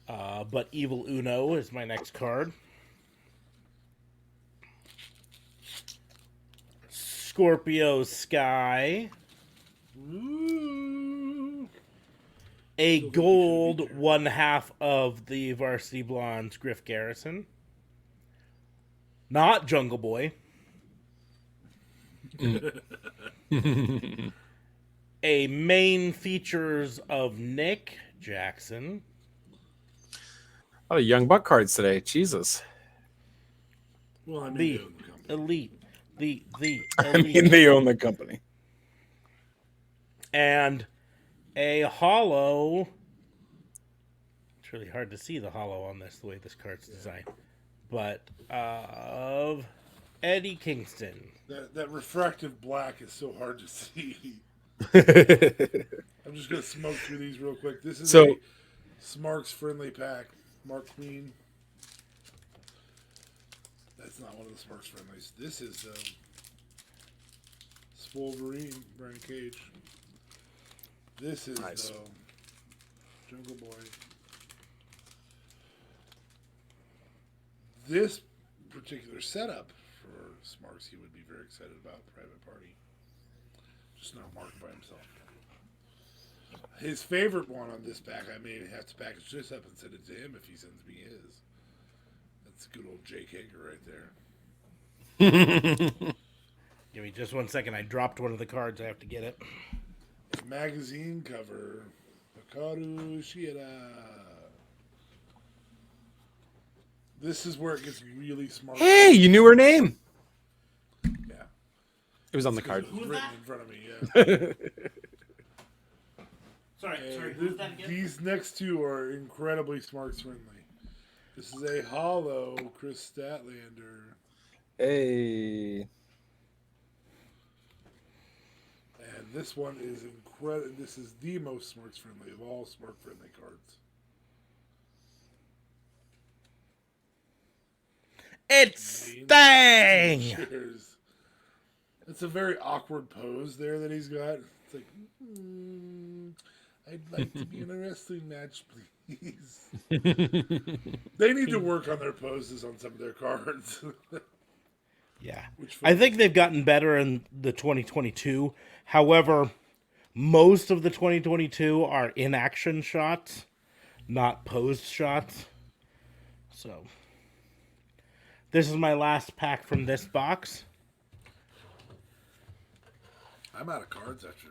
But Evil Uno is my next card. Scorpio Sky. Ooh. A gold 1/2 of the Varsity Blondes Griff Garrison. Not Jungle Boy. A main features of Nick Jackson. A lot of Young Buck cards today. Jesus. Well, I mean, The they own the company. Elite. The I Elite. mean, they own the company. And a hollow. It's really hard to see the hollow on this, the way this card's designed. But of Eddie Kingston. That refractive black is so hard to see. I'm just gonna smoke through these real quick. This is a Smarks friendly pack. Mark Queen. That's not one of the Smarks friendlies. This is Wolverine, Brian Cage. This is Nice. Jungle Boy. This particular setup for Smarks, he would be very excited about. Private Party. Just not Mark by himself. His favorite one on this pack, I may have to package this up and send it to him if he sends me his. That's good old Jake Hager right there. Give me just 1 second. I dropped one of the cards. I have to get it. Magazine cover. Hikaru Shida. This is where it gets really smart. Hey, you knew her name. Yeah. It was on the It card. was written in front of me, yeah. Sorry, These next two are incredibly Smarks friendly. This is a hollow Chris Statlander. Hey. And this one is incredible. This is the most Smarks friendly of all Smart friendly cards. It's Stang! Cheers. It's a very awkward pose there that he's got. It's like, I'd like to be in a wrestling match, please. They need to work on their poses on some of their cards. Yeah. I think they've gotten better in the 2022. However, most of the 2022 are in-action shots, not posed shots. So, this is my last pack from this box. I'm out of cards after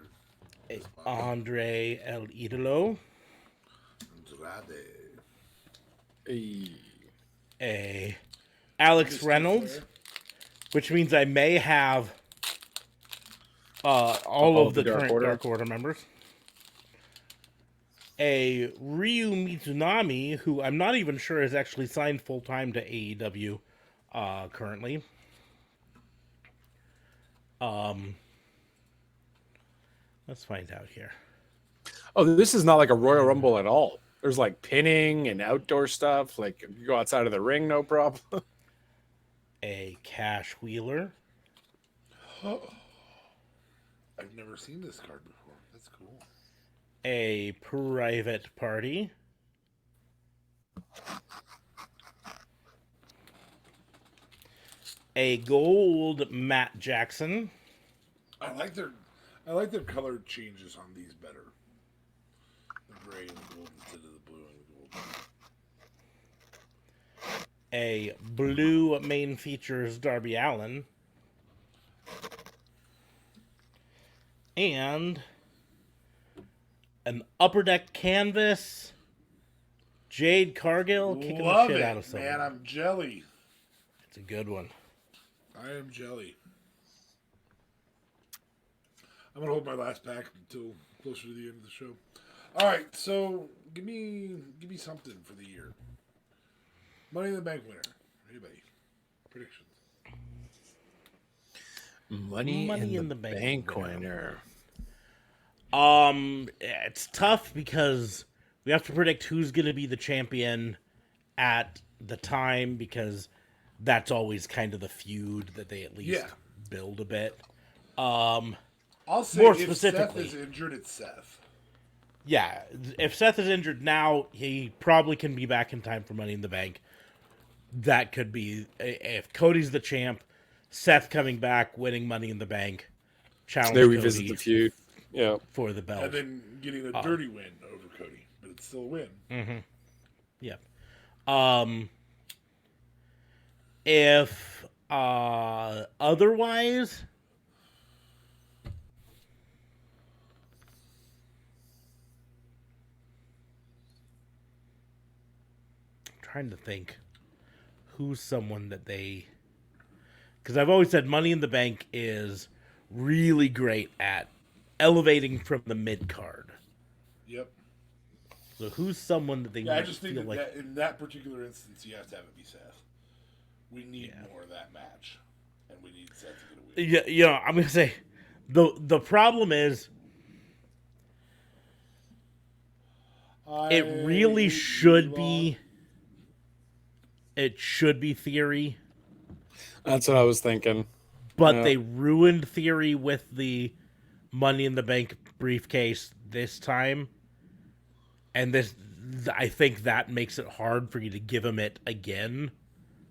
A Andre El Idolo. Andrade. Hey. A Alex Reynolds, which means I may have all of the current Dark Order members. A Ryu Mizunami, who I'm not even sure is actually signed full-time to AEW currently. Let's find out here. Oh, this is not like a Royal Rumble at all. There's like pinning and outdoor stuff. Like you go outside of the ring, no problem. A cash wheeler. I've never seen this card before. That's cool. A private party. A gold Matt Jackson. I like their color changes on these better. The gray and the gold instead of the blue and the gold. A blue main features Darby Allin. And an upper deck canvas Jade Cargill kicking Love the shit it, out of someone. man. I'm jelly. It's a good one. I am jelly. I'm gonna hold my last pack until closer to the end of the show. All right, so give me something for the year. Money in the Bank winner. Anybody? Predictions. Money in the bank winner. It's tough because we have to predict who's going to be the champion at the time, because that's always kind of the feud that they at least build a bit. I'll say More if specifically, Seth is injured, it's Seth. Yeah, if Seth is injured now, he probably can be back in time for Money in the Bank. That could be, if Cody's the champ, Seth coming back, winning Money in the Bank, challenge They revisit Cody the feud. Yeah. for the belt. And then getting a dirty win over Cody, but it's still a win. Yep. If otherwise, I'm trying to think who's someone that they, because I've always said Money in the Bank is really great at elevating from the mid card. Yep. So who's someone that they Yeah, I might just think feel that, like that in that particular instance, you have to have it be Seth. We need more of that match, and we need Seth to get a win. Yeah, I'm gonna say the problem is it really should be. It should be Theory, That's what I was thinking. but they ruined Theory with the Money in the Bank briefcase this time, and this, I think that makes it hard for you to give him it again.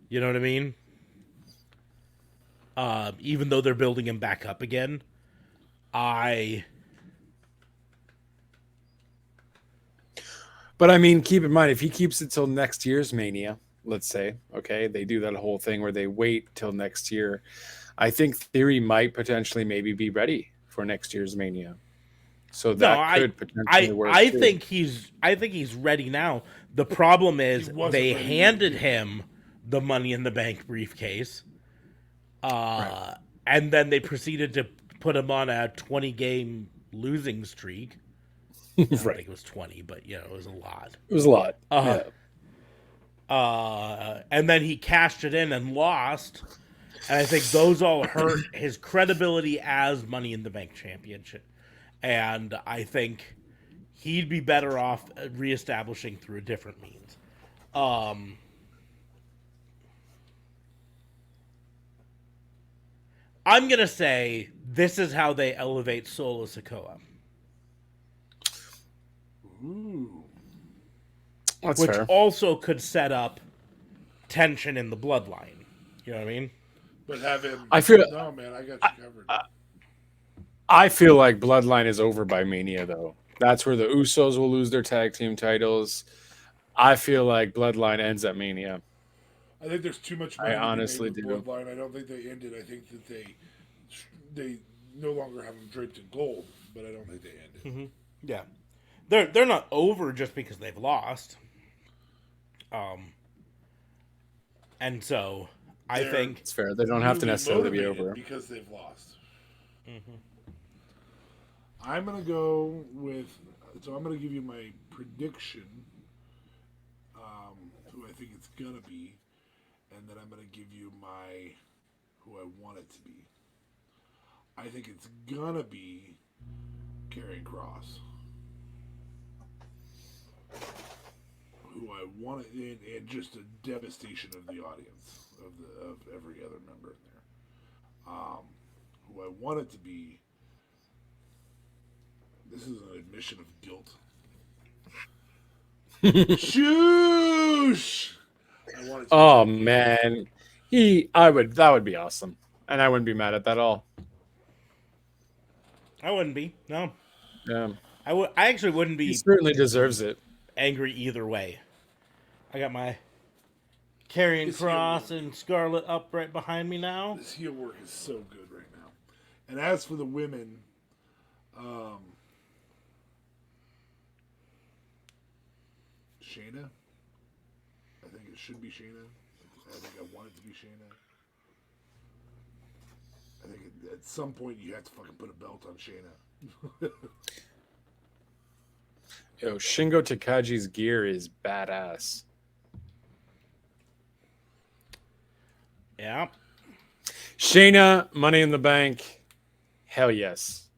You know what I mean? Even though they're building him back up again, But I mean, keep in mind, if he keeps it till next year's Mania, let's say, okay, they do that whole thing where they wait till next year. I think Theory might potentially maybe be ready for next year's Mania. So that could potentially work. I think he's ready now. The problem is they handed him the Money in the Bank briefcase, and then they proceeded to put him on a 20-game losing streak. I don't think it was 20, but it was a lot. It was a lot. And then he cashed it in and lost. And I think those all hurt his credibility as Money in the Bank championship. And I think he'd be better off reestablishing through a different means. I'm going to say this is how they elevate Solo Sikoa. Ooh. That's Which fair. also could set up tension in the bloodline. You know what I mean? But have him. I feel- No, man, I got you covered. I feel like Bloodline is over by Mania, though. That's where the Usos will lose their tag team titles. I feel like Bloodline ends at Mania. I think there's too much I money to be honestly made do. with Bloodline. I don't think they ended. I think that they no longer have them draped in gold, but I don't think they ended. Yeah. They're not over just because they've lost. And so I think It's fair. They don't have to Really necessarily be motivated over. because they've lost. I'm gonna go with. So I'm gonna give you my prediction. Who I think it's gonna be, and then I'm gonna give you my who I want it to be. I think it's gonna be Karrion Kross. I wanted, and just a devastation of the audience of every other member in there. Who I wanted to be. This is an admission of guilt. Shoosh! I wanted to Oh be man, that would be awesome, and I wouldn't be mad at that at all. I wouldn't be. No. Yeah, I actually wouldn't he be certainly deserves it. angry either way. I got my Karrion Kross and Scarlett up right behind me now. This heel work is so good right now. And as for the women, Shayna. I think it should be Shayna. I think I want it to be Shayna. I think at some point you have to fucking put a belt on Shayna. Yo, Shingo Takagi's gear is badass. Yeah. Shayna, Money in the Bank, hell yes.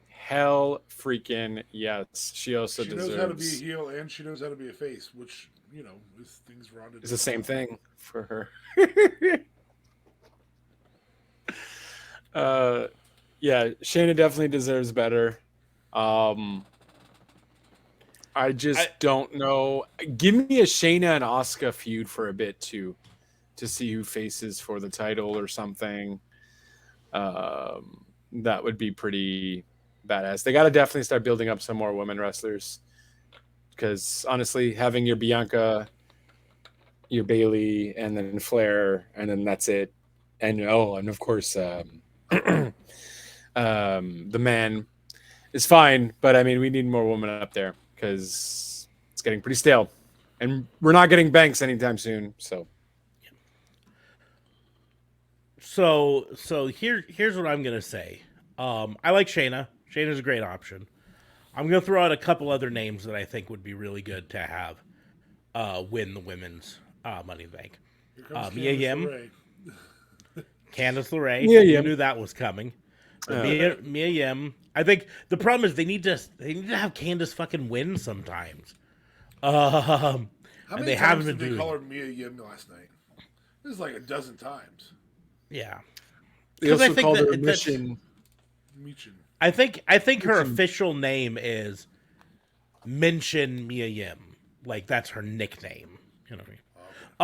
Hell freaking yes. She also she deserves. knows how to be a heel and she knows how to be a face, which, you know, is things rounded. It's the same thing for her. Yeah, Shayna definitely deserves better. I just don't know. Give me a Shayna and Asuka feud for a bit too, to see who faces for the title or something. That would be pretty badass. They got to definitely start building up some more women wrestlers, because honestly, having your Bianca, your Bailey, and then Flair, and then that's it. And and of course, the man is fine, but I mean, we need more women up there because it's getting pretty stale, and we're not getting Banks anytime soon. So here's what I'm gonna say. I like Shayna. Shayna's a great option. I'm gonna throw out a couple other names that I think would be really good to have win the women's Money in the Bank. Mia Yim, Candice LeRae. You knew that was coming. Mia Yim. I think the problem is they need to have Candice fucking win sometimes. How many they times haven't did been they call doing her Mia Yim last night? It was like a dozen times. Yeah. They also I think called that, her Mission. I think her official name is Minchin Mia Yim. Like that's her nickname. You know what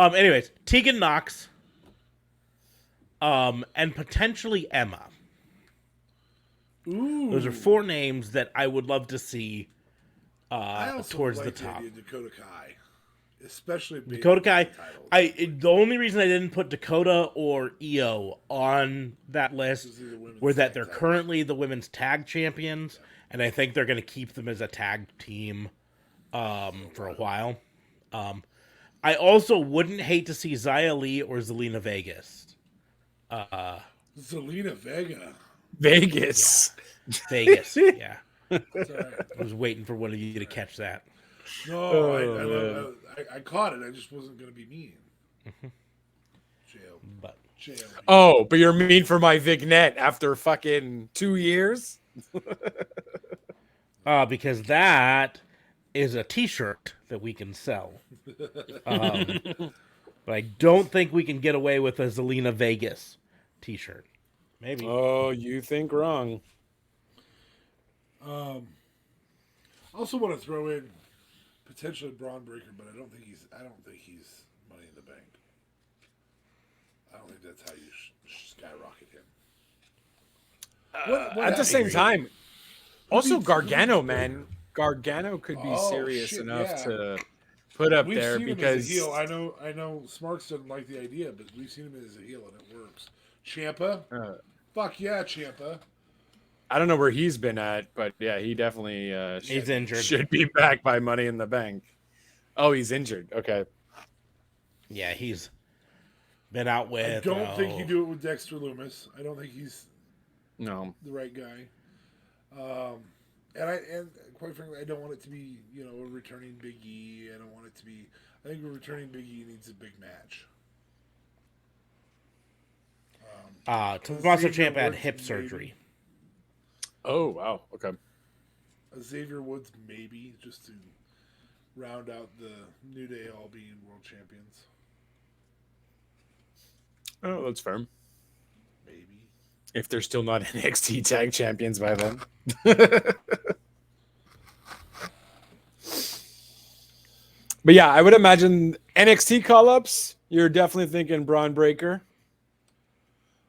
I mean? Anyways, Tegan Knox. And potentially Emma. Ooh. Those are four names that I would love to see towards the top. Dakota Kai, especially Dakota Kai. The only reason I didn't put Dakota or Io on that list were that they're currently the women's tag champions, and I think they're going to keep them as a tag team for a while. I also wouldn't hate to see Xia Li or Zelina Vegas. Zelina Vega. Vegas. Yeah. Vegas, yeah. Sorry. I was waiting for one of you to catch that. No, I caught it. I just wasn't going to be mean. Jail. Oh, but you're mean for my vignette after fucking 2 years? Because that is a T-shirt that we can sell. But I don't think we can get away with a Zelina Vegas T-shirt. Maybe. Oh, you think wrong. I also want to throw in potentially Braun Breaker, but I don't think he's Money in the Bank. I don't think that's how you skyrocket him. At the same time, also Gargano, man. Gargano could be serious enough to put up we've there seen because him as a heel. I know Smarks doesn't like the idea, but we've seen him as a heel and it works. Ciampa, fuck yeah, Ciampa. I don't know where he's been at, but yeah, he definitely he's injured. Should be back by Money in the Bank. Oh, he's injured. Okay. Yeah, he's been out with. I don't think you do it with Dexter Lumis. I don't think he's the right guy. And quite frankly, I don't want it to be a returning Big E. I don't want it to be. I think a returning Big E needs a big match. Tommaso Ciampa had hip surgery. Oh wow. Okay. Xavier Woods maybe just to round out the New Day all being world champions. Oh, that's fair. Maybe. If they're still not NXT tag champions by then. But yeah, I would imagine NXT call-ups. You're definitely thinking Braun Breaker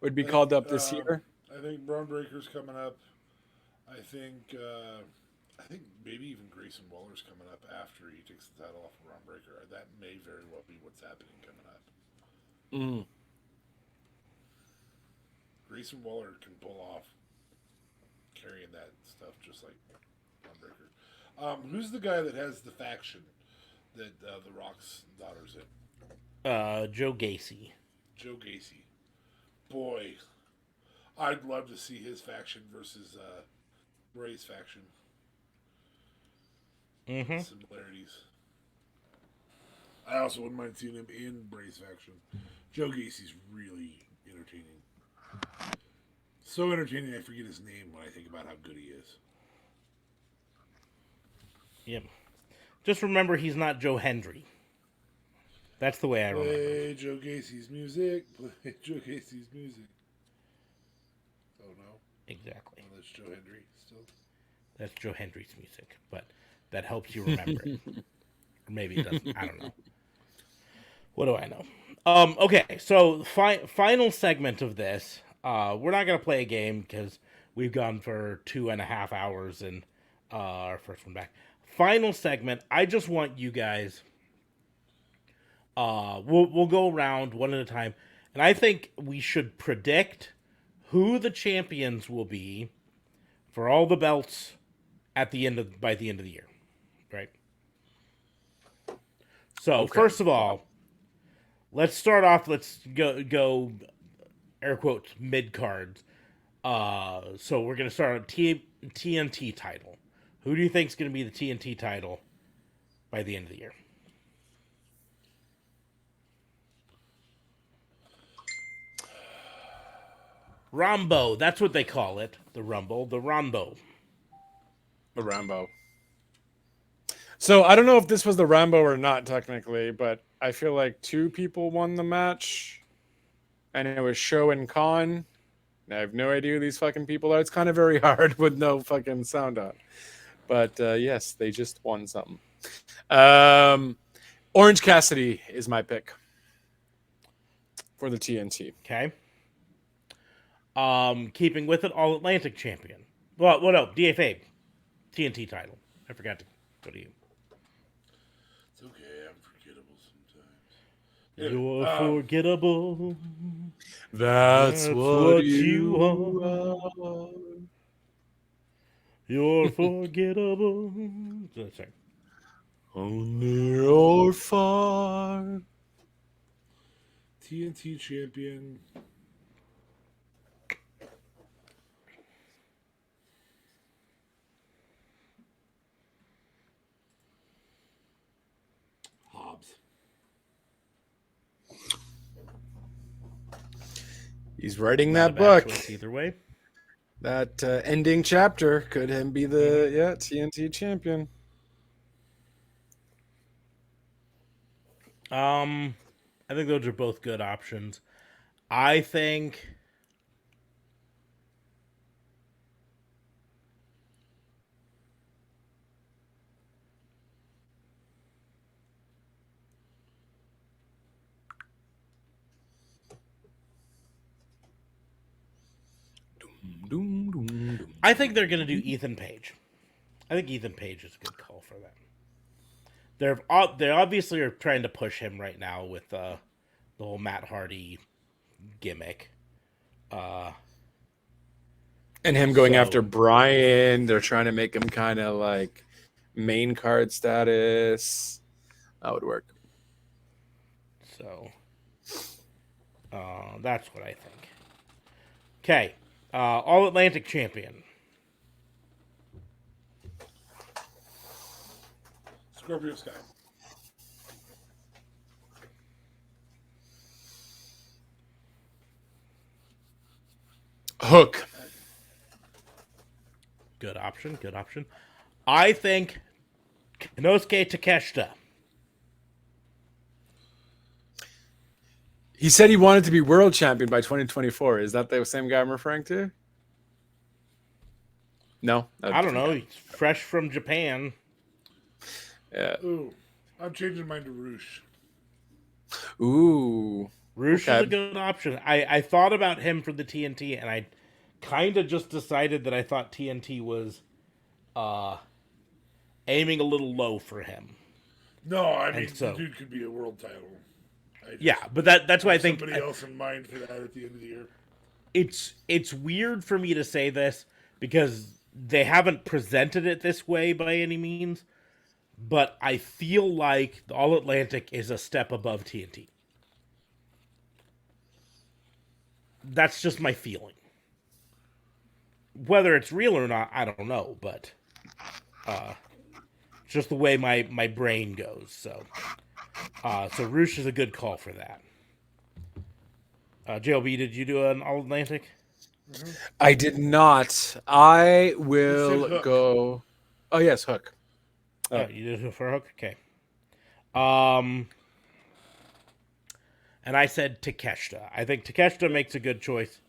would be called up this year. I think Braun Breaker's coming up. I think maybe even Grayson Waller's coming up after he takes the title off of Braun Breaker. That may very well be what's happening coming up. Mm. Grayson Waller can pull off carrying that stuff just like Braun Breaker. Who's the guy that has the faction that The Rock's daughter's in? Joe Gacy. Joe Gacy. Boy, I'd love to see his faction versus Ray's faction. Mm-hmm. Similarities. I also wouldn't mind seeing him in Bray's faction. Joe Gacy's really entertaining. So entertaining I forget his name when I think about how good he is. Yep. Just remember he's not Joe Hendry. That's the way I remember. Play Joe Gacy's music. Play Joe Gacy's music. Oh no. Exactly. Oh, that's Joe Hendry still. That's Joe Hendry's music, but that helps you remember it. Or maybe it doesn't. I don't know. What do I know? Okay, so final segment of this. We're not going to play a game because we've gone for 2.5 hours and our first one back. Final segment. I just want you guys. We'll go around one at a time, and I think we should predict who the champions will be for all the belts by the end of the year, right? So First of all, let's start off. Let's go air quotes mid cards. So we're gonna start on TNT title. Who do you think is gonna be the TNT title by the end of the year? Rambo, that's what they call it. The Rumble, the Rambo. The Rambo. So I don't know if this was the Rambo or not technically, but I feel like 2 people won the match, and it was Show and Khan. I have no idea who these fucking people are. It's kind of very hard with no fucking sound on. But yes, they just won something. Orange Cassidy is my pick for the TNT. Okay. Keeping with it, All Atlantic champion. Well, no, DFA, TNT title. I forgot to go to you. It's okay, I'm forgettable sometimes. You're forgettable. That's what you are. You're forgettable. Sorry. On near or far. TNT champion. Hobbs. He's writing Not a that bad book. choice either way. That ending chapter could him be the TNT champion. I think those are both good options. I think I think they're going to do Ethan Page. I think Ethan Page is a good call for them. They obviously are trying to push him right now with the whole Matt Hardy gimmick. And him going after Brian, they're trying to make him kind of like main card status. That would work. So, that's what I think. Okay, All Atlantic champion. Scorpio Sky. Hook. Good option. Good option. I think Inosuke Takeshita. He said he wanted to be world champion by 2024. Is that the same guy I'm referring to? No, I don't know. He's fresh from Japan. Yeah. Ooh, I'm changing mine to Roosh. Ooh. Roosh Okay. is a good option. I thought about him for the TNT, and I kind of just decided that I thought TNT was aiming a little low for him. No, I mean, so- the dude could be a world title. I just Yeah, but that's why I have think somebody else in mind for that at the end of the year. it's weird for me to say this because they haven't presented it this way by any means, but I feel like the All Atlantic is a step above TNT. That's just my feeling. Whether it's real or not, I don't know, but just the way my brain goes. So Roosh is a good call for that. JLB, did you do an All Atlantic? I did not. I You will said Hook. go. Oh yes, Hook. Oh, you did it for Hook? Okay. And I said Takeshita. I think Takeshita makes a good choice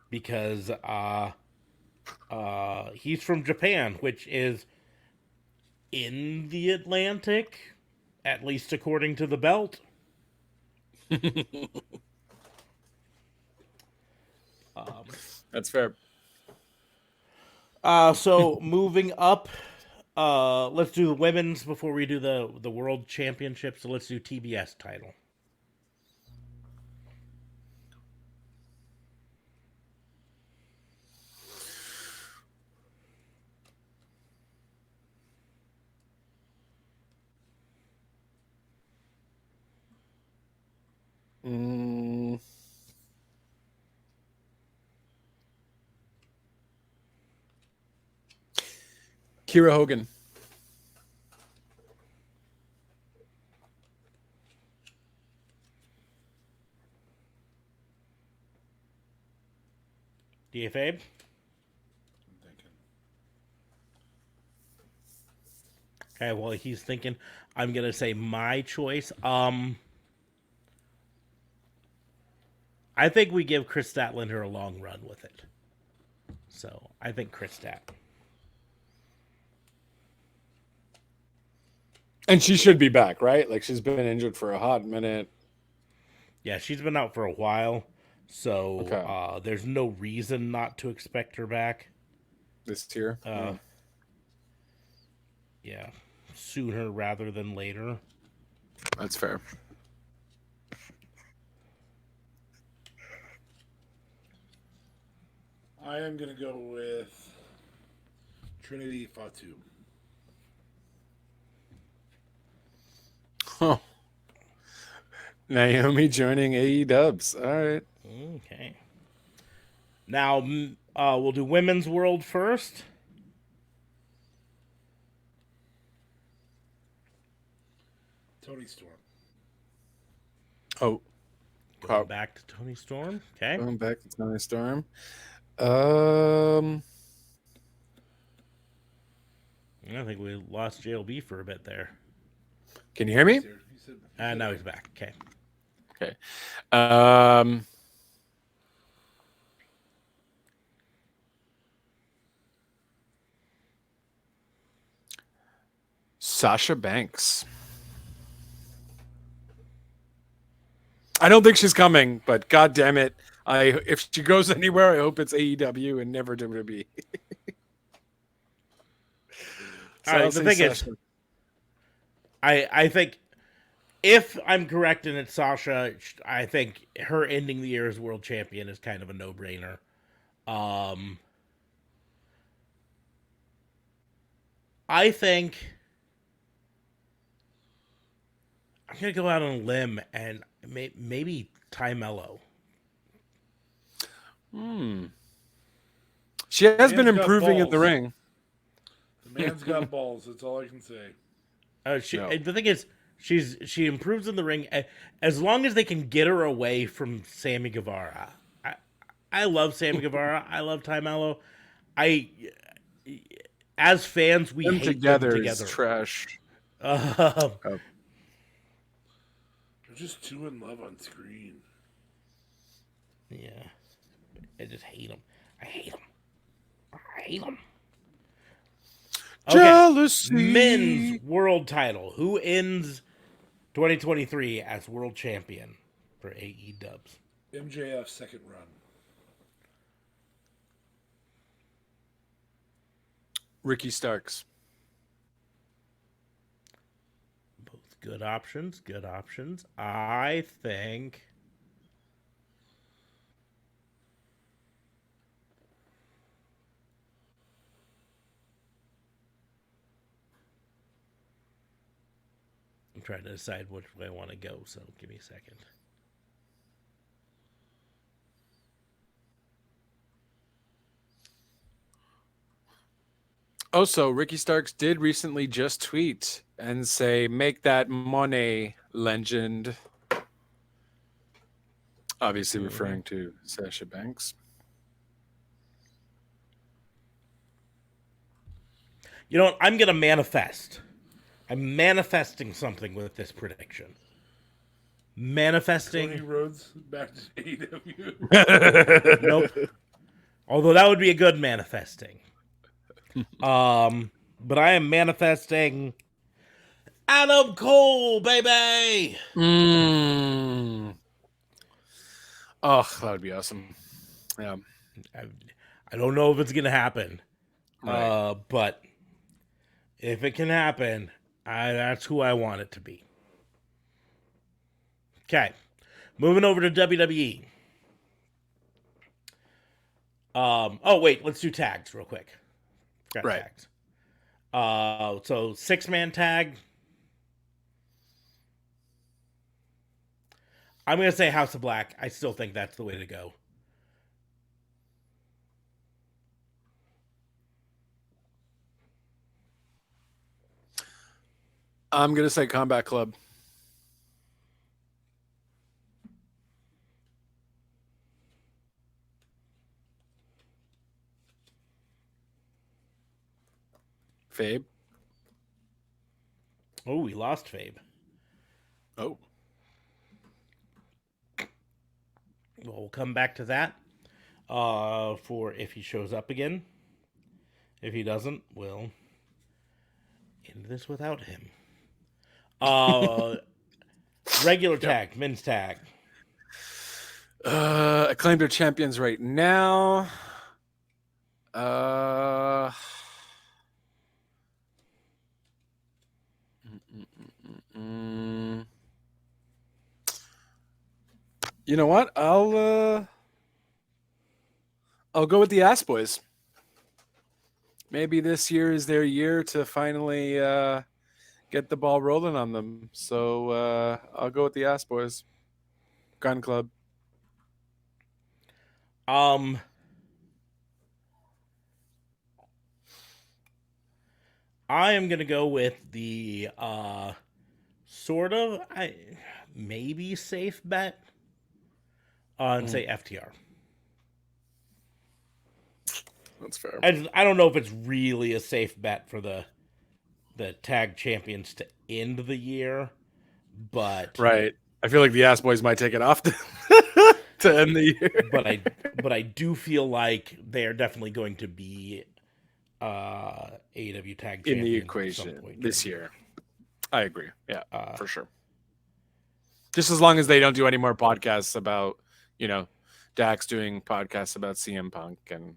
because he's from Japan, which is in the Atlantic, at least according to the belt. That's fair. So moving up, let's do the women's before we do the world championship. So let's do TBS title. Mm. Kira Hogan. DFA. I'm thinking. Okay, well he's thinking. I'm gonna say my choice. I think we give Chris Statlander a long run with it. So I think Chris Stat. And she should be back, right? Like she's been injured for a hot minute. Yeah, she's been out for a while, so Okay. there's no reason not to expect her back. This year. Yeah, sooner rather than later. That's fair. I am going to go with Trinity Fatu. Huh. Naomi joining AE Dubs. All right. Okay. Now we'll do women's world first. Tony Storm. Oh, Going back to Tony Storm. Okay. going back to Tony Storm. I think we lost JLB for a bit there. Can you hear me? Now he's back. Okay. Okay. Sasha Banks. I don't think she's coming, but god damn it. If she goes anywhere, I hope it's AEW and never WWE. All right, the thing is, I think if I'm correct and it's Sasha, I think her ending the year as world champion is kind of a no-brainer. I think I'm gonna go out on a limb and maybe Ty Mello. She has been Man's got improving in the balls. ring. The man's got balls. That's all I can say. No. The thing is, she improves in the ring as long as they can get her away from Sammy Guevara. I love Sammy Guevara. I love Ty Mello. As fans, we Them hate together them is together. trash. Um, They're just too in love on screen. yeah, I just hate them. I hate them. I hate them. Okay, Jealousy. men's world title. Who ends 2023 as world champion for AE Dubs? MJF second run. Ricky Starks. Both good options. Good options. I think. I'm trying to decide which way I want to go, so give me a second. Also, Ricky Starks did recently just tweet and say, "Make that money, legend." Obviously, referring to Sasha Banks. You know what? I'm going to manifest. I'm manifesting something with this prediction. Manifesting. Cody Rhodes back to AEW. Nope. Although that would be a good manifesting. But I am manifesting Adam Cole, baby. Oh, that would be awesome. Yeah. I don't know if it's gonna happen. Right. But if it can happen, that's who I want it to be. Okay. Moving over to WWE. Oh wait, let's do tags real quick. Forgot Right. tags. So 6-man tag. I'm gonna say House of Black. I still think that's the way to go. I'm gonna say Combat Club. Fabe. Oh, we lost Fabe. Oh. We'll come back to that for if he shows up again. If he doesn't, we'll end this without him. Regular tag, men's tag. Acclaimed are champions right now. You know what? I'll go with the Ass Boys. Maybe this year is their year to finally get the ball rolling on them. So I'll go with the Ass Boys. Gun Club. I am gonna go with the sort of maybe safe bet and say FTR. That's fair. I don't know if it's really a safe bet for the tag champions to end the year, but Right. I feel like the Ass Boys might take it off to end the year. but I do feel like they're definitely going to be AEW tag In the champions at some equation point this during- year. I agree. Yeah, for sure. Just as long as they don't do any more podcasts about, Dax doing podcasts about CM Punk and,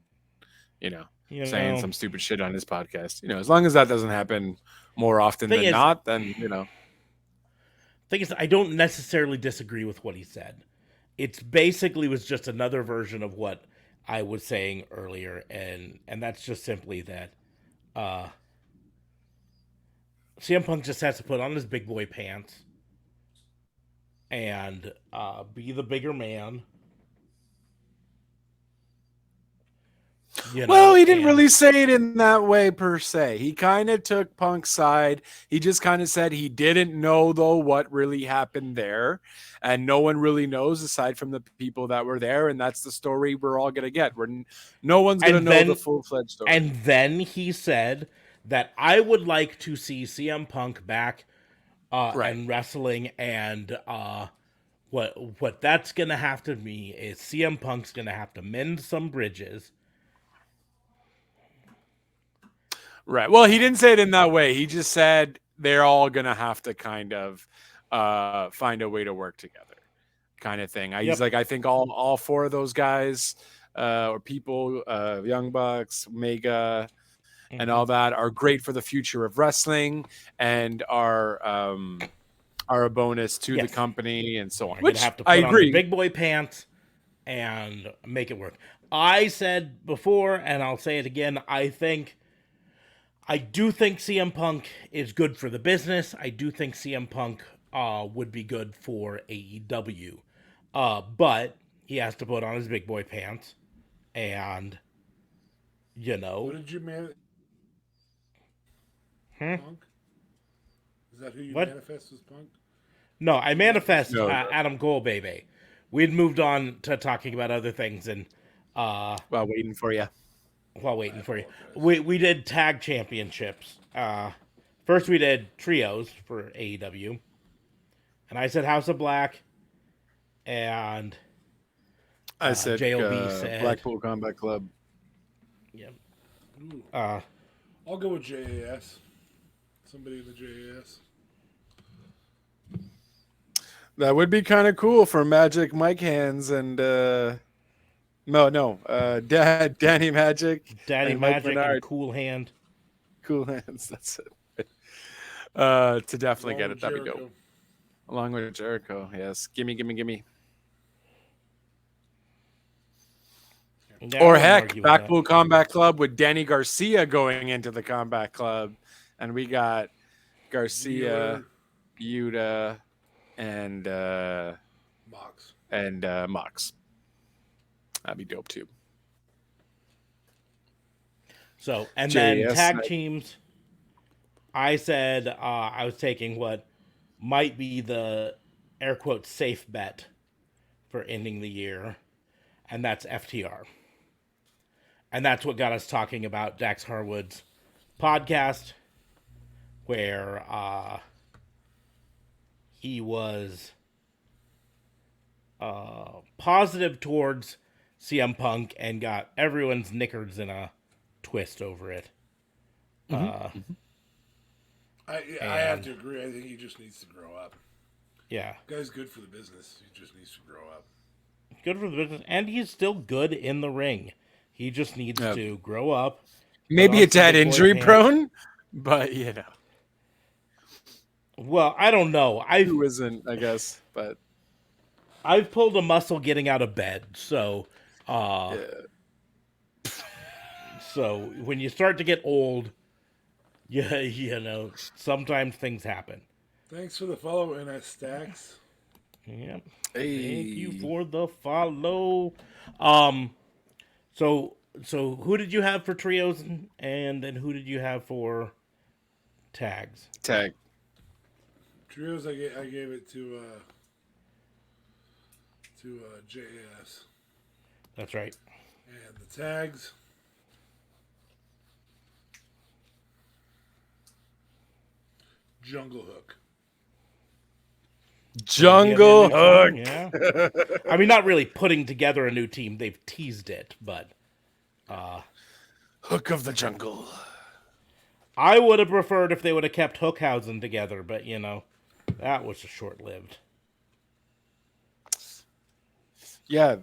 saying some stupid shit on his podcast. As long as that doesn't happen more often than not, then, Thing is, I don't necessarily disagree with what he said. It's basically was just another version of what I was saying earlier, and that's just simply that CM Punk just has to put on his big boy pants and be the bigger man. Well, he didn't really say it in that way per se. He kind of took Punk's side. He just kind of said he didn't know, though, what really happened there. And no one really knows aside from the people that were there. And that's the story we're all going to get. No one's going to know the full-fledged story. And then he said that I would like to see CM Punk back Right. and wrestling, and what that's gonna have to be is CM Punk's gonna have to mend some bridges. Right. Well, he didn't say it in that way. He just said they're all gonna have to kind of find a way to work together, kind of thing. He's Yep. like, I think all four of those guys or people, Young Bucks, Mega, and all that are great for the future of wrestling and are a bonus to the Yes. company and so on. You're gonna Which have to I put on your agree. big boy pants and make it work. I said before, and I'll say it again, I do think CM Punk is good for the business. I do think CM Punk would be good for AEW. But he has to put on his big boy pants. And, you know. What did you Hmm? Punk? Is that who you What? manifest as Punk? No, I manifest No. Adam Cole, baby. We'd moved on to talking about other things and Well, waiting for you. while waiting for you. apologize. We did tag championships. First we did trios for AEW. And I said House of Black. And I said JLB said Blackpool Combat Club. yeah. Ooh, Uh I'll go with JAS. Somebody in the JAS. That would be kind of cool for Magic Mike Hands and Danny Magic, Daddy and Mike Magic and Menard. Cool Hand. Cool Hands. That's it. To definitely Along get with it. That'd be Jericho. dope. Along with Jericho, yes. Gimme. Yeah, Or I wouldn't heck, argue with that. Blackpool Combat Club with Danny Garcia going into the Combat Club, and we got Garcia, Yuta, and Mox. Mox. That'd be dope too. So, and then JAS, tag teams, I said I was taking what might be the air quotes safe bet for ending the year, and that's FTR. And that's what got us talking about Dax Harwood's podcast, where he was positive towards CM Punk and got everyone's knickers in a twist over it. I have to agree. I think he just needs to grow up. Yeah. Guy's good for the business. He just needs to grow up. Good for the business, and he's still good in the ring. He just needs to grow up. Maybe put on a tad some big boy injury pants. prone, but you know, Well, I don't know. who isn't? I guess, but I've pulled a muscle getting out of bed, so so when you start to get old, you know, sometimes things happen. Thanks for the follow, NS Stacks. Yep. hey, Thank you for the follow. So who did you have for trios, and then who did you have for tags? tag. Trios, I gave it to JAS. That's right. And the tags, Jungle Hook. Jungle Hook. Yeah. I mean, not really putting together a new team. They've teased it, but Hook of the Jungle. I would have preferred if they would have kept Hookhausen together, but you know, that was short-lived. Yeah,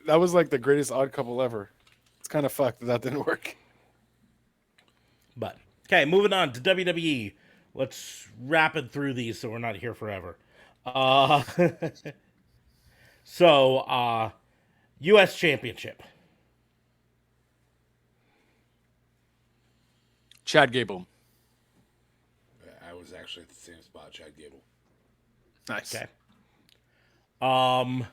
that was like the greatest odd couple ever. It's kind of fucked that didn't work. But okay, moving on to WWE. Let's rapid through these so we're not here forever. U.S. Championship. Chad Gable. I was actually at the same spot, Chad Gable. Nice. Okay. I'm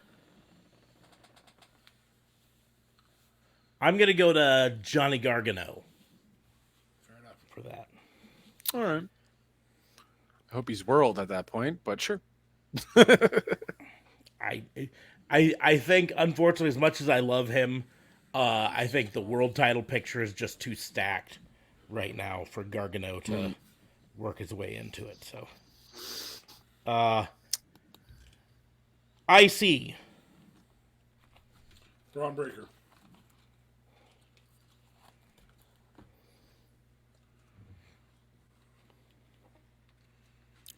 gonna go to Johnny Gargano Fair enough. for that. All right. I hope he's world at that point, but sure. I think, unfortunately, as much as I love him, I think the world title picture is just too stacked right now for Gargano to work his way into it. So, IC. Braun Breaker.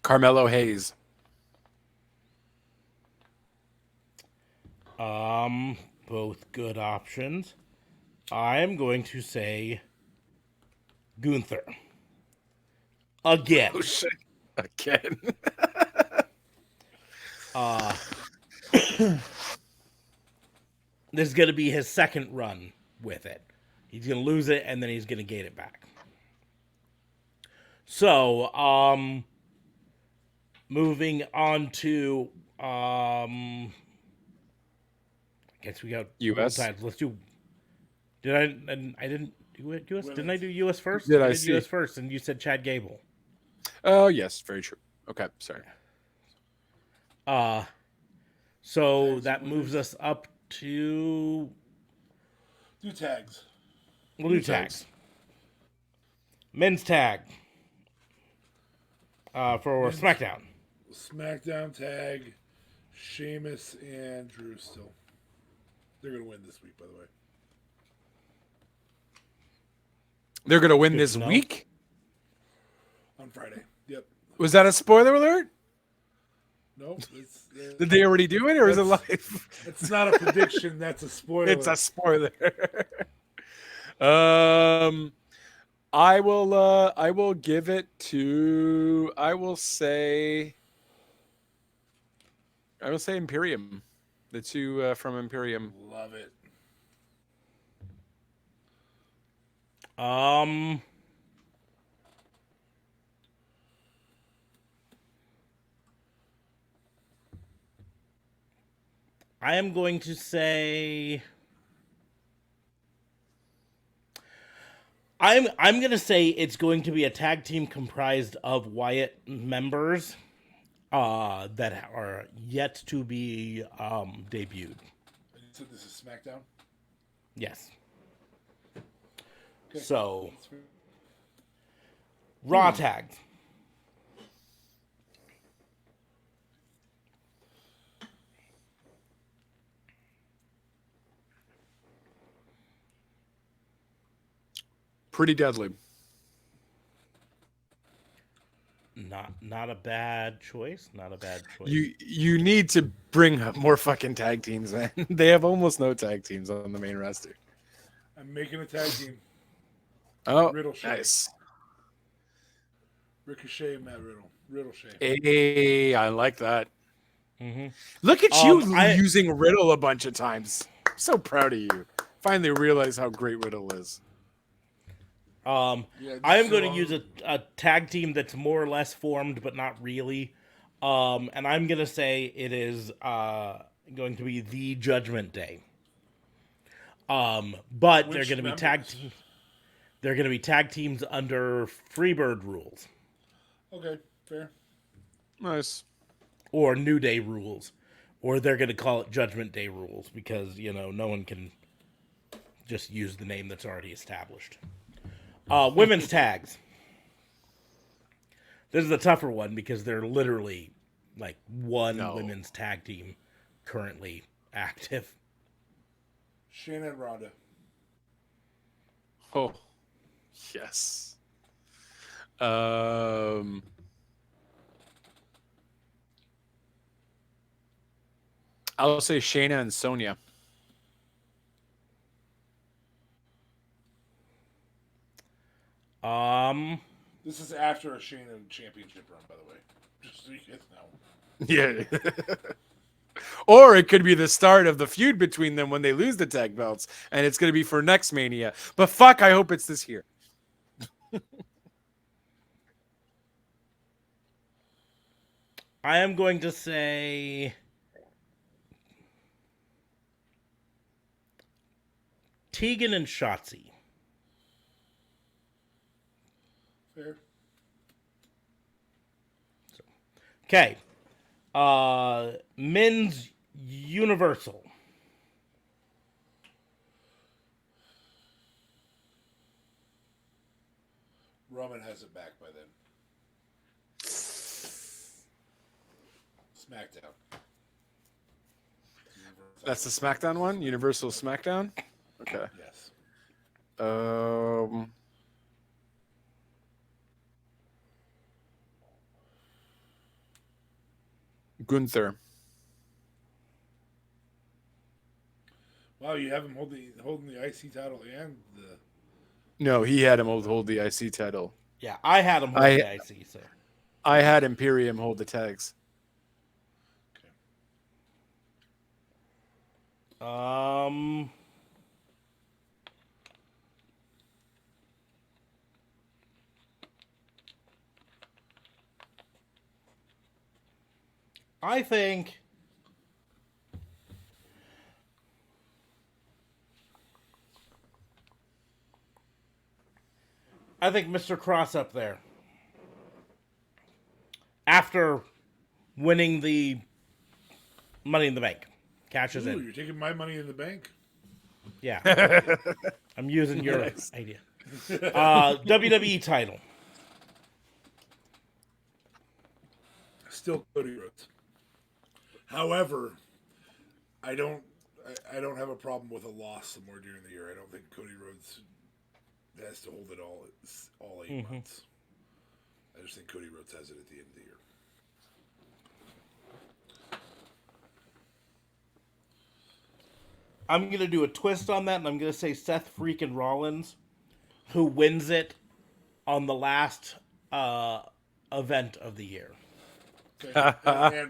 Carmelo Hayes. Both good options. I'm going to say Gunther. Again. Oh shit! Again. This is going to be his second run with it. He's going to lose it, and then he's going to gain it back. So, moving on to, I guess we got US? Let's do. Did I didn't do it US? Didn't I do US first? Did I did see? US first, and you said Chad Gable. Oh yes, very true. Okay, sorry. So that moves us up to. Do tags. We'll do tags. Men's tag. For SmackDown. SmackDown tag. Sheamus and Drew still. They're going to win this week, by the way. They're gonna win Good this to know. week. On Friday. Yep. Was that a spoiler alert? No, it's Did they already do it, or is it live? it's not a prediction. That's a spoiler. It's a spoiler. I will give it to. I will say Imperium. The two from Imperium. Love it. I am going to say. I'm gonna say it's going to be a tag team comprised of Wyatt members, that are yet to be debuted. And you said this is SmackDown? Yes. Okay. So Raw tag. Pretty deadly. Not a bad choice. Not a bad choice. You need to bring up more fucking tag teams, man. They have almost no tag teams on the main roster. I'm making a tag team. Oh, Riddle Shay. nice. Ricochet and Matt Riddle. Riddle Shay. Hey, I like that. Mm-hmm. Look at you I- using Riddle a bunch of times. I'm so proud of you. Finally realize how great Riddle is. Yeah, I am so, going to use a tag team that's more or less formed, but not really. And I'm going to say it is going to be the Judgment Day. But they're Which going to be tag members? teams. They're going to be tag teams under Freebird rules Okay, fair. Nice. or New Day rules, or they're going to call it Judgment Day rules because no one can just use the name that's already established. Women's tags. This is a tougher one because they're literally like one women's tag team currently active. Shayna and Ronda. Oh, yes. I'll say Shayna and Sonya. This is after a Shayna championship run, by the way. Just so you guys know. Yeah. Or it could be the start of the feud between them when they lose the tag belts, and it's going to be for next Mania. But fuck, I hope it's this year. I am going to say Tegan and Shotzi. Fair. Okay. Men's Universal. Roman has it back by then. SmackDown. That's the SmackDown one? Universal SmackDown? Okay. Yes. Gunther. Wow, you have him holding the IC title and the. No, he had him hold the IC title. Yeah, I had him hold the IC, so. I had Imperium hold the tags. I think Mr. Cross up there, after winning the Money in the Bank, cashes Ooh, in. you're taking my Money in the Bank? Yeah. I'm using your idea. WWE title. Still Cody Rhodes. However, I don't have a problem with a loss somewhere during the year. I don't think Cody Rhodes has to hold it all 8 months. I just think Cody Rhodes has it at the end of the year. I'm going to do a twist on that, and I'm going to say Seth freaking Rollins, who wins it on the last event of the year. Okay.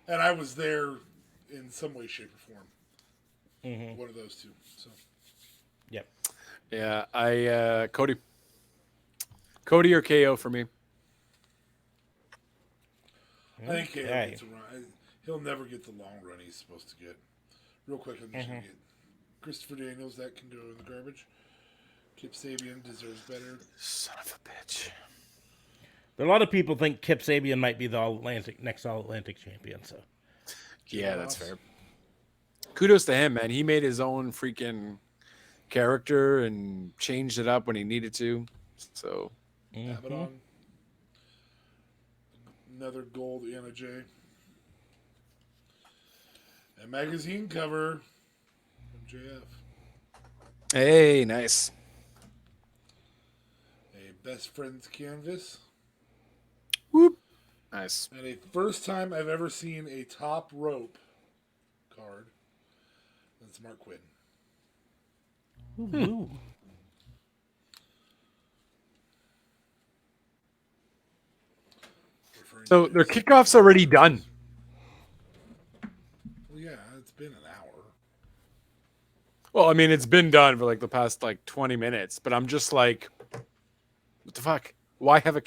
and I was there in some way, shape, or form. One of those two. So. Yep. Yeah, Cody or KO for me. I think KO gets a run. He'll never get the long run he's supposed to get. Real quick, I'm just going to get Christopher Daniels. That can go in the garbage. Kip Sabian deserves better. Son of a bitch. A lot of people think Kip Sabian might be the next All-Atlantic champion. So, yeah, that's fair. Kudos to him, man. He made his own freaking character and changed it up when he needed to. So, Abaddon. Another gold Anna J. A magazine cover from JF. hey, nice. A best friends canvas. Whoop. Nice. And a first time I've ever seen a top rope card. That's Mark Quinn. ooh. So their kickoff's already done. Well, yeah, it's been an hour. Well, I mean, it's been done for like the past 20 minutes, but I'm just like, what the fuck? Why have a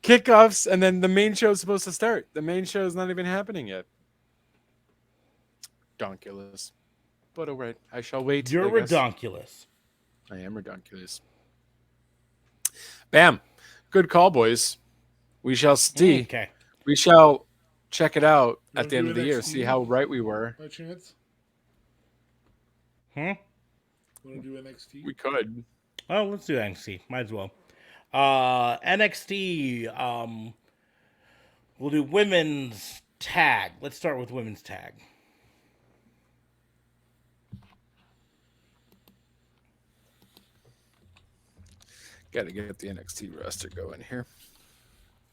kickoffs and then the main show's supposed to start? The main show is not even happening yet. Donkulous. But alright, I shall wait. You're I guess. redonkulous. I am redonkulous. Bam. Good call, boys. We shall see. Okay. We shall check it out You at the end of the year, NXT? see how right we were. By chance? Hmm? Want to do NXT? We could. Oh, let's do NXT. Might as well. NXT. We'll do women's tag. Let's start with women's tag. Got to get the NXT roster going here.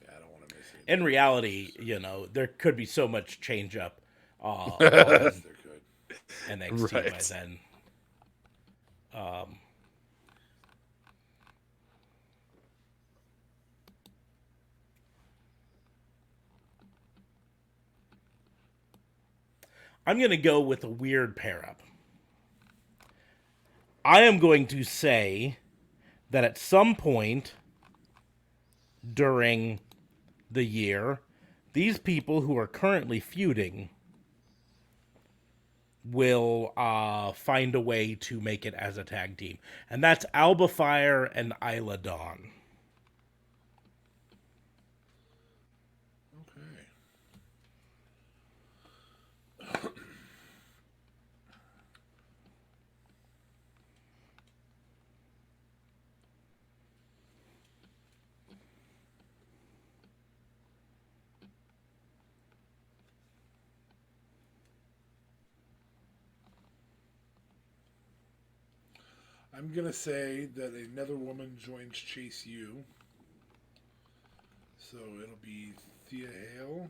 Yeah, I don't want to miss it. In reality, there could be so much change up on Yes, there could. NXT Right. by then. I'm going to go with a weird pair up. I am going to say that at some point during the year, these people who are currently feuding will find a way to make it as a tag team. And that's Alba Fire and Isla Dawn. Okay. I'm going to say that another woman joins Chase U. So it'll be Thea Hale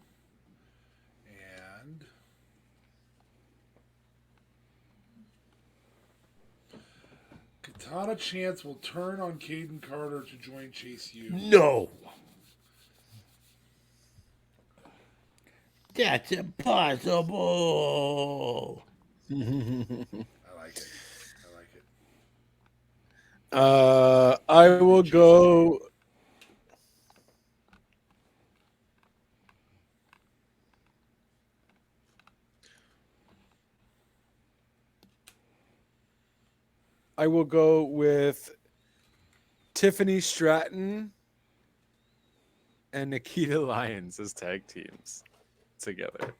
and Katana Chance will turn on Caden Carter to join Chase U. No. That's impossible. I like it. I like it. I will go. I will go with Tiffany Stratton and Nikita Lyons as tag teams together.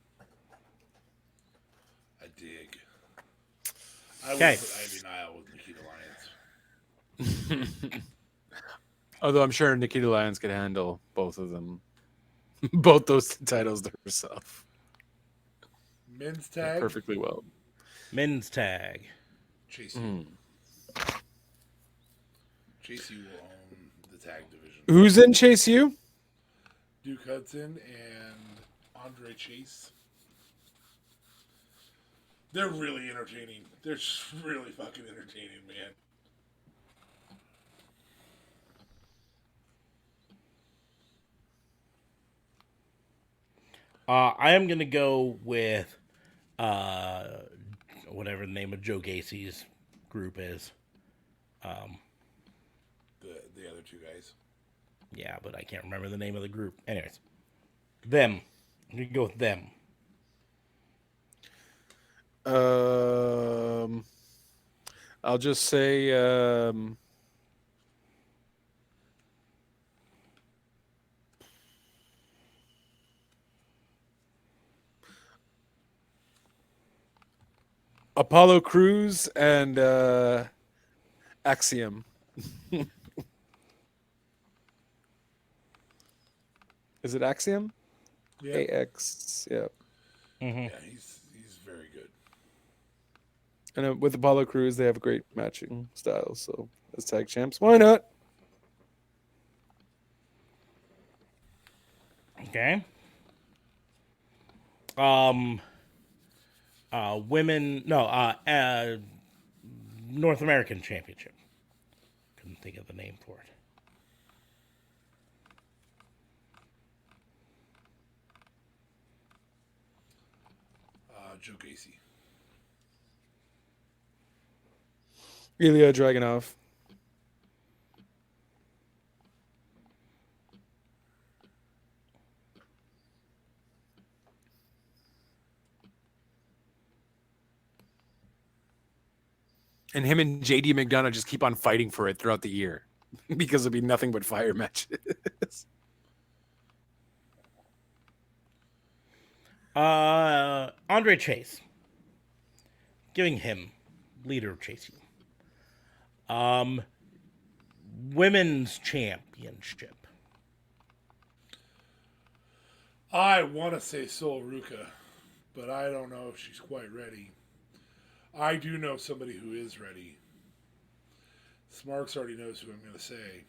I dig. I Okay. would put Ivy Nile with Nikita Lyons. Although I'm sure Nikita Lyons could handle both of them, both those titles herself Men's tag. perfectly well. Men's tag. Chase U. Chase U will own the tag division. Who's in Chase U? Duke Hudson and Andre Chase. They're really entertaining. They're just really fucking entertaining, man. I am gonna go with whatever the name of Joe Gacy's group is. The other two guys. Yeah, but I can't remember the name of the group. Anyways, them. I'm gonna go with them. I'll just say Apollo Crews and Axiom. Is it Axiom? Yeah. AX. Yeah. Yeah, he's very good. And with Apollo Crews, they have great matching styles. So as tag champs, why not? Okay. Women. No. North American Championship. Couldn't think of the name for it. Joe Gacy. Ilya Dragunov. And him and JD McDonough just keep on fighting for it throughout the year because it'll be nothing but fire matches. Andre Chase. Giving him leader of Chase U. Women's championship. I want to say Sol Ruka, but I don't know if she's quite ready. I do know somebody who is ready. Smarks already knows who I'm going to say.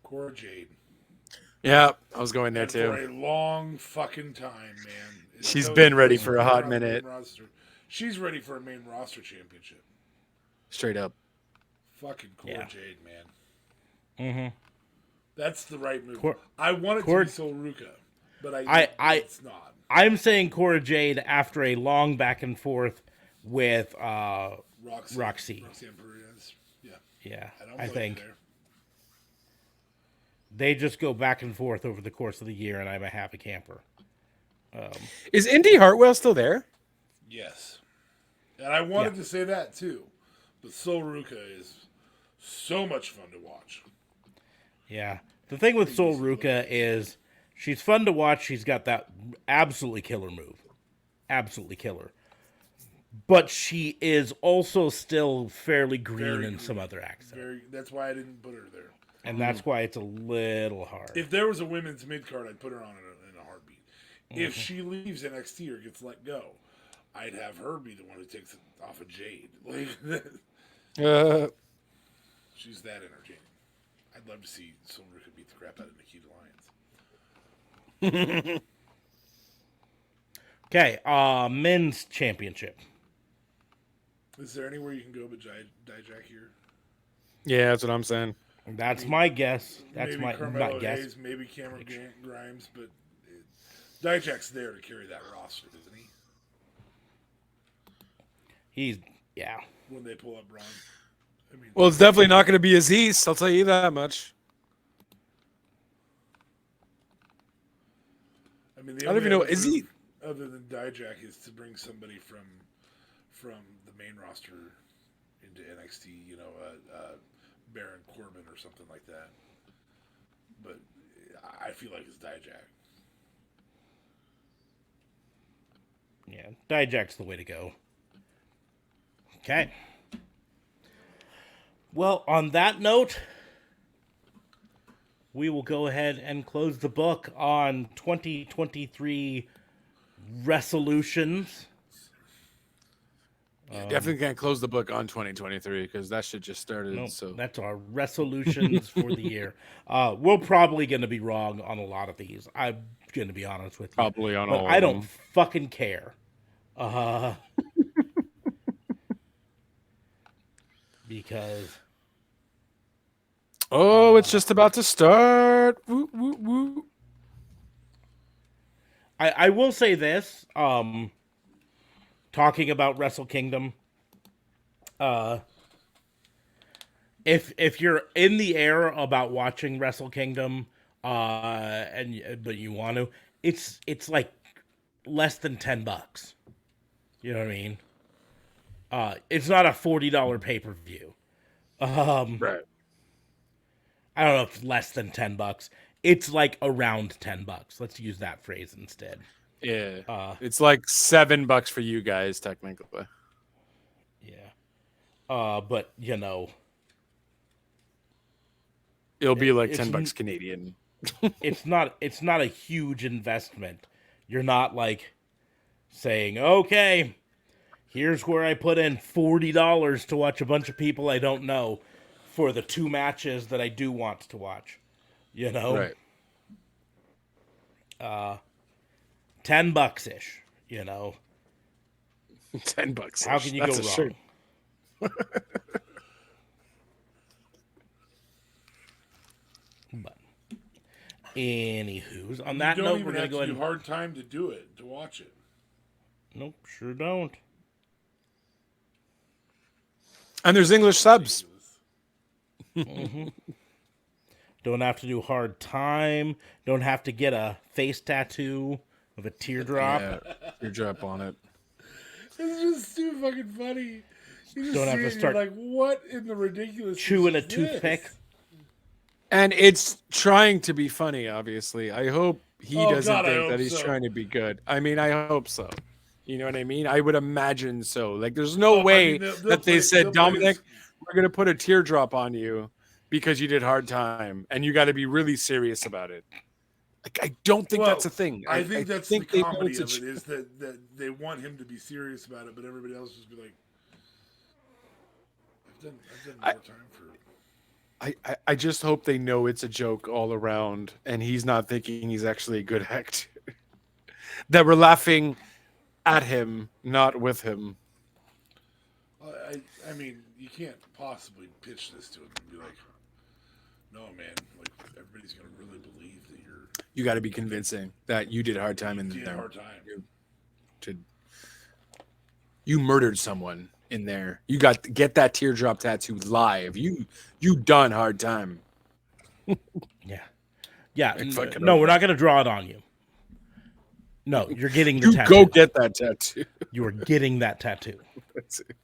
Cora Jade. Yeah, I was going there And too. for a long fucking time, man. She's been ready for a hot minute. She's ready for a main roster championship. Straight up. Fucking Cora Yeah. Jade, man. Mm-hmm. That's the right move. Cor- I want it Cor- to be Sol Ruka, but it's not. I'm saying Cora Jade after a long back and forth with Roxy. Roxanne Perez. Yeah. Yeah, don't I blame think you there. they just go back and forth over the course of the year, and I'm a happy camper. Is Indy Hartwell still there? Yes. And I wanted to say that too. But Sol Ruka is so much fun to watch. Yeah. The thing with Sol Ruka is she's fun to watch. She's got that absolutely killer move. Absolutely killer. But she is also still fairly green in some other accents. That's why I didn't put her there. And that's why it's a little hard. If there was a women's mid card, I'd put her on in a heartbeat. If she leaves NXT or gets let go, I'd have her be the one who takes it off of Jade. Like, She's that entertaining. I'd love to see Silver could beat the crap out of Nikita Lyons. Okay, men's championship. Is there anywhere you can go but Dijak here? Yeah, that's what I'm saying. That's my guess. That's Maybe my Carmelo not guess. Hayes, maybe Cameron Grimes, but Dijak's there to carry that roster, isn't he? He's When they pull up Braun. I mean, Well, it's definitely not going to be Aziz. I'll tell you that much. I mean, I don't even know. Is he? Other than Dijak is to bring somebody from the main roster into NXT, Baron Corbin or something like that. But I feel like it's Dijak. Yeah, Dijak's the way to go. Okay. Well, on that note, we will go ahead and close the book on 2023 Wrestlutions. Definitely can't close the book on 2023 because that shit just started. Nope, So that's our resolutions for the year. We're probably going to be wrong on a lot of these. I'm going to be honest with you. probably on but all I of don't them. fucking care. Because Oh, it's just about to start. Woo, woo, woo. I will say this. Talking about Wrestle Kingdom. If you're in the air about watching Wrestle Kingdom, but you want to, it's like less than $10. You know what I mean? It's not a $40 pay-per-view. Right. I don't know if it's less than $10. It's like around $10. Let's use that phrase instead. Yeah. It's like $7 for you guys, technically. Yeah. But It'll be like it's $10 Canadian. it's not a huge investment. You're not like saying, okay, here's where I put in $40 to watch a bunch of people I don't know for the 2 matches that I do want to watch. Right. $10 ish. $10. How can you go wrong? Shirt. But anywho's on that You note, don't we're even gonna have go to ahead. do hard time to do it, to watch it. Nope, sure don't. And there's English subs. Don't have to do hard time. Don't have to get a face tattoo of a teardrop. Yeah, teardrop on it. It's just too fucking funny. You just Don't have see to it, start you're like, what in the ridiculous chewing a is this? toothpick. And it's trying to be funny, obviously. I hope he doesn't God, I think hope that he's so. trying to be good. I mean, I hope so. You know what I mean? I would imagine so. Like, there's no way they'll that they play- said, they'll play Dominic, this- we're going to put a teardrop on you because you did hard time. And you got to be really serious about it. Like, I don't think that's a thing. I think that's think the they know comedy it's of a it, is that they want him to be serious about it, but everybody else just be like, I've done more time for... I just hope they know it's a joke all around and he's not thinking he's actually a good actor. That we're laughing at him, not with him. I mean, you can't possibly pitch this to him and be like, no, man, like, everybody's going to really believe that You got to be convincing that you did hard time in did there. hard time. You murdered someone in there. You got to get that teardrop tattoo live. You done hard time. Yeah. fucking No, over. we're not going to draw it on you. No, you're getting the You tattoo. go get that tattoo. You are getting that tattoo. That's it.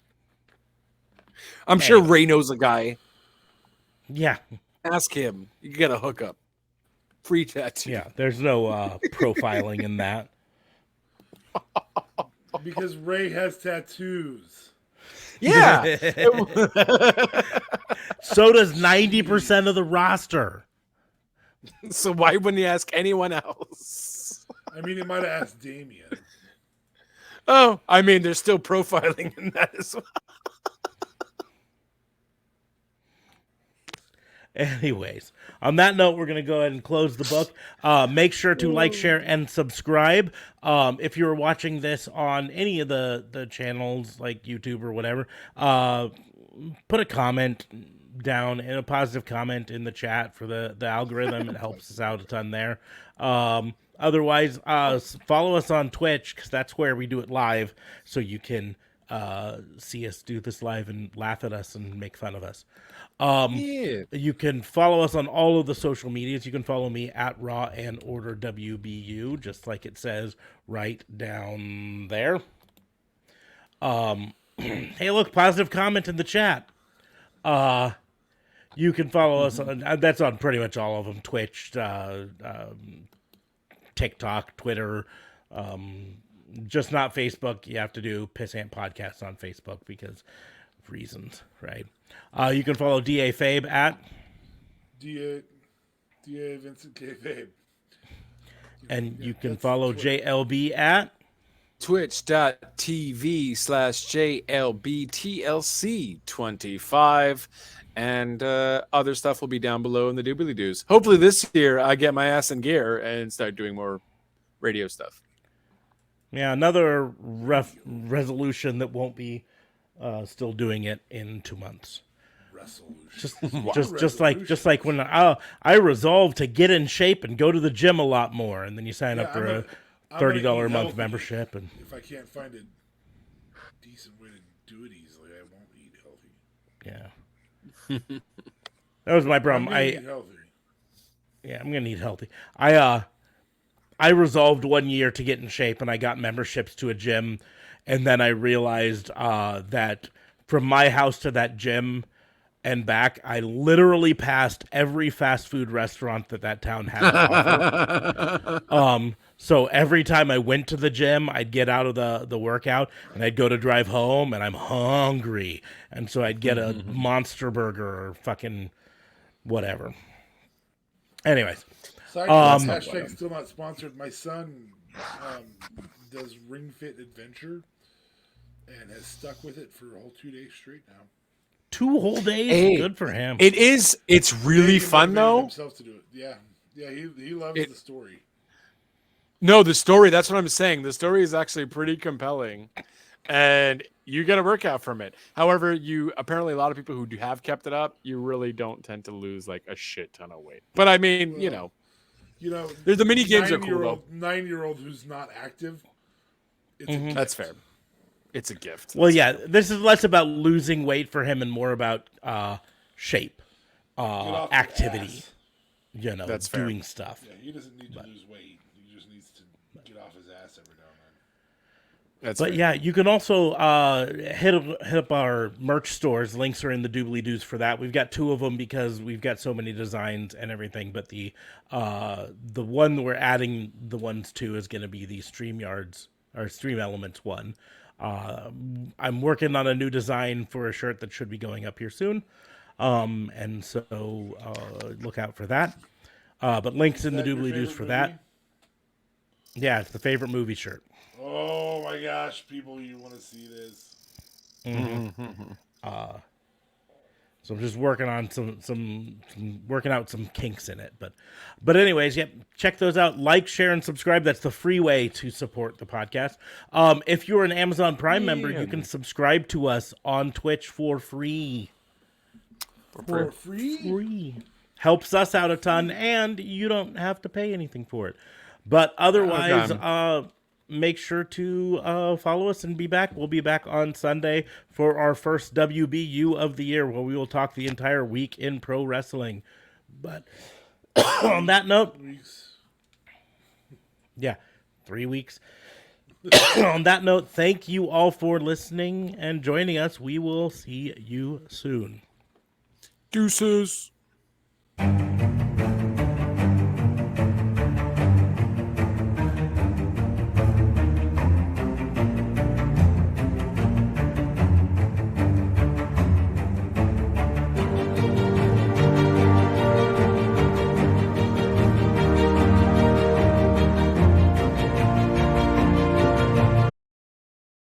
I'm sure Ray knows a guy. Yeah. Ask him. You get a hookup. Free tattoo. Yeah. There's no profiling in that. Because Ray has tattoos. Yeah. So does 90% of the roster. So why wouldn't he ask anyone else? I mean, he might have asked Damien. Oh, I mean, there's still profiling in that as well. Anyways, on that note, we're going to go ahead and close the book. Make sure to like, share, and subscribe. If you're watching this on any of the channels like YouTube or whatever, put a comment down and a positive comment in the chat for the algorithm. It helps us out a ton there. Otherwise, follow us on Twitch because that's where we do it live, so you can see us do this live and laugh at us and make fun of us. Yeah. You can follow us on all of the social medias. You can follow me at Raw and Order WBU, just like it says right down there. Hey, look, positive comment in the chat. You can follow us on, that's on pretty much all of them, Twitch, TikTok, Twitter, just not Facebook. You have to do Pissant Podcast on Facebook because of reasons, right? You can follow DA Fabe at DA Vincent K. Fabe. and you can follow JLB at twitch.tv/JLBTLC25, and other stuff will be down below in the doobly doos. Hopefully this year I get my ass in gear and start doing more radio stuff. yeah, another rough resolution that won't be still doing it in 2 months. Just like when I resolved to get in shape and go to the gym a lot more, and then you sign up for a $30 a month membership, and if I can't find a decent way to do it easily, I won't eat healthy. yeah, that was my problem. Eat healthy. Yeah, I'm gonna eat healthy. I resolved 1 year to get in shape, and I got memberships to a gym, and then I realized that from my house to that gym and back, I literally passed every fast food restaurant that town had to offer. So every time I went to the gym, I'd get out of the workout, and I'd go to drive home, and I'm hungry, and so I'd get a Monster Burger or fucking whatever. Anyways. Hashtag still not sponsored. My son does Ring Fit Adventure and has stuck with it for a whole 2 days straight now. 2 whole days? Hey, good for him. It's really fun though. Himself to do it. Yeah, he loves the story. No, the story. That's what I'm saying. The story is actually pretty compelling, and you get a workout from it. However, apparently a lot of people who have kept it up, you really don't tend to lose like a shit ton of weight. But I mean, well, the mini games are cool though. 9-year-old who's not active. It's That's fair. It's a gift. Well, yeah, this is less about losing weight for him and more about shape, activity. That's fair. Doing stuff. Yeah, he doesn't need to lose weight. He just needs to get off his ass every now and then. But yeah, you can also hit up our merch stores. Links are in the doobly doos for that. We've got 2 of them because we've got so many designs and everything. But the one we're adding the ones to is going to be the StreamYards or Stream Elements one. I'm working on a new design for a shirt that should be going up here soon. And so look out for that. But links in the doobly doos for that. Yeah, it's the favorite movie shirt. Oh my gosh, people, you want to see this? So I'm just working on some working out some kinks in it, but anyways, yep, check those out. Like, share, and subscribe. That's the free way to support the podcast. If you're an Amazon Prime member, you can subscribe to us on Twitch for free. For free? Helps us out a ton, and you don't have to pay anything for it. But otherwise, make sure to follow us and be back. We'll be back on Sunday for our first WBU of the year, where we will talk the entire week in pro wrestling. But on that note, 3 weeks. On that note, thank you all for listening and joining us. We will see you soon. Deuces.